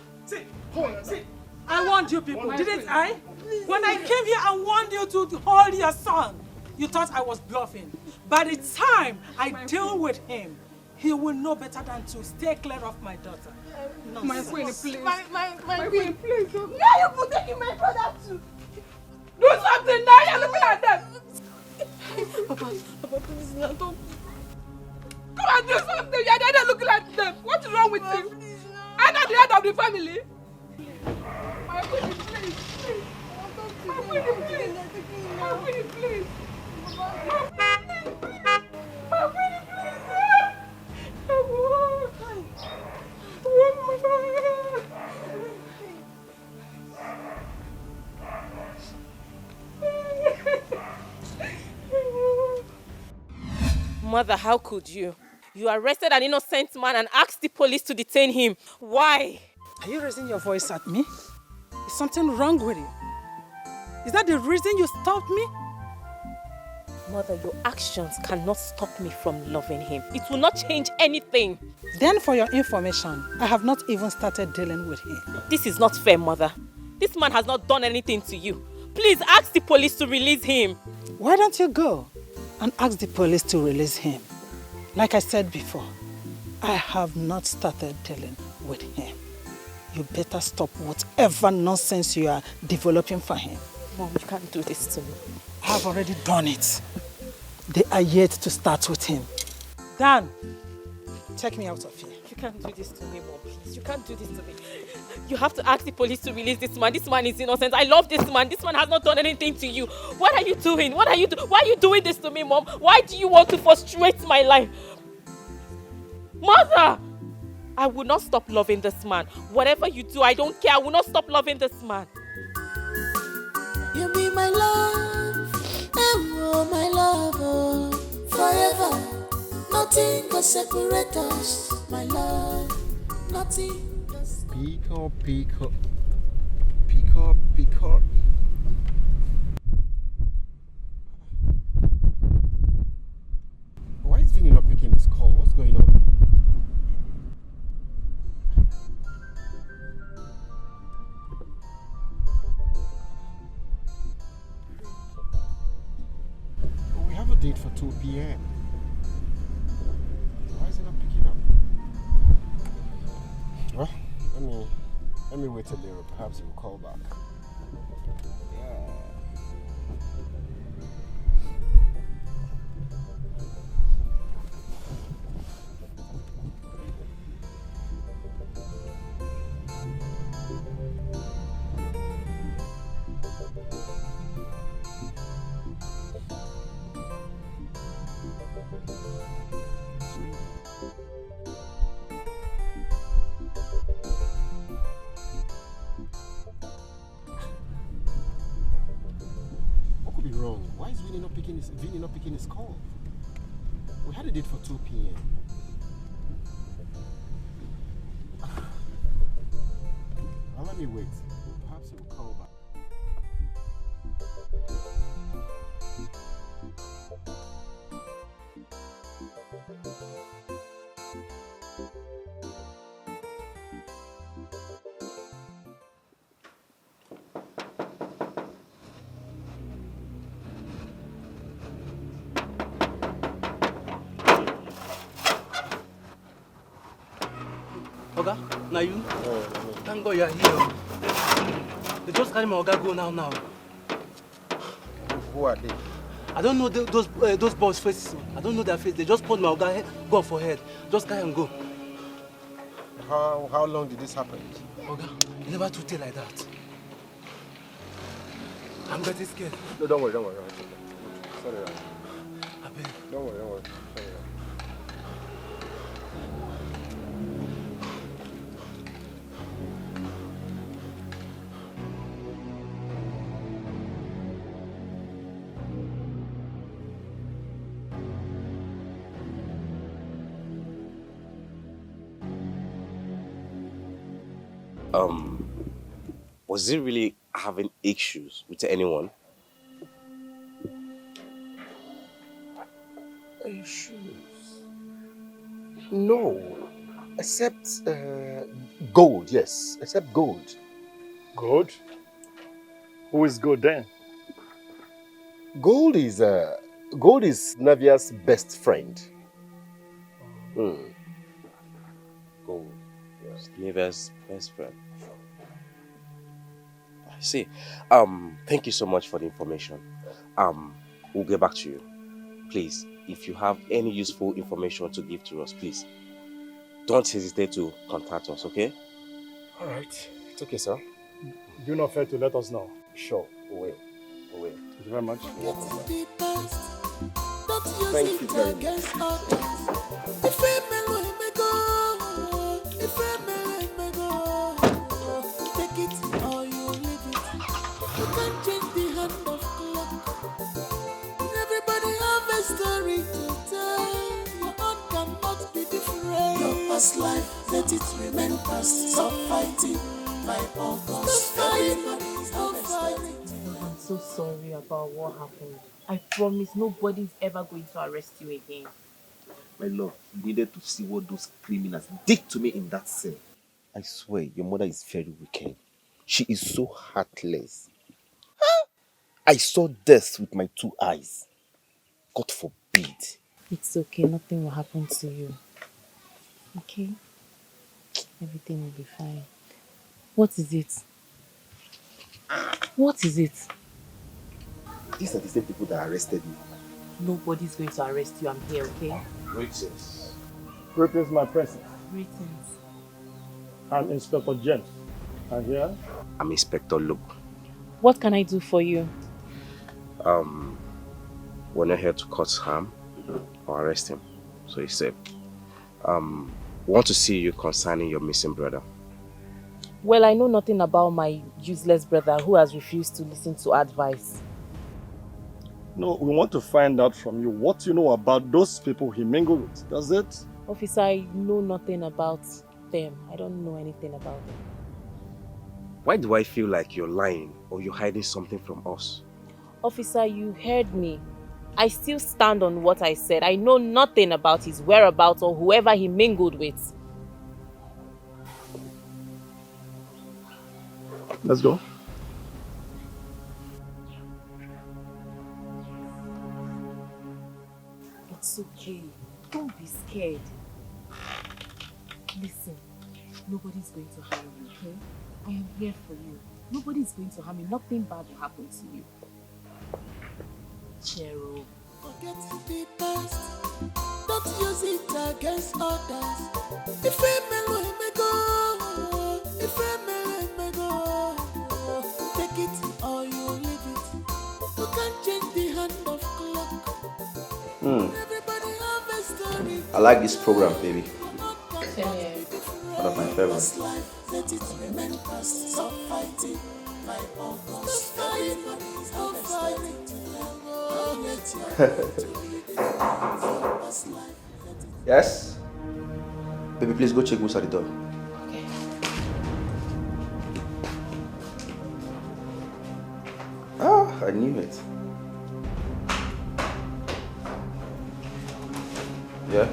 I warned you people, didn't I? When I came here and warned you to hold your son, you thought I was bluffing. By the time I deal with him, he will know better than to stay clear of my daughter. My queen, please. My queen, please. Now you're protecting my brother too. Do something now, you're looking at them. Papa, please, now don't. Come on, do something. You're there looking at them. What's wrong with you? I'm not the head of the family. My queen, please. My queen, please. My queen, please. My queen, Mother, how could you? You arrested an innocent man and asked the police to detain him. Why? Are you raising your voice at me? Is something wrong with you? Is that the reason you stopped me? Mother, your actions cannot stop me from loving him. It will not change anything. Then for your information, I have not even started dealing with him. This is not fair, Mother. This man has not done anything to you. Please ask the police to release him. Why don't you go and ask the police to release him? Like I said before, I have not started dealing with him. You better stop whatever nonsense you are developing for him. Mom, you can't do this to me. I have already done it. They are yet to start with him. Dan, take me out of here. You can't do this to me, Mom, please. You can't do this to me. You have to ask the police to release this man. This man is innocent. I love this man. This man has not done anything to you. What are you doing? Why are you doing this to me, Mom? Why do you want to frustrate my life? Mother! I will not stop loving this man. Whatever you do, I don't care. I will not stop loving this man. You be my love, oh my love, oh, forever. Nothing can separate us, my love. Nothing. Peacock. Why is Vinny not picking his call? What's going on? We have a date for 2 p.m. Why is he not picking up? Well, let me wait a little. Perhaps he will call back. Wrong. Why is Vinny not picking his call? We had a date for 2 p.m. Well, let me wait. Perhaps he will call back. Oga, now you? Thank God you're here. They just carry my Oga go now. Who are they? I don't know those boys' faces. I don't know their face. They just put my Oga gun for head. Just carry and go. How long did this happen? Oga, you never took it like that. I'm getting scared. No, don't worry. Sorry. I beg. Don't worry. Sorry. Was he really having issues with anyone? Issues? No. Except gold, yes. Except gold. Gold? Who is Gold then? Gold is Navia's best friend. Gold. Yes. Navia's best friend. I see. Thank you so much for the information. We'll get back to you. Please, if you have any useful information to give to us, please don't hesitate to contact us, okay? All right. It's okay, sir. Do not fail to let us know. Sure. We will. Thank you very much. Thank you very Take it or you leave it. You can't change the hand of clock. Everybody have a story to tell. Your own cannot be different. Your past life, let it remain past. Stop fighting, fight on cause. Stop fighting. I'm so sorry about what happened. I promise nobody's ever going to arrest you again. My love, you needed to see what those criminals did to me in that cell. I swear, your mother is very wicked. She is so heartless. I saw death with my 2 eyes. God forbid. It's okay, nothing will happen to you. Okay? Everything will be fine. What is it? What is it? These are the same people that arrested me. Nobody's going to arrest you. I'm here, okay? Greetings. Greetings, my princess. Greetings. I'm Inspector James. And here? I'm Inspector Luke. What can I do for you? We're not here to cause harm or arrest him. So he said, we want to see you concerning your missing brother. Well, I know nothing about my useless brother who has refused to listen to advice. No, we want to find out from you what you know about those people he mingled with. Does it? Officer, I know nothing about them. I don't know anything about them. Why do I feel like you're lying or you're hiding something from us? Officer, you heard me. I still stand on what I said. I know nothing about his whereabouts or whoever he mingled with. Let's go. It's okay. Don't be scared. Listen, nobody's going to harm you, okay? I am here for you. Nobody's going to harm you. Nothing bad will happen to you. Cheer up. Forget the past. Don't use it against others. If a man may go, if a man may go, take it or you leave it. You can't change the hand of clock. Everybody have a story. I like this program, baby. Same here. One of my favorites. Let it remain past. Stop fighting, fight on cause. Stop fighting. Yes? Baby, please go check who's at the door. Okay. Ah, I knew it. Yeah?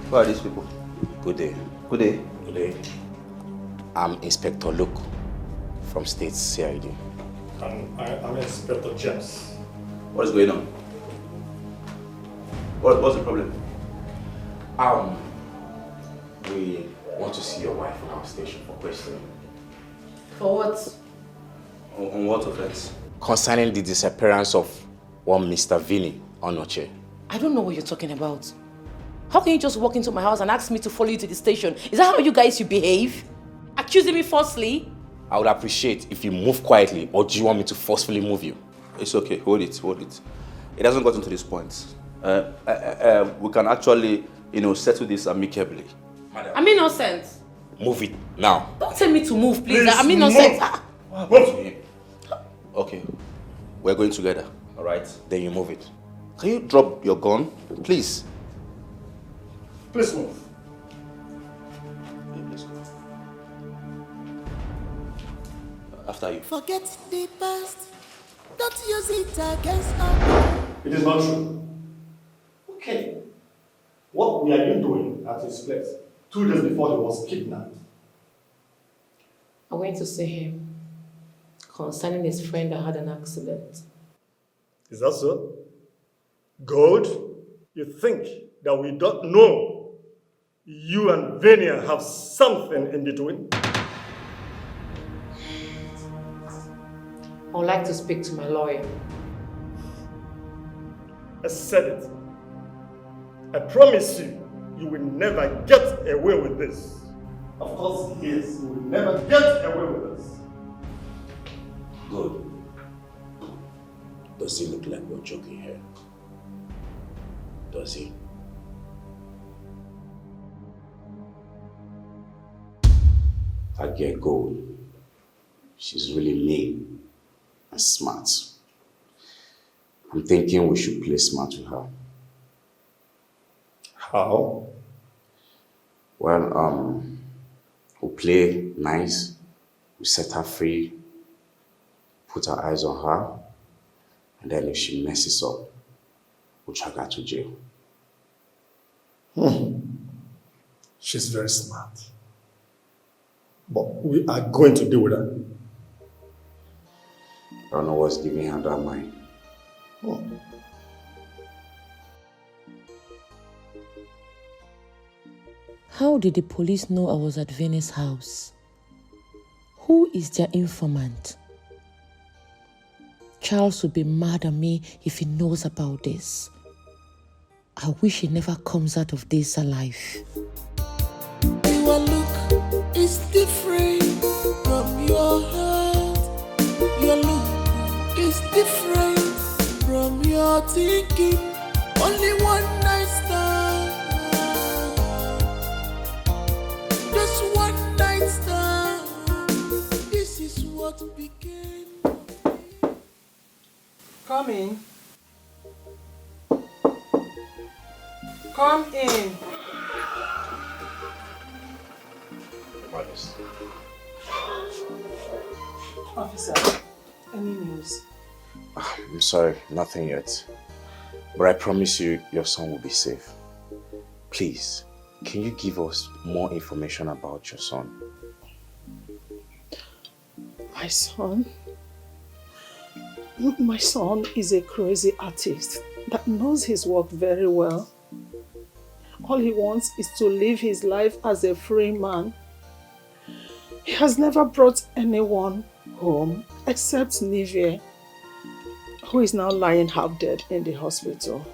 Who are these people? Good day. Good day. Good day. I'm Inspector Luke from State CID. I'm Inspector James. What is going on? What's the problem? We want to see your wife on our station for questioning. For what? On what offense? Concerning the disappearance of one Mr. Vinny Onoche. I don't know what you're talking about. How can you just walk into my house and ask me to follow you to the station? Is that how you guys should behave? Accusing me falsely? I would appreciate if you move quietly, or do you want me to forcefully move you? It's okay, hold it. It hasn't gotten to this point. We can actually, settle this amicably. I'm innocent. Move it now. Don't tell me to move, please. I'm innocent. Move. Okay, we're going together, all right? Then you move it. Can you drop your gun, please? Please move. Yeah, let's go. After you. Forget the past. Don't use it against us. It is not true. Okay. What were you doing at his place 2 days before he was kidnapped? I went to see him concerning his friend that had an accident. Is that so? Good. You think that we don't know you and Vania have something in between? I would like to speak to my lawyer. I said it. I promise you, you will never get away with this. Of course, yes, you will never get away with this. Good. Does it look like we're joking here? Does it? That girl Gold, she's really mean and smart. I'm thinking we should play smart with her. How? Well, we'll play nice, we set her free, put our eyes on her, and then if she messes up, we'll drag her to jail. She's very smart. But we are going to deal with her. I don't know what's giving her that mind. How did the police know I was at Vinny's house? Who is their informant? Charles would be mad at me if he knows about this. I wish he never comes out of this alive. Your look is different from your heart. Your look is different from your thinking. Only one night stand. Just one night stand. This is what became. Come in. Come in. Officer, any news? I'm sorry, nothing yet. But I promise you, your son will be safe. Please, can you give us more information about your son? My son? My son is a crazy artist that knows his work very well. All he wants is to live his life as a free man. He has never brought anyone home except Nivea, who is now lying half dead in the hospital.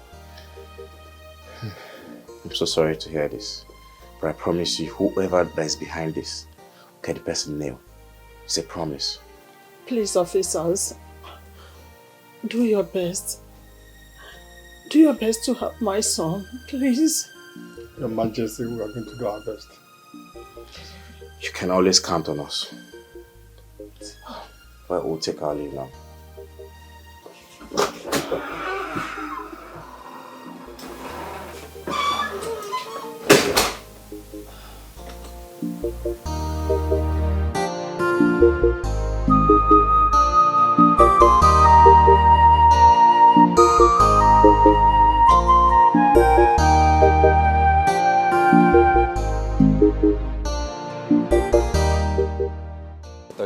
I'm so sorry to hear this, but I promise you, whoever is behind this, will get the person nailed. It's a promise. Please, officers, do your best. Do your best to help my son, please. Your Majesty, we are going to do our best. You can always count on us. But we'll take our leave now.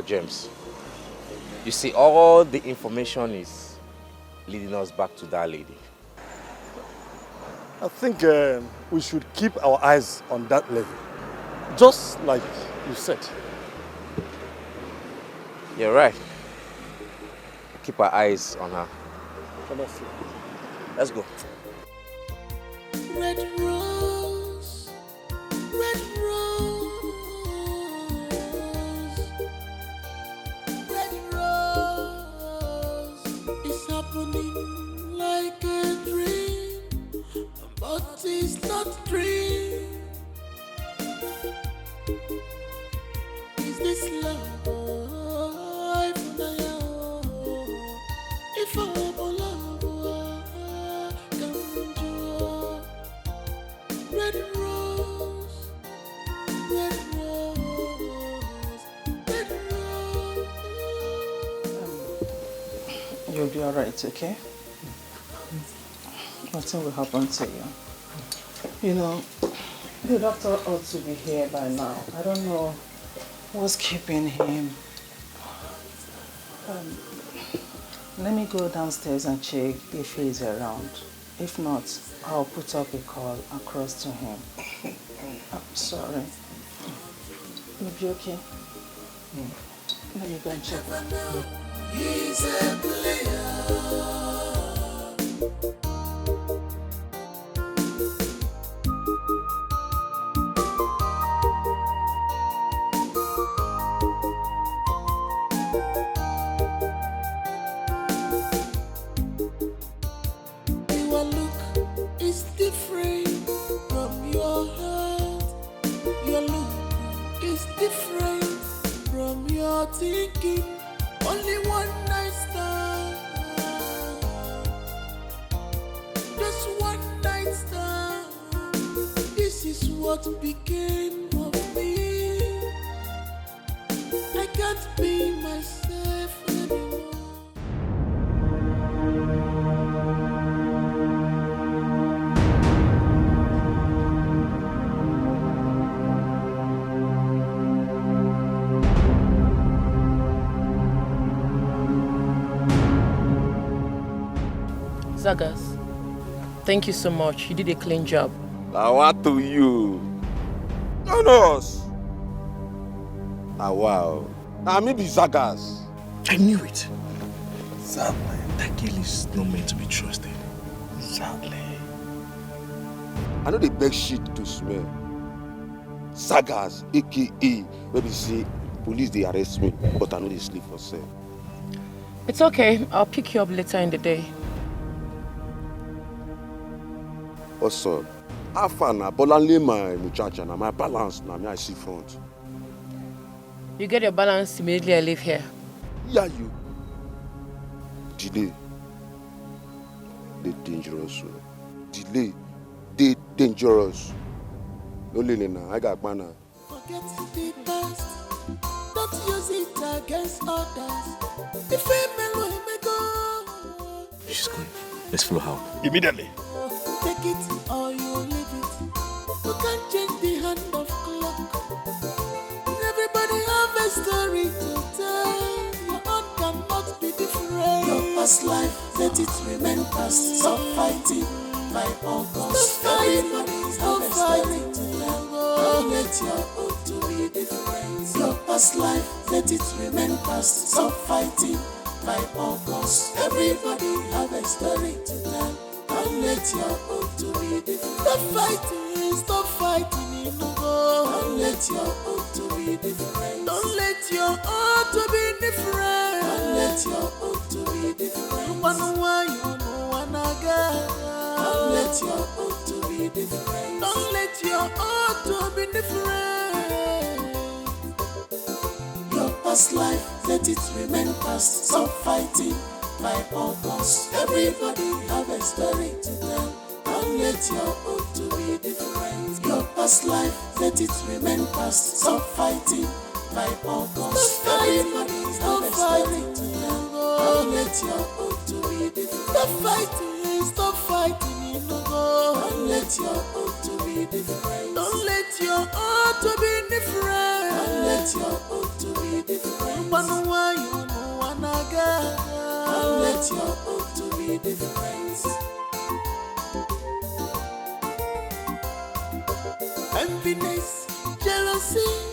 James, you see, all the information is leading us back to that lady. I think we should keep our eyes on that lady. Just like you said. You're right. Keep our eyes on her. Honestly. Let's go. Red rose, red rose, red rose. It's happening like a dream, but it's not a dream. Is this love? If I love, red rose, red rose, red rose. You'll be alright, okay? Nothing will happen to you. You know, the doctor ought to be here by now. I don't know what's keeping him. Let me go downstairs and check if he's around. If not, I'll put up a call across to him. I'm sorry. You'll be okay? Let me go and check. He's a player. Your look is different from your heart. Your look is different from your thinking. Only one night stand. Just one night stand. This is what became of me. I can't be myself anymore. Zagas, thank you so much. You did a clean job. Now what to you? No, us. Ah, wow. Now me be Zagas. I knew it. Sam, that girl is not meant to be trusted. Sadly. I know they beg shit to smell. Zagas, aka, maybe say police they arrest me, but I know they sleep for sale. It's okay. I'll pick you up later in the day. Also, how far na Bolanle my muchacha na my balance na me I see front. You get your balance immediately I leave here. Yeah, you. Delay. They dangerous. Delay. They dangerous. No lele na, I got mana. Forget the past. Don't use it against others. If a mellow may go. She's going. Let's follow her. Immediately. Take it or you leave it. You can't change the hand of clock. Everybody have a story to tell. Your own cannot be different. Your past life, let it remain past. Stop fighting my August. Everybody have a story to tell. Don't let your own to be different. Your past life, let it remain past. Stop fighting my August. Everybody have a story to tell. Don't let your own to be different. Stop fighting, Inugo. Don't let your own to be different. Don't let your own to be different. Don't let your own to be different. Don't let your own to be different. Don't let your own to be different. Your past life, let it remain past. Stop fighting my August. Everybody have a story to tell. Don't let your own to be different. Your past life, let it remain past. Stop fighting my August. Everybody have a story to tell. Don't let your own to be different. Stop fighting, Inugo. Don't let your own to be different. Don't let your own to be different. Don't let your own to be different. Don't let your own to be different. Enviness jealousy.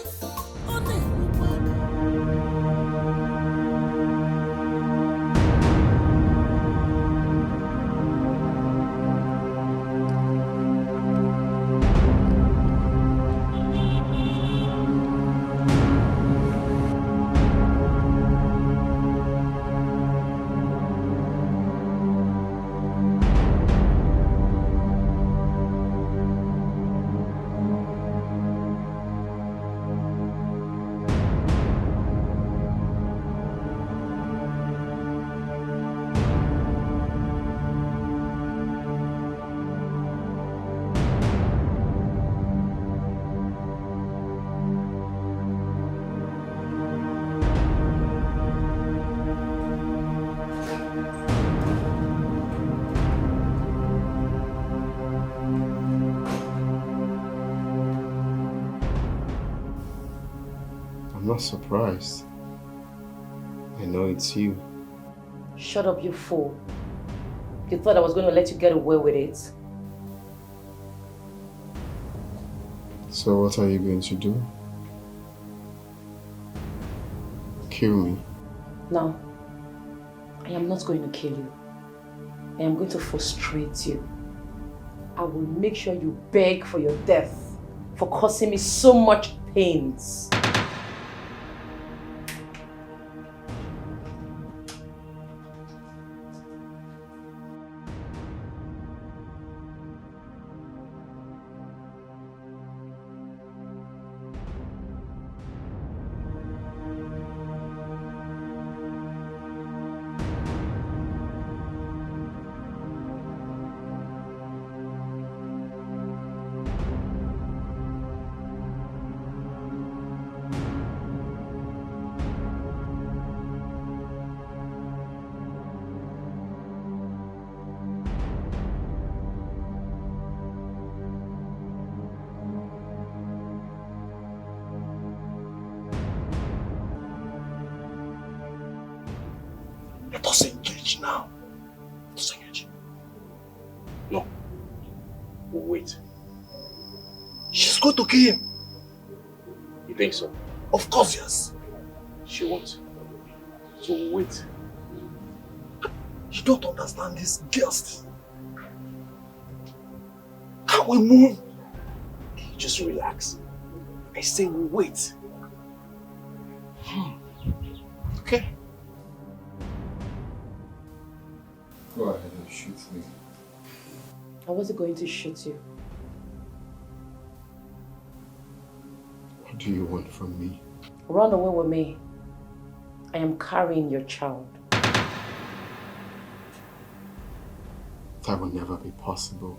I'm not surprised. I know it's you. Shut up, you fool. You thought I was going to let you get away with it? So what are you going to do? Kill me? No. I am not going to kill you. I am going to frustrate you. I will make sure you beg for your death for causing me so much pains. Let us engage now. Let us engage. No. We'll wait. She's going to kill him. You think so? Of course, yes. She won't. So we'll wait. You don't understand this girls. Can we move? Just relax. I say we'll wait. Okay. Go ahead and shoot me. I wasn't going to shoot you. What do you want from me? Run away with me. I am carrying your child. That will never be possible.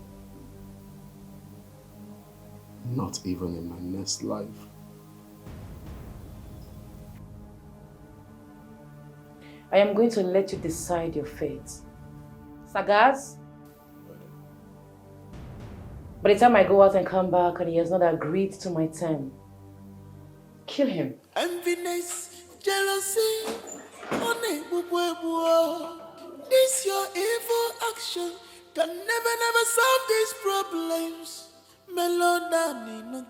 Not even in my next life. I am going to let you decide your fate. Sagaz? By the time I go out and come back and he has not agreed to my term, kill him. Enviness, jealousy, this your evil action can never solve these problems. Melodani no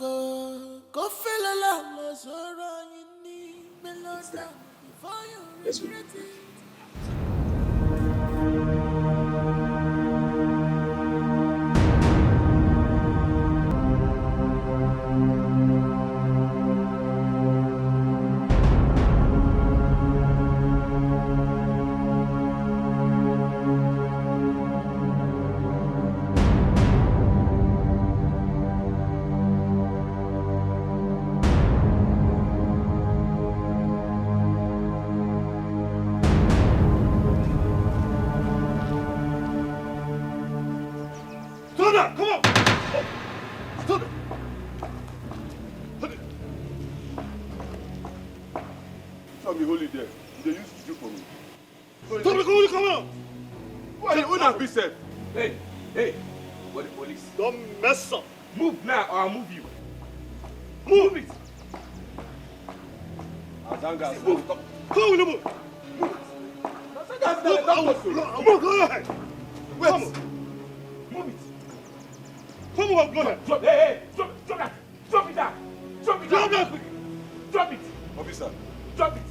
go feel alone, so you need melodani before you regret it. Hey, what the police? Don't mess up. Move now or I'll move you. Move it. Azanga, move. Come on, move. Move, go ahead. Wait. Move it. Come on, go ahead. Drop, hey, drop that. Drop it down. Drop Drop it! Drop it! Officer. Drop it!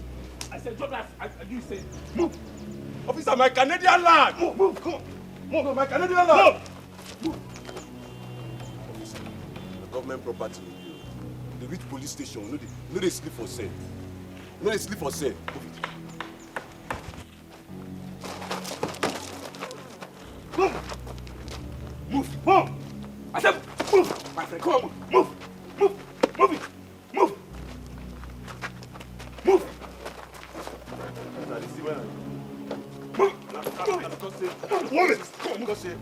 I said drop it. You said move. Officer, my Canadian land! Move, come on. Move. No, my Canadian land! Move. Officer, the government property with you. The rich police station, no they sleep for sale. No they sleep for sale. Move it. Move! Move! I said move! My friend, come on, move! Move! Move it! Move! Move! Move!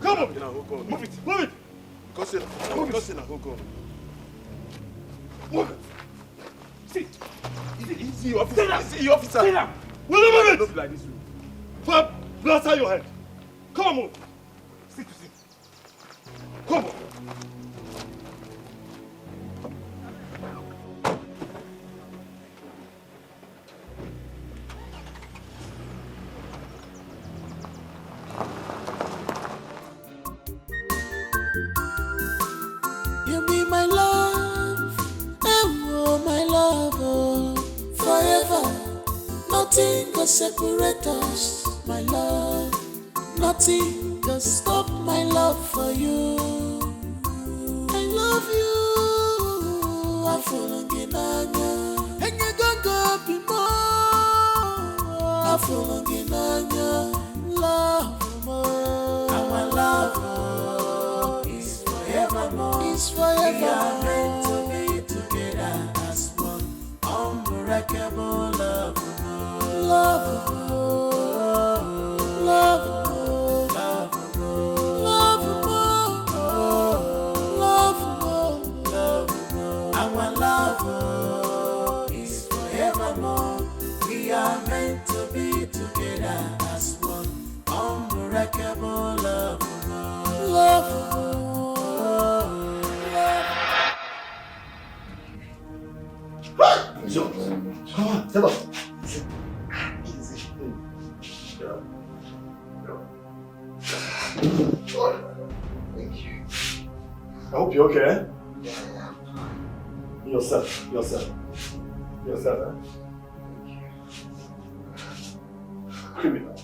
Come on! Move it! Move it! Move it! Sit! Easy, officer! Easy, officer! Sit down! Will you move it? Don't be like this. Flap! Blaster your head! Come on! Sit. Come on! You be my love, oh my love, oh, forever. Nothing can separate us, my love. Nothing can stop my love for you. I love you, I'm falling in and you go be more. I'm falling in love more. Our love is forevermore. It's forever. We are meant to be together as one. Unbreakable love. Love. Our love is forevermore. We are meant to be together as one. Unbreakable love. Jones, come on, tell us. Easy. Thank you. I hope you're okay. Yourself, eh? Criminal.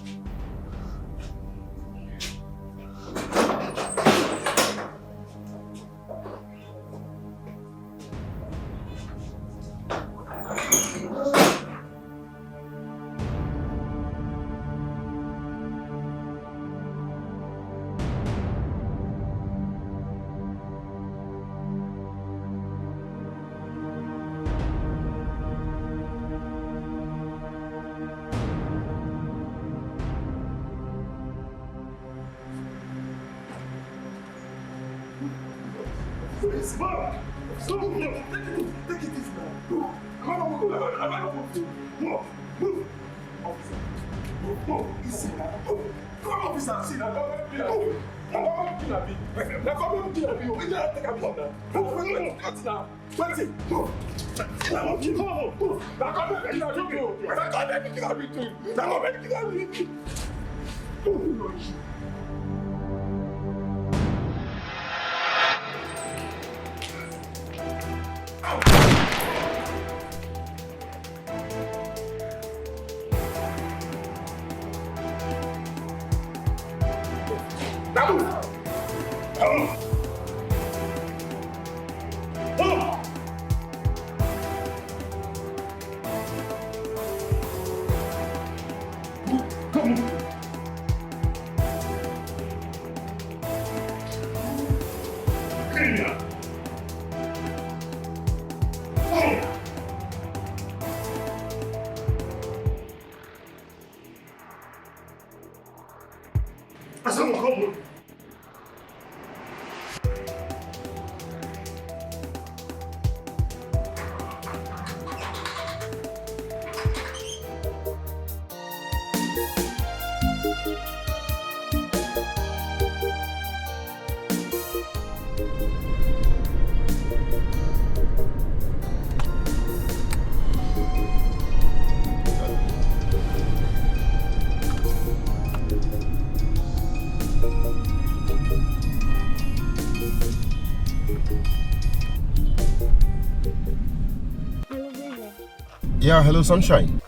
Yeah, hello, Sunshine.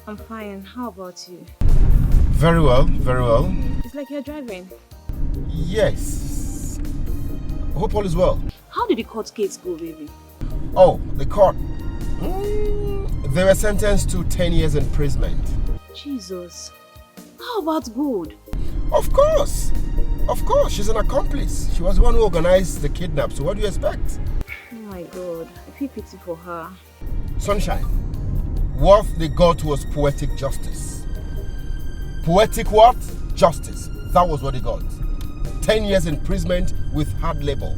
I'm fine. How about you? Very well, very well. It's like you're driving. Yes. Hope all is well. How did the court case go, baby? Oh, the court. They were sentenced to 10 years imprisonment. Jesus. How about good? Of course. Of course, she's an accomplice. She was the one who organized the kidnap, so what do you expect? Oh my God, I feel pity for her. Sunshine, what they got was poetic justice. Poetic what? Justice. That was what they got. 10 years imprisonment with hard labor.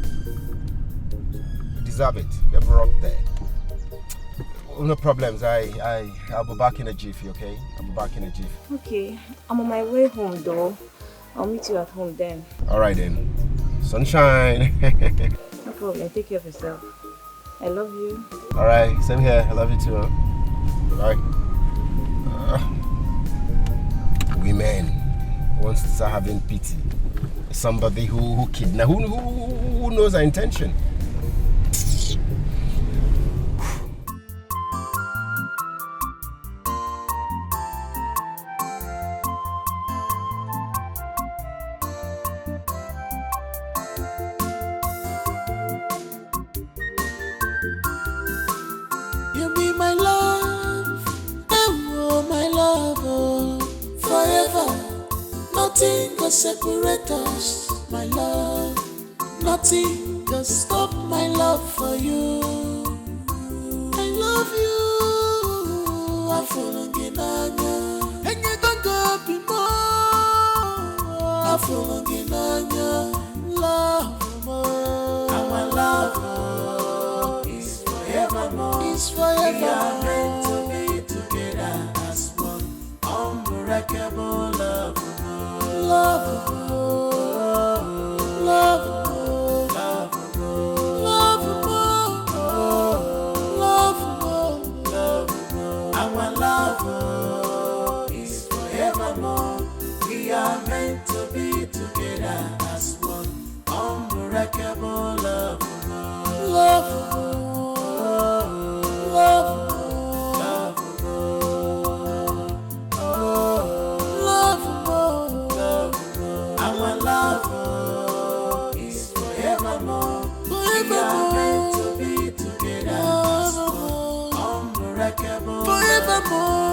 You deserve it. They brought there. No problems. I'll be back in a jiffy, okay? I'll be back in a jiffy. Okay, I'm on my way home though. I'll meet you at home then. Alright then. Sunshine. No problem. Take care of yourself. I love you. Alright, same here. I love you too. Huh? Bye. Women wants to start having pity. Somebody who kidnapped, who knows our intention. You be my love, oh my love, oh, forever. Nothing can separate us, my love. Nothing can stop my love for you. I love you, I'm falling in anya, and you don't go be more. I'm falling in anya, love more. Our love is forevermore. It's forever. We are meant to be together as one. Unbreakable love. Love, love, love, love, love, our love is forevermore. We are meant to be together as one. Unbreakable love, love, love. Forevermore.